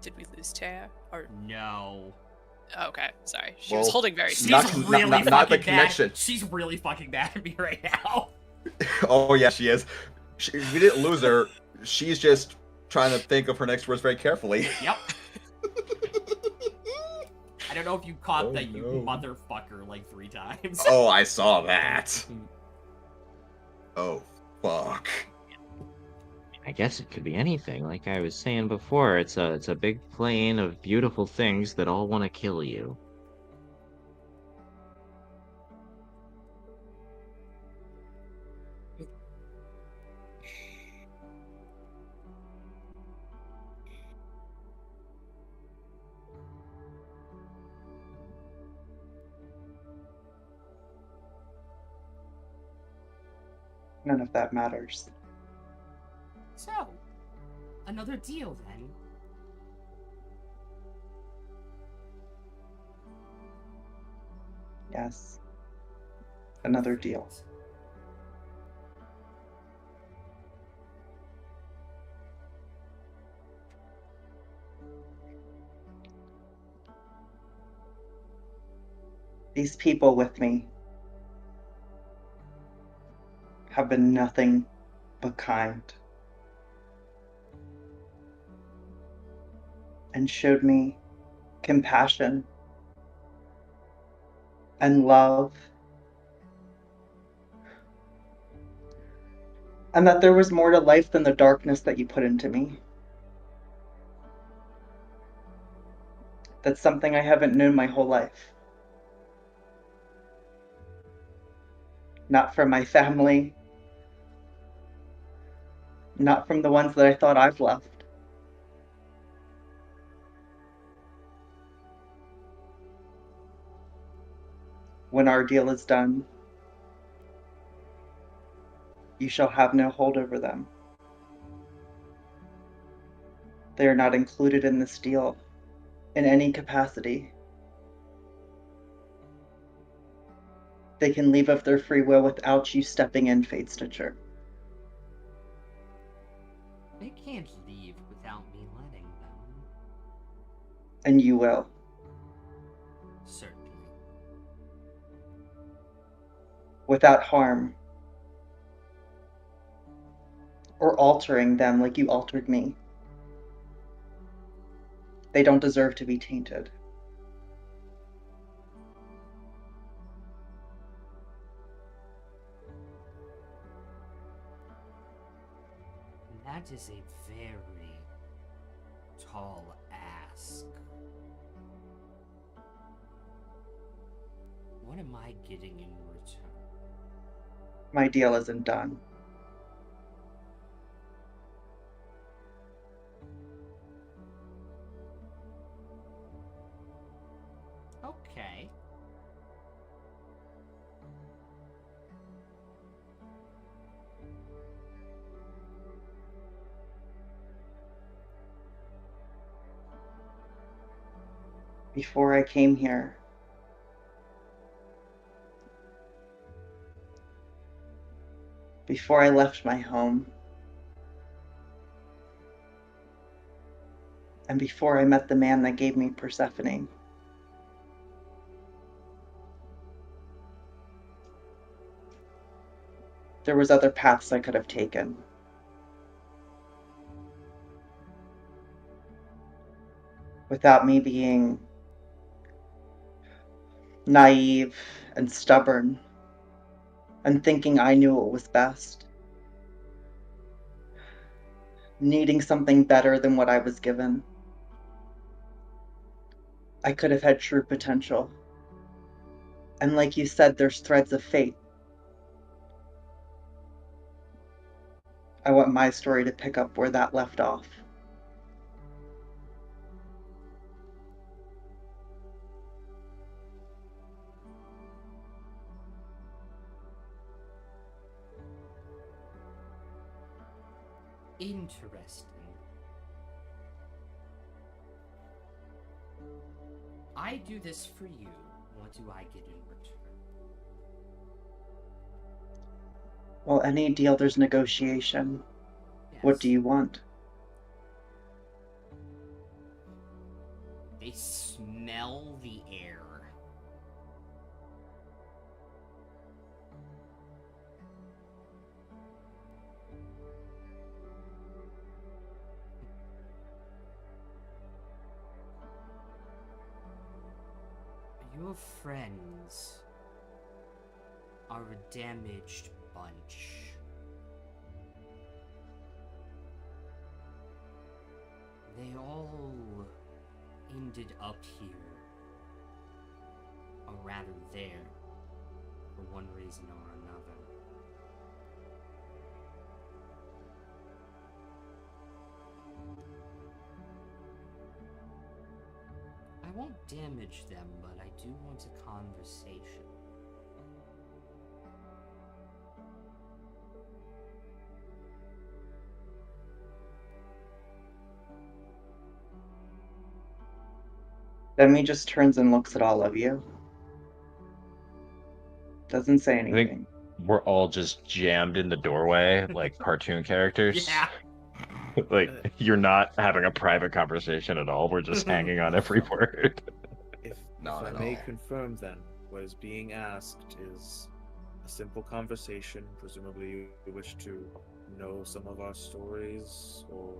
Did we lose Taya? Or No. oh, okay, sorry. She was Well, holding very She's still. really not the fucking connection. bad. She's really fucking mad at me right now. Oh yeah, she is. We didn't lose her. She's just trying to think of her next words very carefully. Yep. I don't know if you caught Oh, that, you no. motherfucker, like 3 times. Oh, I saw that. Oh, fuck. I guess it could be anything. Like I was saying before, it's a big plane of beautiful things that all want to kill you. None of that matters. So, another deal then. Yes. Another deal. These people with me have been nothing but kind and showed me compassion and love, and that there was more to life than the darkness that you put into me. That's something I haven't known my whole life. Not from my family, not from the ones that I thought I've left. When our deal is done, you shall have no hold over them. They are not included in this deal in any capacity. They can leave of their free will without you stepping in, Fate Stitcher. They can't leave without me letting them. And you will. Certainly. Without harm. Or altering them like you altered me. They don't deserve to be tainted. That is a very tall ask. What am I getting in return? My deal isn't done. Okay. Before I came here, before I left my home, and before I met the man that gave me Persephone, there was other paths I could have taken. Without me being naive and stubborn and thinking I knew what was best. Needing something better than what I was given. I could have had true potential. And like you said, there's threads of fate. I want my story to pick up where that left off. Interesting. I do this for you. What do I get in return? Well, any deal, there's negotiation. Yes. What do you want? They smell the air. Your friends are a damaged bunch. They all ended up here, or rather there, for one reason or another. I won't damage them, but I do want a conversation. Demi just turns and looks at all of you. Doesn't say anything. We're all just jammed in the doorway like cartoon characters. Yeah. Like, you're not having a private conversation at all. We're just hanging on every word. If Not I at may all. confirm then, What is being asked is a simple conversation. Presumably you wish to know some of our stories or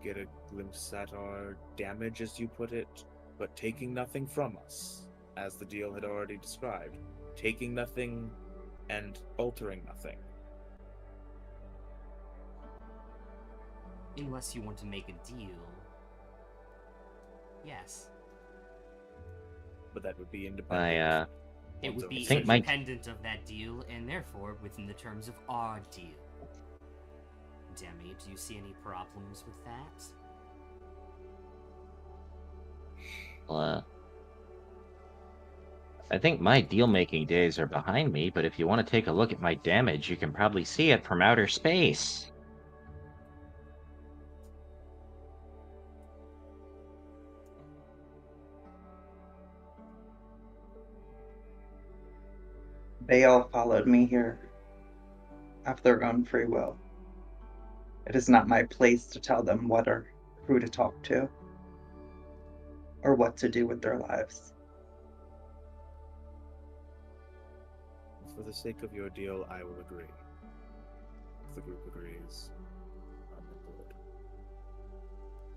get a glimpse at our damage, as you put it, but taking nothing from us, as the deal had already described. Taking nothing and altering nothing. Unless you want to make a deal. Yes. But that would be independent. It would be think my- independent of that deal, and therefore within the terms of our deal. Demi, do you see any problems with that? I think my deal-making days are behind me, but if you want to take a look at my damage, you can probably see it from outer space. They all followed me here of their own free will. It is not my place to tell them what or who to talk to or what to do with their lives. For the sake of your deal, I will agree. If the group agrees, I'm on board.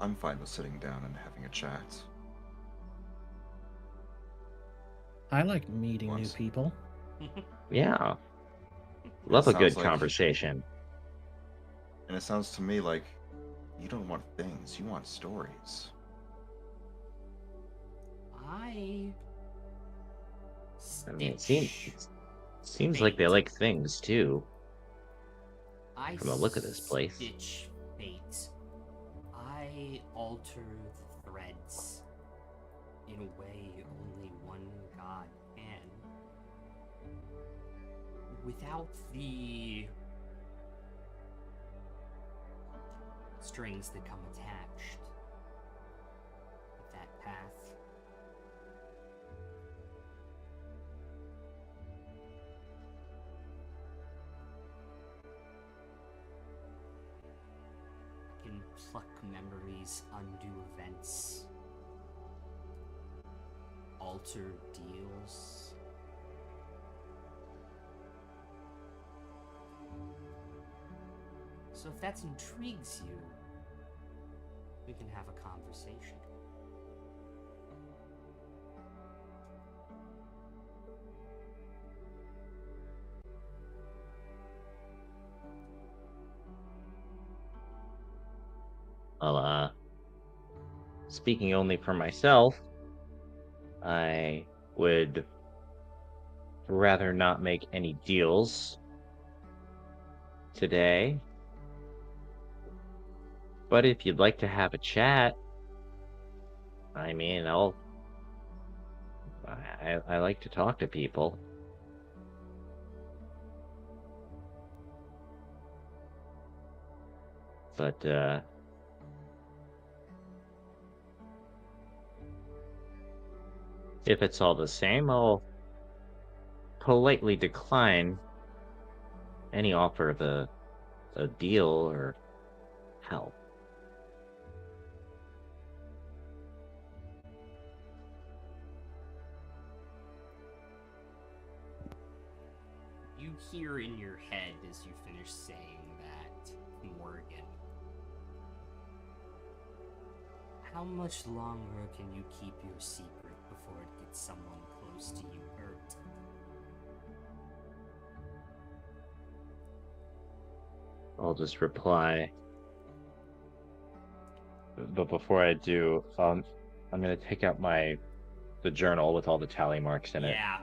I'm fine with sitting down and having a chat. I like meeting new Once. people. Yeah. Love a sounds good like- conversation. And it sounds to me like you don't want things, you want stories. I mean, it stitch seems like they fate. like things too. I from the look of this place. Stitch fate. I alter the threads in a way only one god can. Without the strings that come attached with that path. I can pluck memories, undo events, alter deals. So if that intrigues you, we can have a conversation. Well, speaking only for myself, I would rather not make any deals today. But if you'd like to have a chat, I mean, I like to talk to people. But, if it's all the same, I'll politely decline any offer of a deal or help. You hear in your head as you finish saying that, Morgan. How much longer can you keep your secret before it gets someone close to you hurt? I'll just reply. But before I do, I'm gonna take out the journal with all the tally marks in it. Yeah.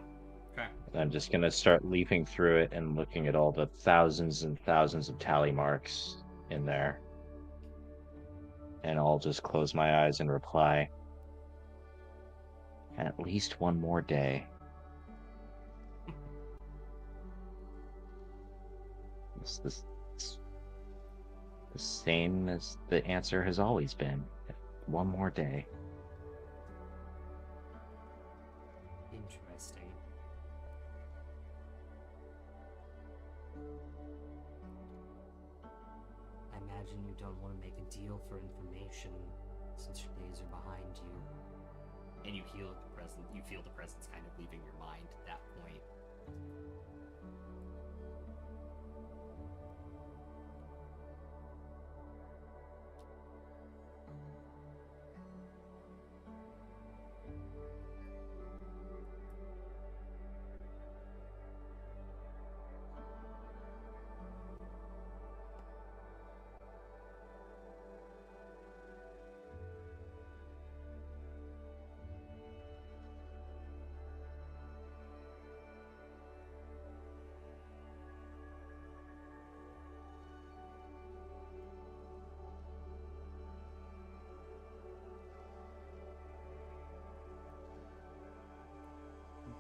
Okay. And I'm just gonna start leafing through it and looking at all the thousands and thousands of tally marks in there. And I'll just close my eyes and reply. At least one more day. It's the same as the answer has always been. One more day. Interesting. I imagine you don't want to make a deal for information since your days are behind you. and you feel the presence. You feel the presence kind of leaving your mind at that point.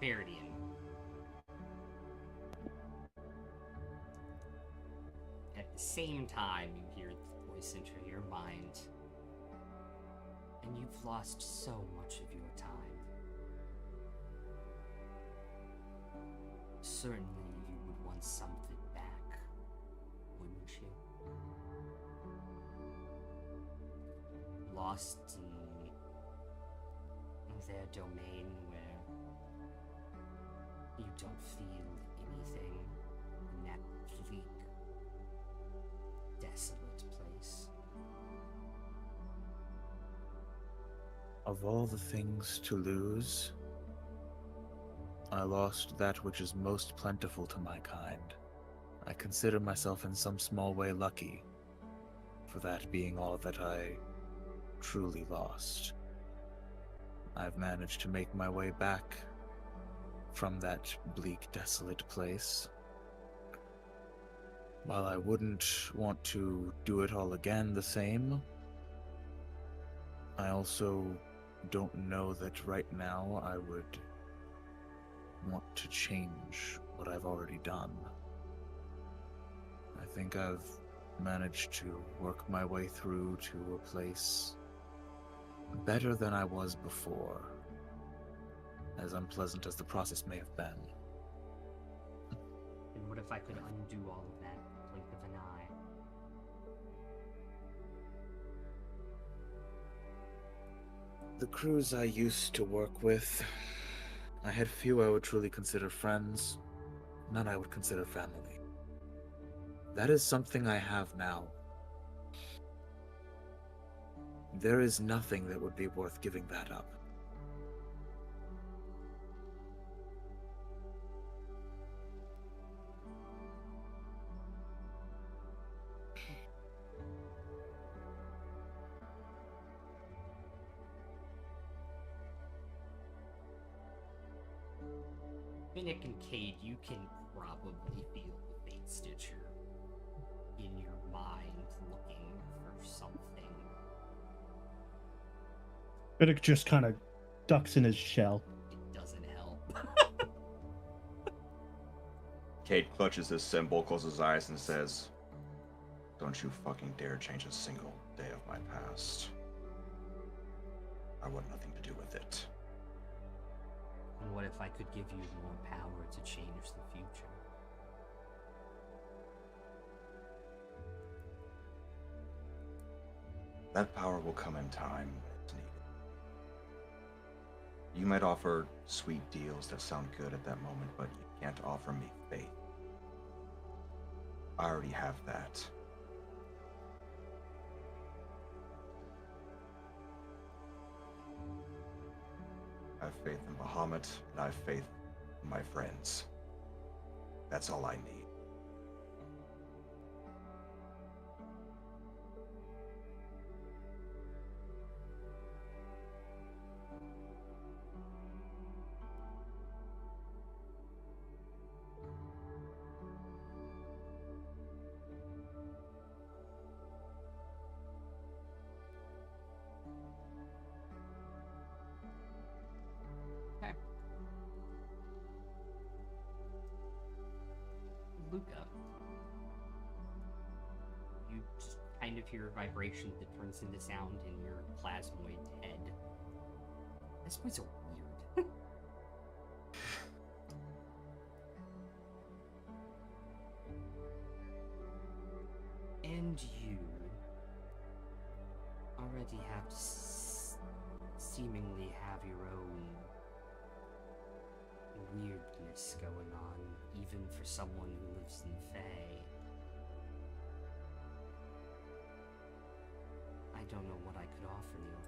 Veridian. At the same time, you hear the voice enter your mind, and you've lost so much of your time. Certainly, you would want something back, wouldn't you? Lost in their domain where you don't feel anything in that bleak, desolate place. Of all the things to lose, I lost that which is most plentiful to my kind. I consider myself in some small way lucky for that being all that I truly lost. I've managed to make my way back from that bleak, desolate place. While I wouldn't want to do it all again the same, I also don't know that right now I would want to change what I've already done. I think I've managed to work my way through to a place better than I was before, as unpleasant as the process may have been. And what if I could undo all of that with the blink of an eye? The crews I used to work with, I had few I would truly consider friends, none I would consider family. That is something I have now. There is nothing that would be worth giving that up. Finnick and Cade, you can probably feel the Fate Stitcher in your mind looking for something. Riddick just kind of ducks in his shell. It doesn't help. Kate clutches his symbol, closes his eyes, and says, "Don't you fucking dare change a single day of my past. I want nothing to do with it." And what if I could give you more power to change the future? That power will come in time as needed. You might offer sweet deals that sound good at that moment, but you can't offer me faith. I already have that. I have faith in Bahamut, and I have faith in my friends. That's all I need. Okay. Luca. You just kind of hear a vibration that turns into sound in your plasmoid head. This was so weird. And you already have seen seemingly have your own weirdness going on, even for someone who lives in Fey. I don't know what I could offer you.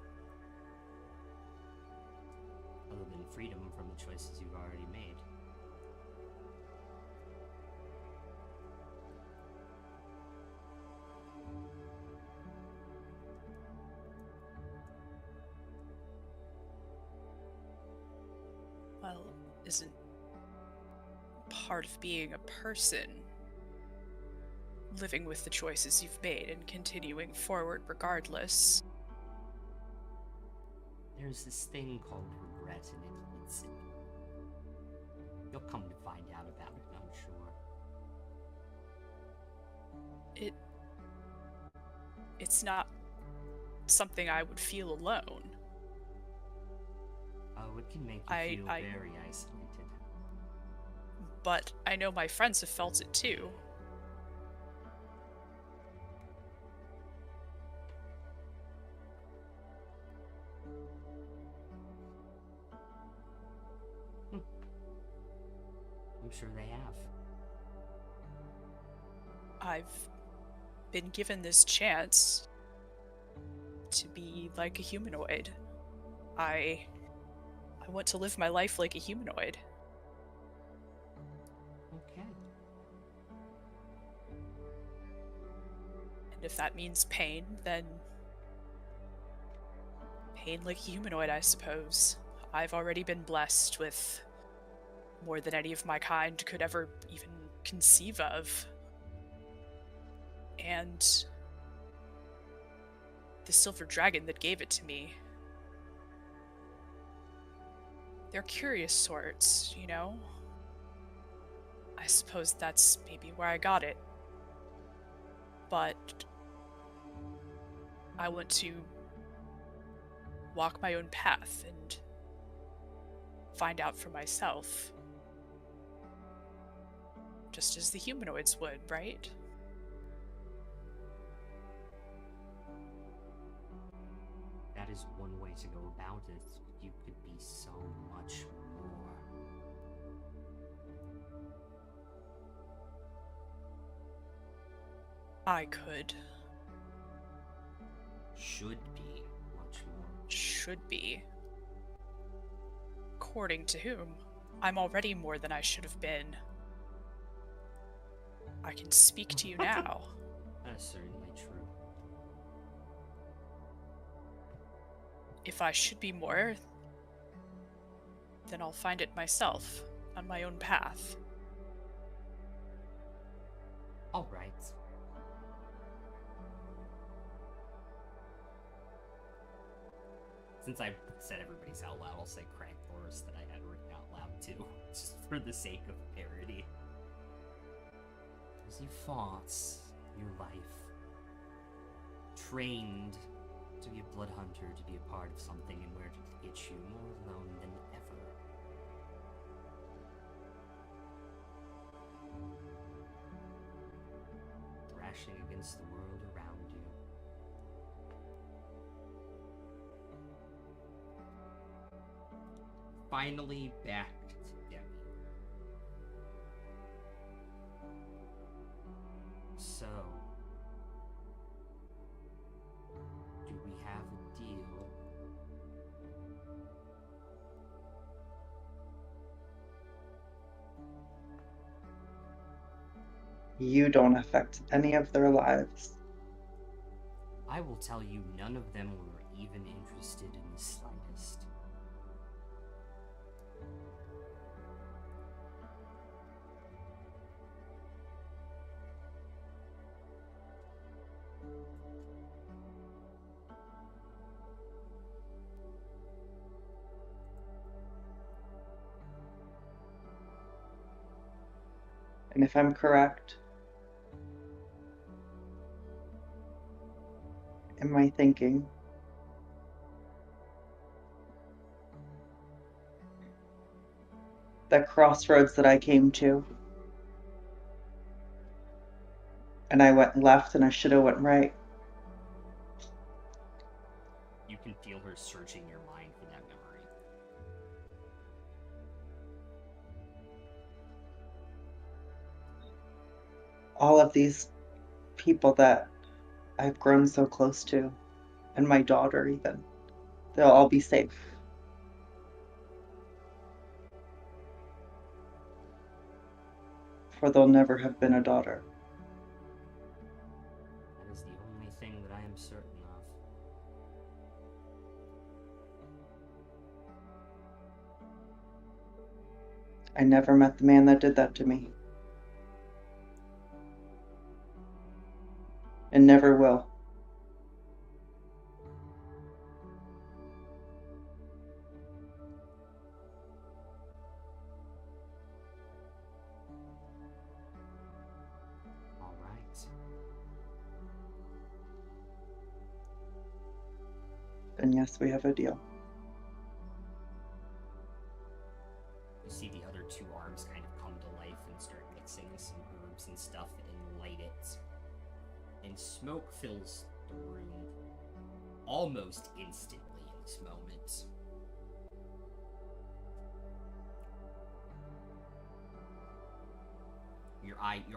Other than freedom from the choices you've already made. Well, isn't part of being a person living with the choices you've made and continuing forward regardless? There's this thing called regret, and you'll come to find out about it, I'm sure. It's not something I would feel alone. Oh, it can make you feel very isolated. But I know my friends have felt it too. I'm sure they have. I've been given this chance to be like a humanoid. I want to live my life like a humanoid. Okay. And if that means pain, then pain like a humanoid, I suppose. I've already been blessed with more than any of my kind could ever even conceive of. And the silver dragon that gave it to me, they're curious sorts, you know? I suppose that's maybe where I got it. But I want to walk my own path and find out for myself. Just as the humanoids would, right? That is one way to go about it. You could be so much more. I could. Should be much more. Should be. According to whom? I'm already more than I should have been. I can speak to you now. That's certainly true. If I should be more, then I'll find it myself, on my own path. All right. Since I said everybody's out loud, I'll say crank chorus that I had written out loud too, just for the sake of parody. As you fought your life, trained to be a blood hunter, to be a part of something, and where did it get you more alone than ever? Thrashing against the world around you. Finally back to Demi. So, do we have a deal? You don't affect any of their lives. I will tell you, none of them were even interested in the slightest. And if I'm correct, in my thinking, that crossroads that I came to, and I went left and I should have went right. You can feel her searching your mind for that memory. All of these people that I've grown so close to, and my daughter even, they'll all be safe. For there'll never have been a daughter. That is the only thing that I am certain of. I never met the man that did that to me. And never will. All right. And yes, we have a deal. You see the other two arms kind of come to life and start mixing some herbs and stuff and light it. And smoke fills the room almost instantly in this moment.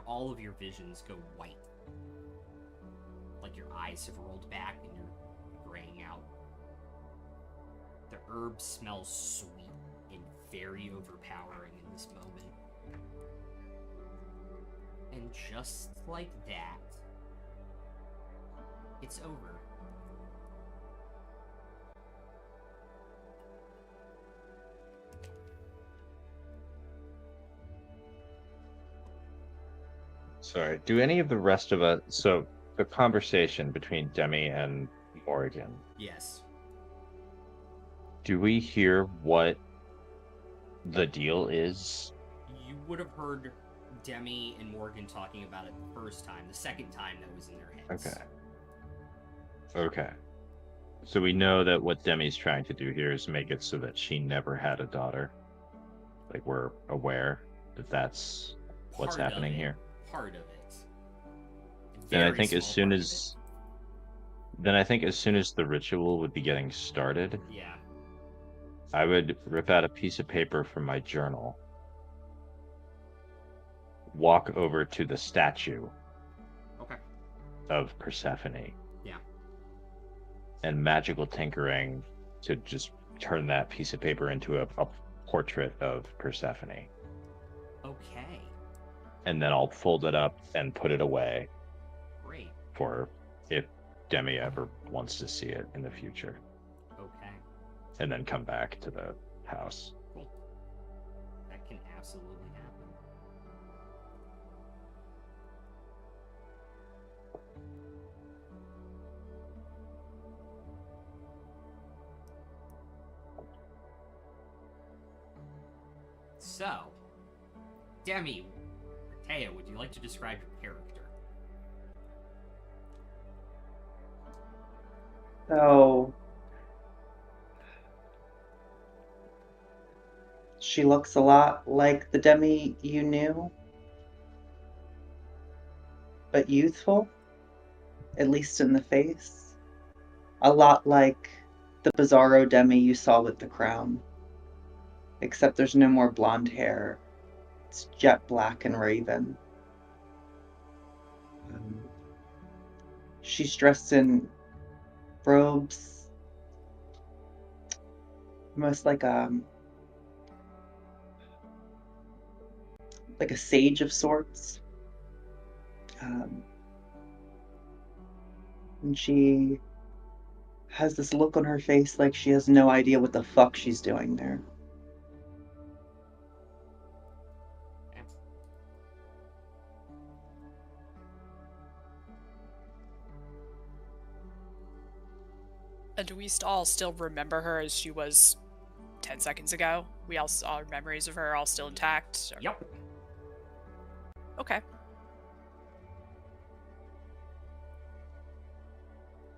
All of your visions go white. Like your eyes have rolled back and you're graying out. The herb smells sweet and very overpowering in this moment. And just like that, it's over. Sorry, do any of the rest of us... So, the conversation between Demi and Morgan, Yes. do we hear what the deal is? You would have heard Demi and Morgan talking about it the first time. The second time, that was in their heads. Okay. So we know that what Demi's trying to do here is make it so that she never had a daughter. Like, we're aware that that's what's Part of happening it. here. Part of it. Then I Very think as small soon part of as... Then I think as soon as the ritual would be getting started, it. Yeah. I would rip out a piece of paper from my journal, walk over to the statue Okay. of Persephone. Yeah. And magical tinkering to just turn that piece of paper into a portrait of Persephone. Okay. And then I'll fold it up and put it away Great. for if Demi ever wants to see it in the future. Okay. And then come back to the house. Cool. That can absolutely happen. So, Demi, Taya, would you like to describe your character? So she looks a lot like the Demi you knew, but youthful, at least in the face. A lot like the Bizarro Demi you saw with the crown, except there's no more blonde hair. It's jet black and raven. She's dressed in robes, almost like a sage of sorts. And she has this look on her face like she has no idea what the fuck she's doing there. And do we all still remember her as she was 10 seconds ago? Our memories of her are all still intact? Or... Yep. Okay.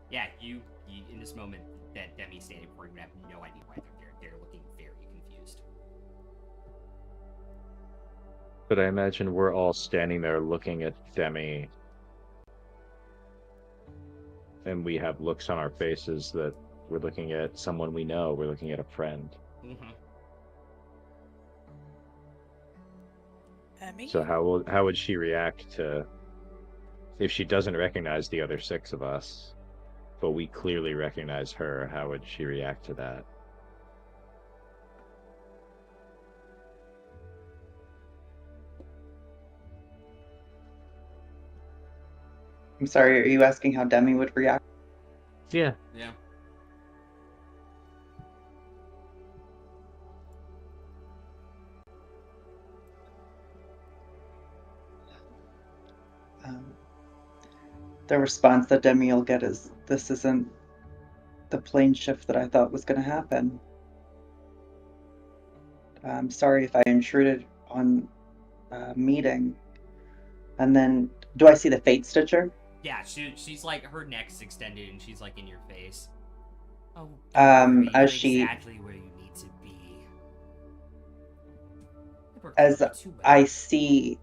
Yeah, you in this moment that Demi's standing before you have no idea why they're there. They're looking very confused. But I imagine we're all standing there looking at Demi, and we have looks on our faces that We're looking at someone we know. We're looking at a friend. Mm-hmm. Emmy? So how would she react to if she doesn't recognize the other 6 of us, but we clearly recognize her? How would she react to that? I'm sorry, are you asking how Demi would react? Yeah. Yeah. The response that Demi will get is, "This isn't the plane shift that I thought was going to happen. I'm sorry if I intruded on a meeting." And then, do I see the Fate Stitcher? Yeah, she's like, her neck's extended and she's like in your face. Oh, don't worry, as you're she- exactly where you need to be. As I see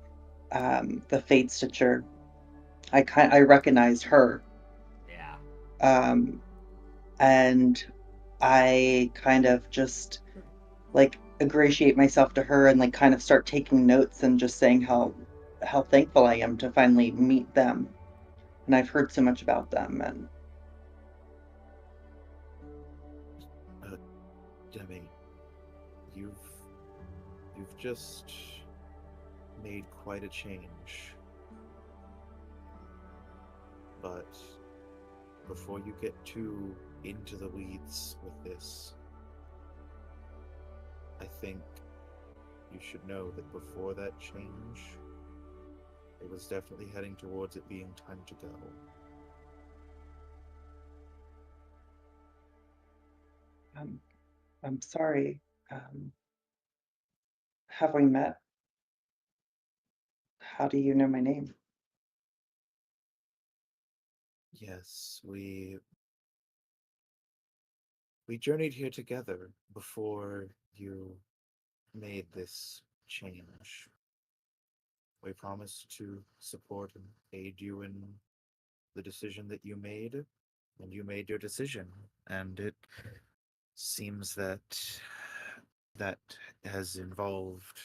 the Fate Stitcher, I recognize her. Yeah. And I kind of just like ingratiate myself to her and like kind of start taking notes and just saying how thankful I am to finally meet them. And I've heard so much about them. And Demi, you've just made quite a change. But before you get too into the weeds with this, I think you should know that before that change, it was definitely heading towards it being time to go. I'm sorry. Have we met? How do you know my name? Yes, we journeyed here together before you made this change. We promised to support and aid you in the decision that you made, and you made your decision. And it seems that has involved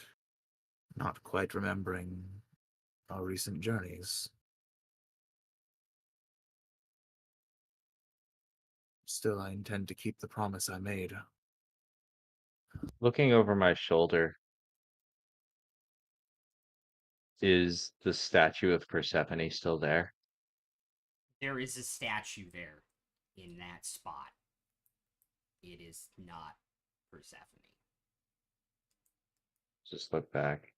not quite remembering our recent journeys. Still, I intend to keep the promise I made. Looking over my shoulder, is the statue of Persephone still there? There is a statue there in that spot. It is not Persephone. Just look back.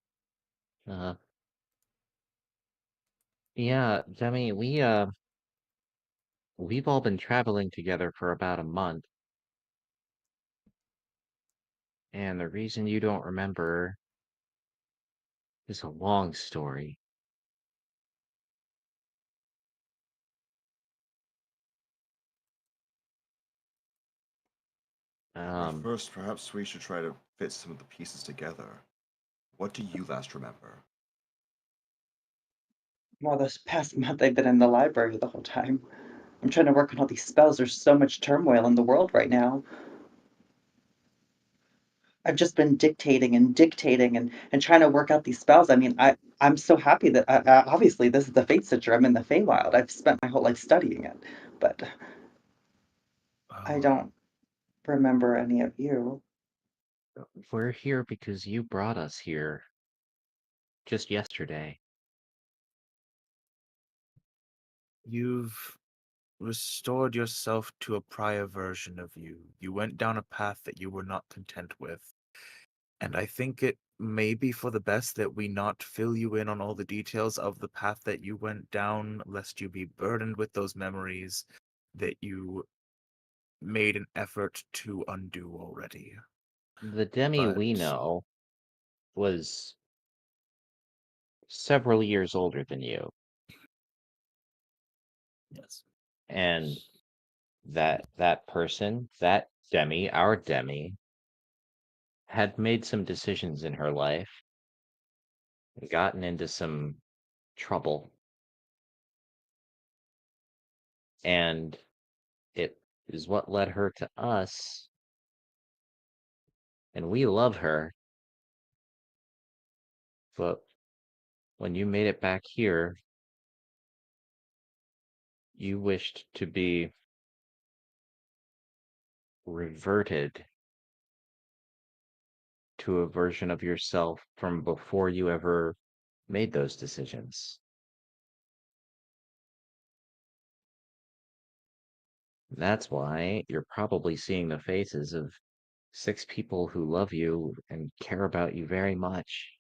Yeah, Demi, we've all been traveling together for about a month. And the reason you don't remember is a long story. But first, perhaps we should try to fit some of the pieces together. What do you last remember? Well, this past month I've been in the library the whole time. I'm trying to work on all these spells. There's so much turmoil in the world right now. I've just been dictating and trying to work out these spells. I mean, I'm so happy that obviously this is the Fate Stitcher. I'm in the Feywild. I've spent my whole life studying it, but I don't remember any of you. We're here because you brought us here just yesterday. You've restored yourself to a prior version of you. You went down a path that you were not content with. And I think it may be for the best that we not fill you in on all the details of the path that you went down, lest you be burdened with those memories that you made an effort to undo already. The Demi we But- know was several years older than you, Yes. and that person, that Demi, our Demi, had made some decisions in her life, and gotten into some trouble, and it is what led her to us. And we love her. But when you made it back here, you wished to be reverted to a version of yourself from before you ever made those decisions. That's why you're probably seeing the faces of 6 people who love you and care about you very much.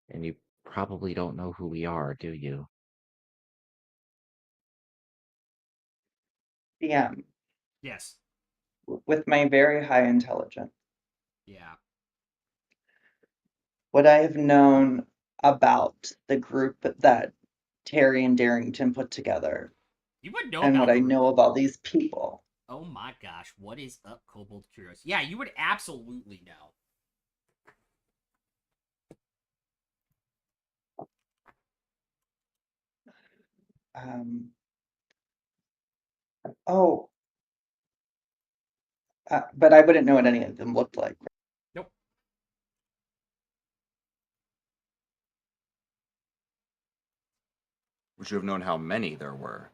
And you probably don't know who we are, do you? DM, Yes. with my very high intelligence, Yeah. would I have known about the group that Terry and Darrington put together? You would know And about what I the. know about these people? Oh my gosh, what is up, Kobold Curious? Yeah, you would absolutely know. Um, oh, but I wouldn't know what any of them looked like. Nope. Would you have known how many there were?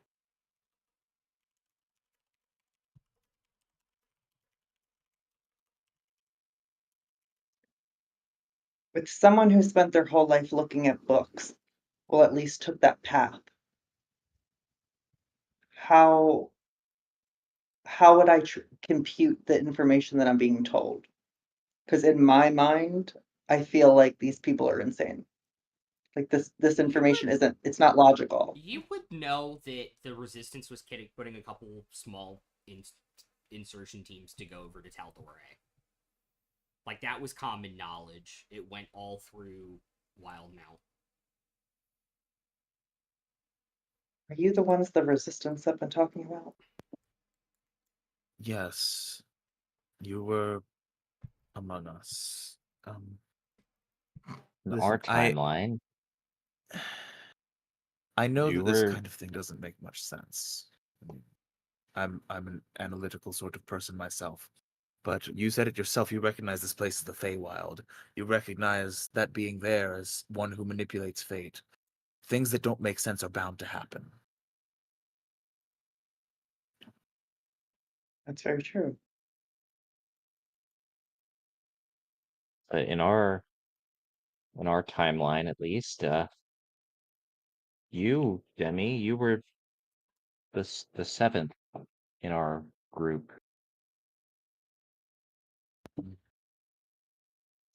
With someone who spent their whole life looking at books, well, at least took that path. How would I compute the information that I'm being told? Because in my mind, I feel like these people are insane. Like this information isn't. It's not logical. You would know that the Resistance was putting a couple small insertion teams to go over to Tal'Dorei. Like, that was common knowledge. It went all through Wildmount. Are you the ones the resistance have been talking about? Yes, you were among us. In Listen, our timeline, I know you that this were kind of thing doesn't make much sense. I mean, I'm an analytical sort of person myself. But you said it yourself, you recognize this place as the Feywild. You recognize that being there as one who manipulates fate. Things that don't make sense are bound to happen. That's very true. in our timeline, at least. You, Demi, you were the 7th in our group,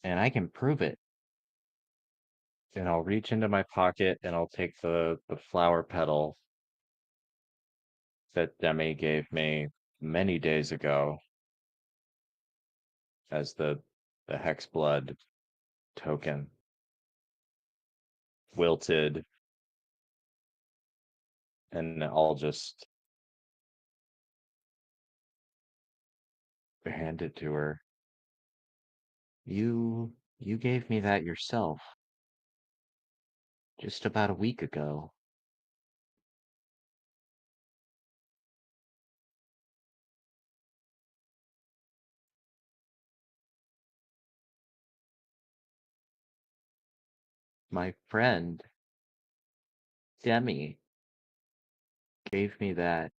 and I can prove it. And I'll reach into my pocket and I'll take the flower petal that Demi gave me many days ago as the hex blood token. Wilted, and I'll just hand it to her. You gave me that yourself just about a week ago. My friend Demi gave me that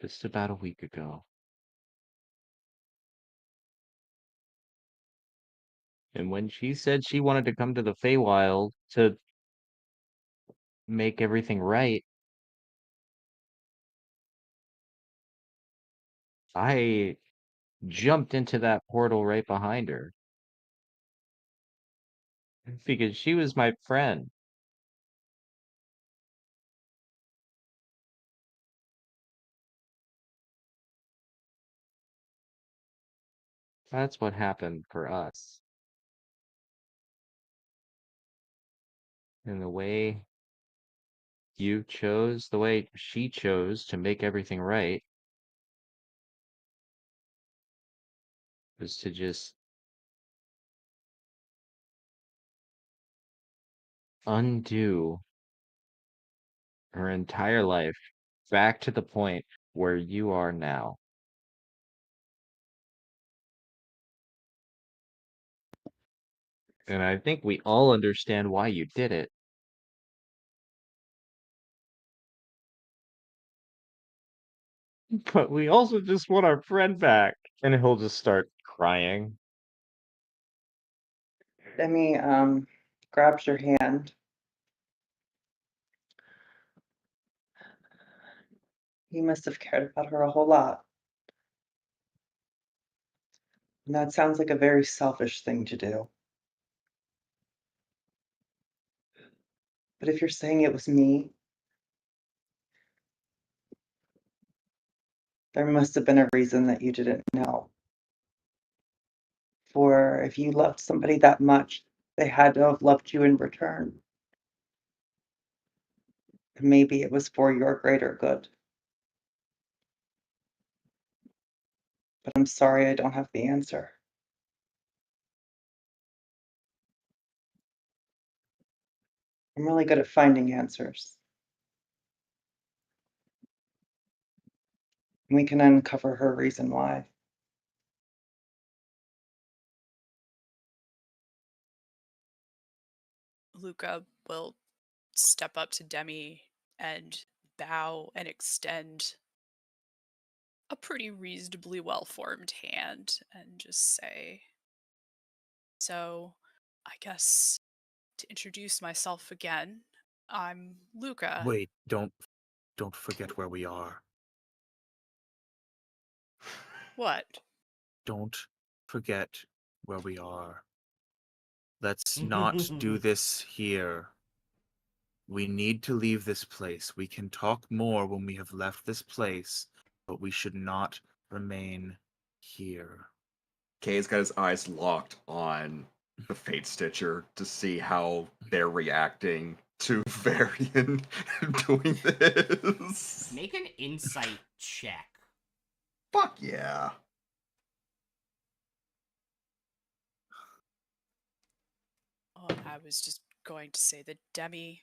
just about a week ago. And when she said she wanted to come to the Feywild to make everything right, I jumped into that portal right behind her because she was my friend. That's what happened for us. And the way the way she chose to make everything right was to just undo her entire life back to the point where you are now. And I think we all understand why you did it. But we also just want our friend back. And he'll just start crying. Demi grabs your hand. You must have cared about her a whole lot. And that sounds like a very selfish thing to do. But if you're saying it was me, there must have been a reason that you didn't know. For if you loved somebody that much, they had to have loved you in return. And maybe it was for your greater good. But I'm sorry I don't have the answer. I'm really good at finding answers. And we can uncover her reason why. Luca will step up to Demi and bow and extend a pretty reasonably well-formed hand and just say, so I guess to introduce myself again, I'm Luca. Wait, don't forget where we are. What? Don't forget where we are. Let's not do this here. We need to leave this place. We can talk more when we have left this place, but we should not remain here. Kay's got his eyes locked on the Fate Stitcher to see how they're reacting to Varian doing this. Make an insight check. Fuck yeah. Oh, I was just going to say that Demi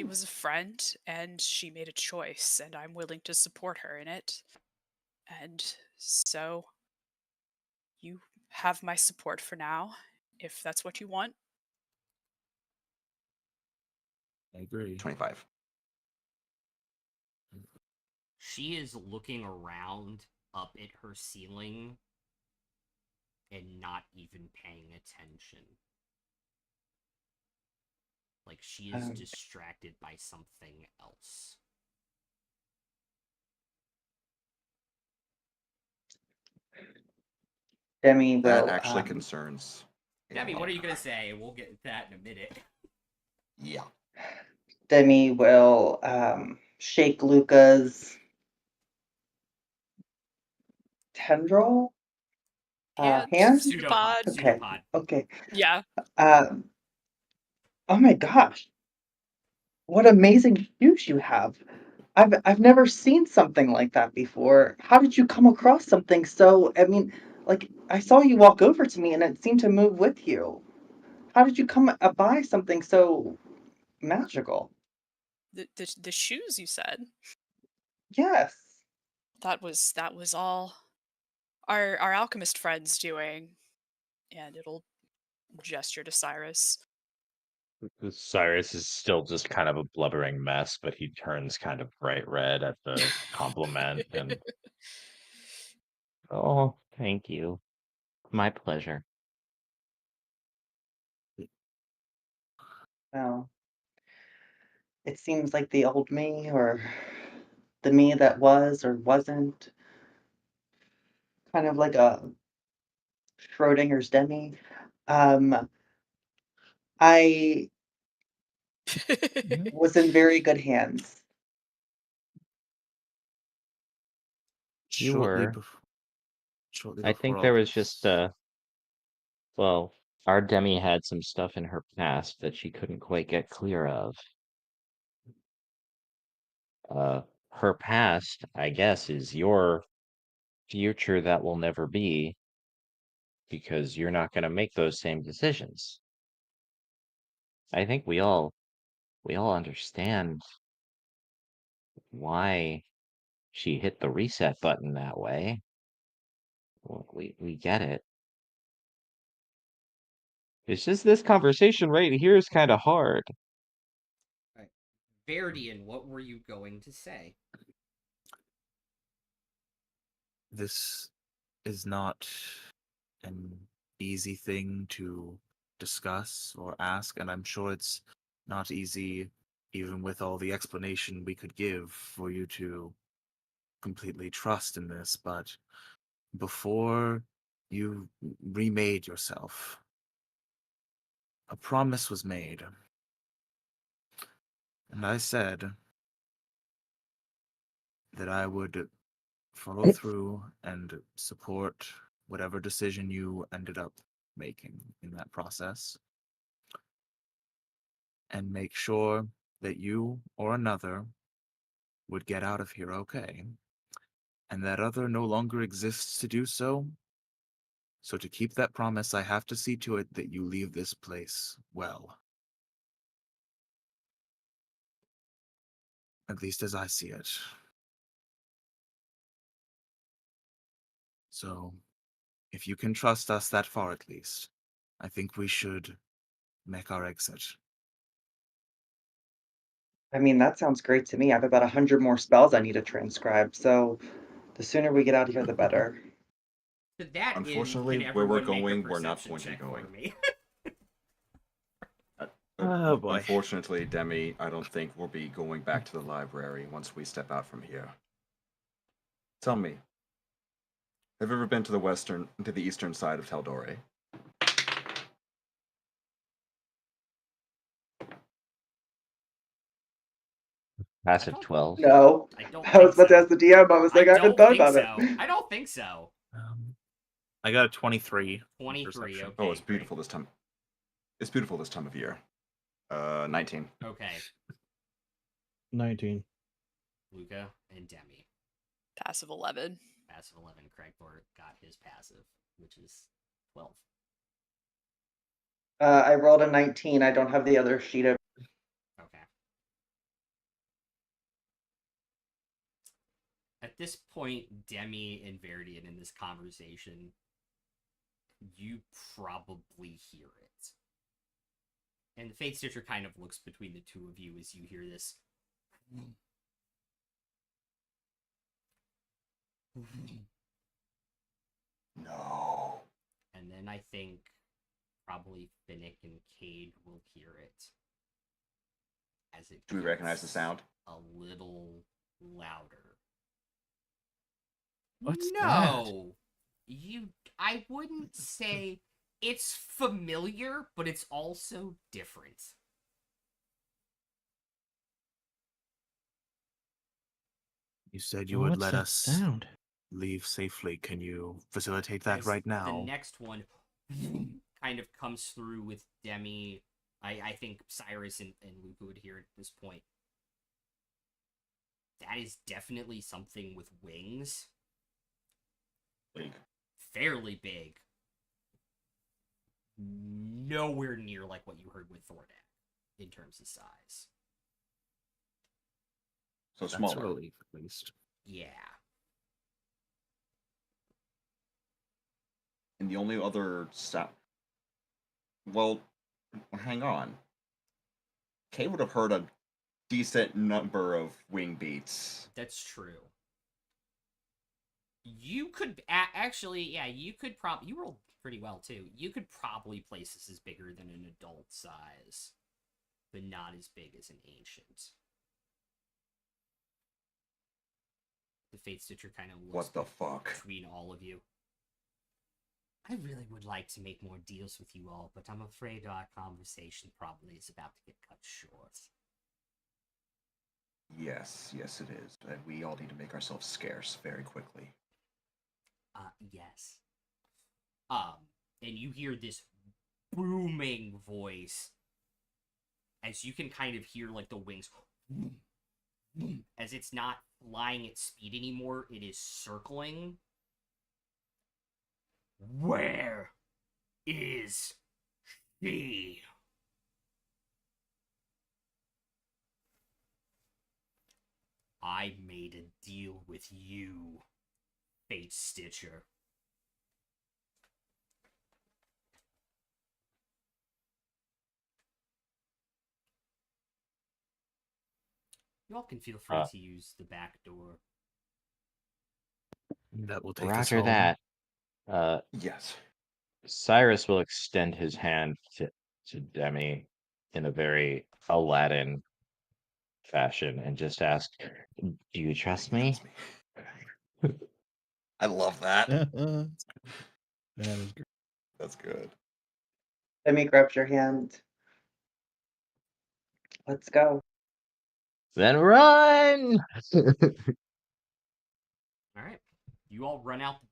was a friend and she made a choice and I'm willing to support her in it. And so you have my support for now, if that's what you want. I agree. 25. She is looking around up at her ceiling and not even paying attention. Like she is distracted by something else. Demi will. That actually concerns. Demi, what are you gonna say? We'll get to that in a minute. Yeah. Demi will shake Luca's tendril hand. Pseudopod. Okay. Pseudopod. Okay. Yeah. Oh my gosh! What amazing shoes you have! I've never seen something like that before. How did you come across something so? I mean, like I saw you walk over to me and it seemed to move with you. How did you come by something so magical? The shoes you said. Yes. That was all our alchemist friends doing. And it'll gesture to Cyrus. Cyrus is still just kind of a blubbering mess, but he turns kind of bright red at the compliment and Oh, thank you. My pleasure. Well, it seems like the old me, or the me that was or wasn't, kind of like a Schrodinger's Demi. I was in very good hands. You Shortly were. Shortly I before think all there was this. just well, our Demi had some stuff in her past that she couldn't quite get clear of. Her past, I guess, is your future that will never be because you're not going to make those same decisions. I think we all understand why she hit the reset button that way. Well, we get it. It's just this conversation right here is kind of hard. Verdian, what were you going to say? This is not an easy thing to discuss or ask, and I'm sure it's not easy, even with all the explanation we could give, for you to completely trust in this, but before you remade yourself, a promise was made. And I said that I would follow through and support whatever decision you ended up making in that process, and make sure that you or another would get out of here okay. And that other no longer exists to do so. So to keep that promise, I have to see to it that you leave this place well. At least as I see it. So, if you can trust us that far at least, I think we should make our exit. I mean, that sounds great to me. I have about 100 more spells I need to transcribe, so the sooner we get out of here, the better. To that end, Unfortunately, can where we're everyone make a going, we're not perception going to be check going. for me? Oh, boy. Unfortunately, Demi, I don't think we'll be going back to the library once we step out from here. Tell me, have you ever been to the eastern side of Taldore? Passive 12. No. I don't I was think about to so. ask the DM. I was like, I haven't don't thought think about so. it. I don't think so. I got a 23. 23, Perception. okay. Oh, it's great. beautiful this time. It's beautiful this time of year. 19. Okay, 19. Luca and Demi. Passive 11. Passive 11. Craigbort got his passive, which is 12. I rolled a 19. I don't have the other sheet of. Okay. At this point, Demi and Verdian in this conversation, you probably hear it. And the Fate Stitcher kind of looks between the two of you as you hear this. No. And then I think probably Finnick and Cade will hear it. As it Do we recognize the sound? a little louder. What's No. I wouldn't say it's familiar, but it's also different. You said you would let us sound? leave safely. Can you facilitate that As right now? The next one kind of comes through with Demi. I think Cyrus and Luca would hear it at this point. That is definitely something with wings. Big. Fairly big. Nowhere near like what you heard with Thordak in terms of size. So That's smaller. a relief, at least. Yeah. And the only other sound. Well, hang on. Kay would have heard a decent number of wing beats. That's true. You could actually, yeah, you could probably, you rolled pretty well too. You could probably place this as bigger than an adult size, but not as big as an ancient. The Fate Stitcher kind of looks What the fuck? between all of you. I really would like to make more deals with you all, but I'm afraid our conversation probably is about to get cut short. Yes, it is. And we all need to make ourselves scarce very quickly. Yes. And you hear this booming voice as you can kind of hear like the wings as it's not flying at speed anymore, it is circling. Where is she? I made a deal with you, Fate Stitcher. You all can feel free to use the back door. That will take us Roger home. that. Yes. Cyrus will extend his hand to Demi in a very Aladdin fashion and just ask, "Do you trust me?" I love that. That is great. That's good. Demi grabs your hand. Let's go. Then run! All right. You all run out the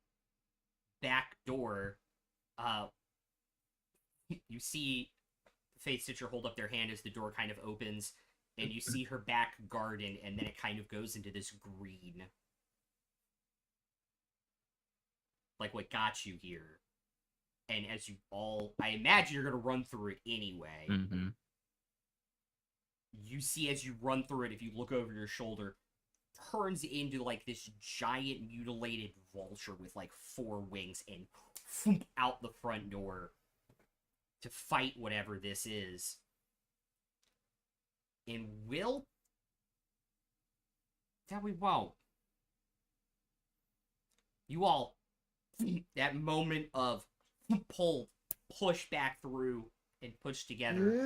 back door. You see Fate Stitcher hold up their hand as the door kind of opens, and you see her back garden, and then it kind of goes into this green. Like what got you here. And as you all... I imagine you're going to run through it anyway. Mm-hmm. You see as you run through it, if you look over your shoulder, turns into like this giant mutilated vulture with like 4 wings and whoop, out the front door to fight whatever this is. And will? That we won't. You all, that moment of pull, push back through, and push together.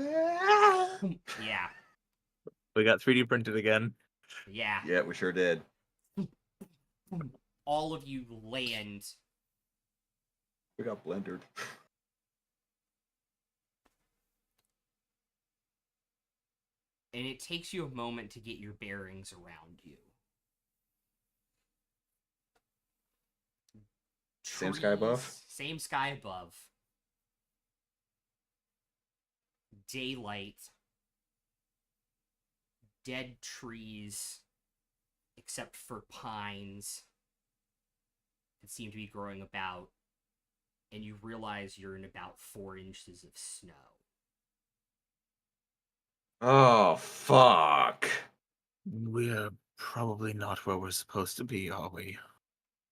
Yeah. We got 3D printed again. Yeah. Yeah, we sure did. All of you land. We got blendered. And it takes you a moment to get your bearings around you. Same sky above? Same sky above. Daylight. Dead trees, except for pines that seem to be growing about. And you realize you're in about 4 inches of snow. Oh, fuck. We're probably not where we're supposed to be, are we?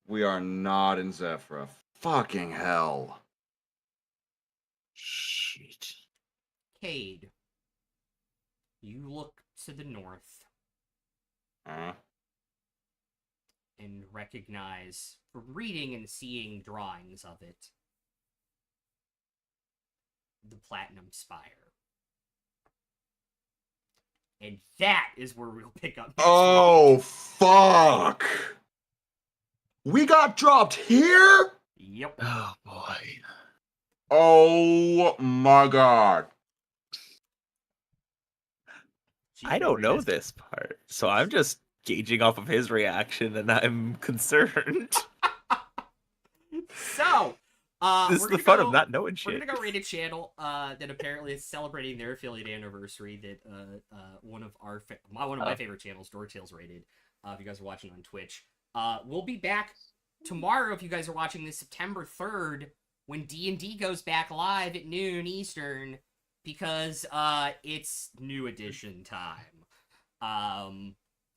We are not in Zephyra. Fucking hell. Shit. Cade, you look to the north Huh? and recognize, from reading and seeing drawings of it, the Platinum Spire. And that is where we'll pick up next Oh, week. fuck. We got dropped here? Yep. Oh, boy. Oh, my God. I don't know this part, so I'm just gauging off of his reaction, and I'm concerned. So, This is the fun of not knowing shit. We're gonna go raid a channel that apparently is celebrating their affiliate anniversary. That one of my favorite channels, Door Tales, rated. If you guys are watching on Twitch, we'll be back tomorrow. If you guys are watching this, September 3rd, when D&D goes back live at noon Eastern, because it's new edition time.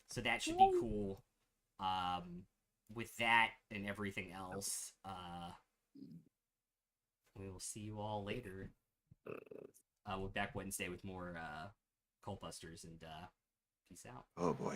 So that should be cool. With that and everything else, we will see you all later. We're back Wednesday with more Cult Busters, and peace out. Oh, boy.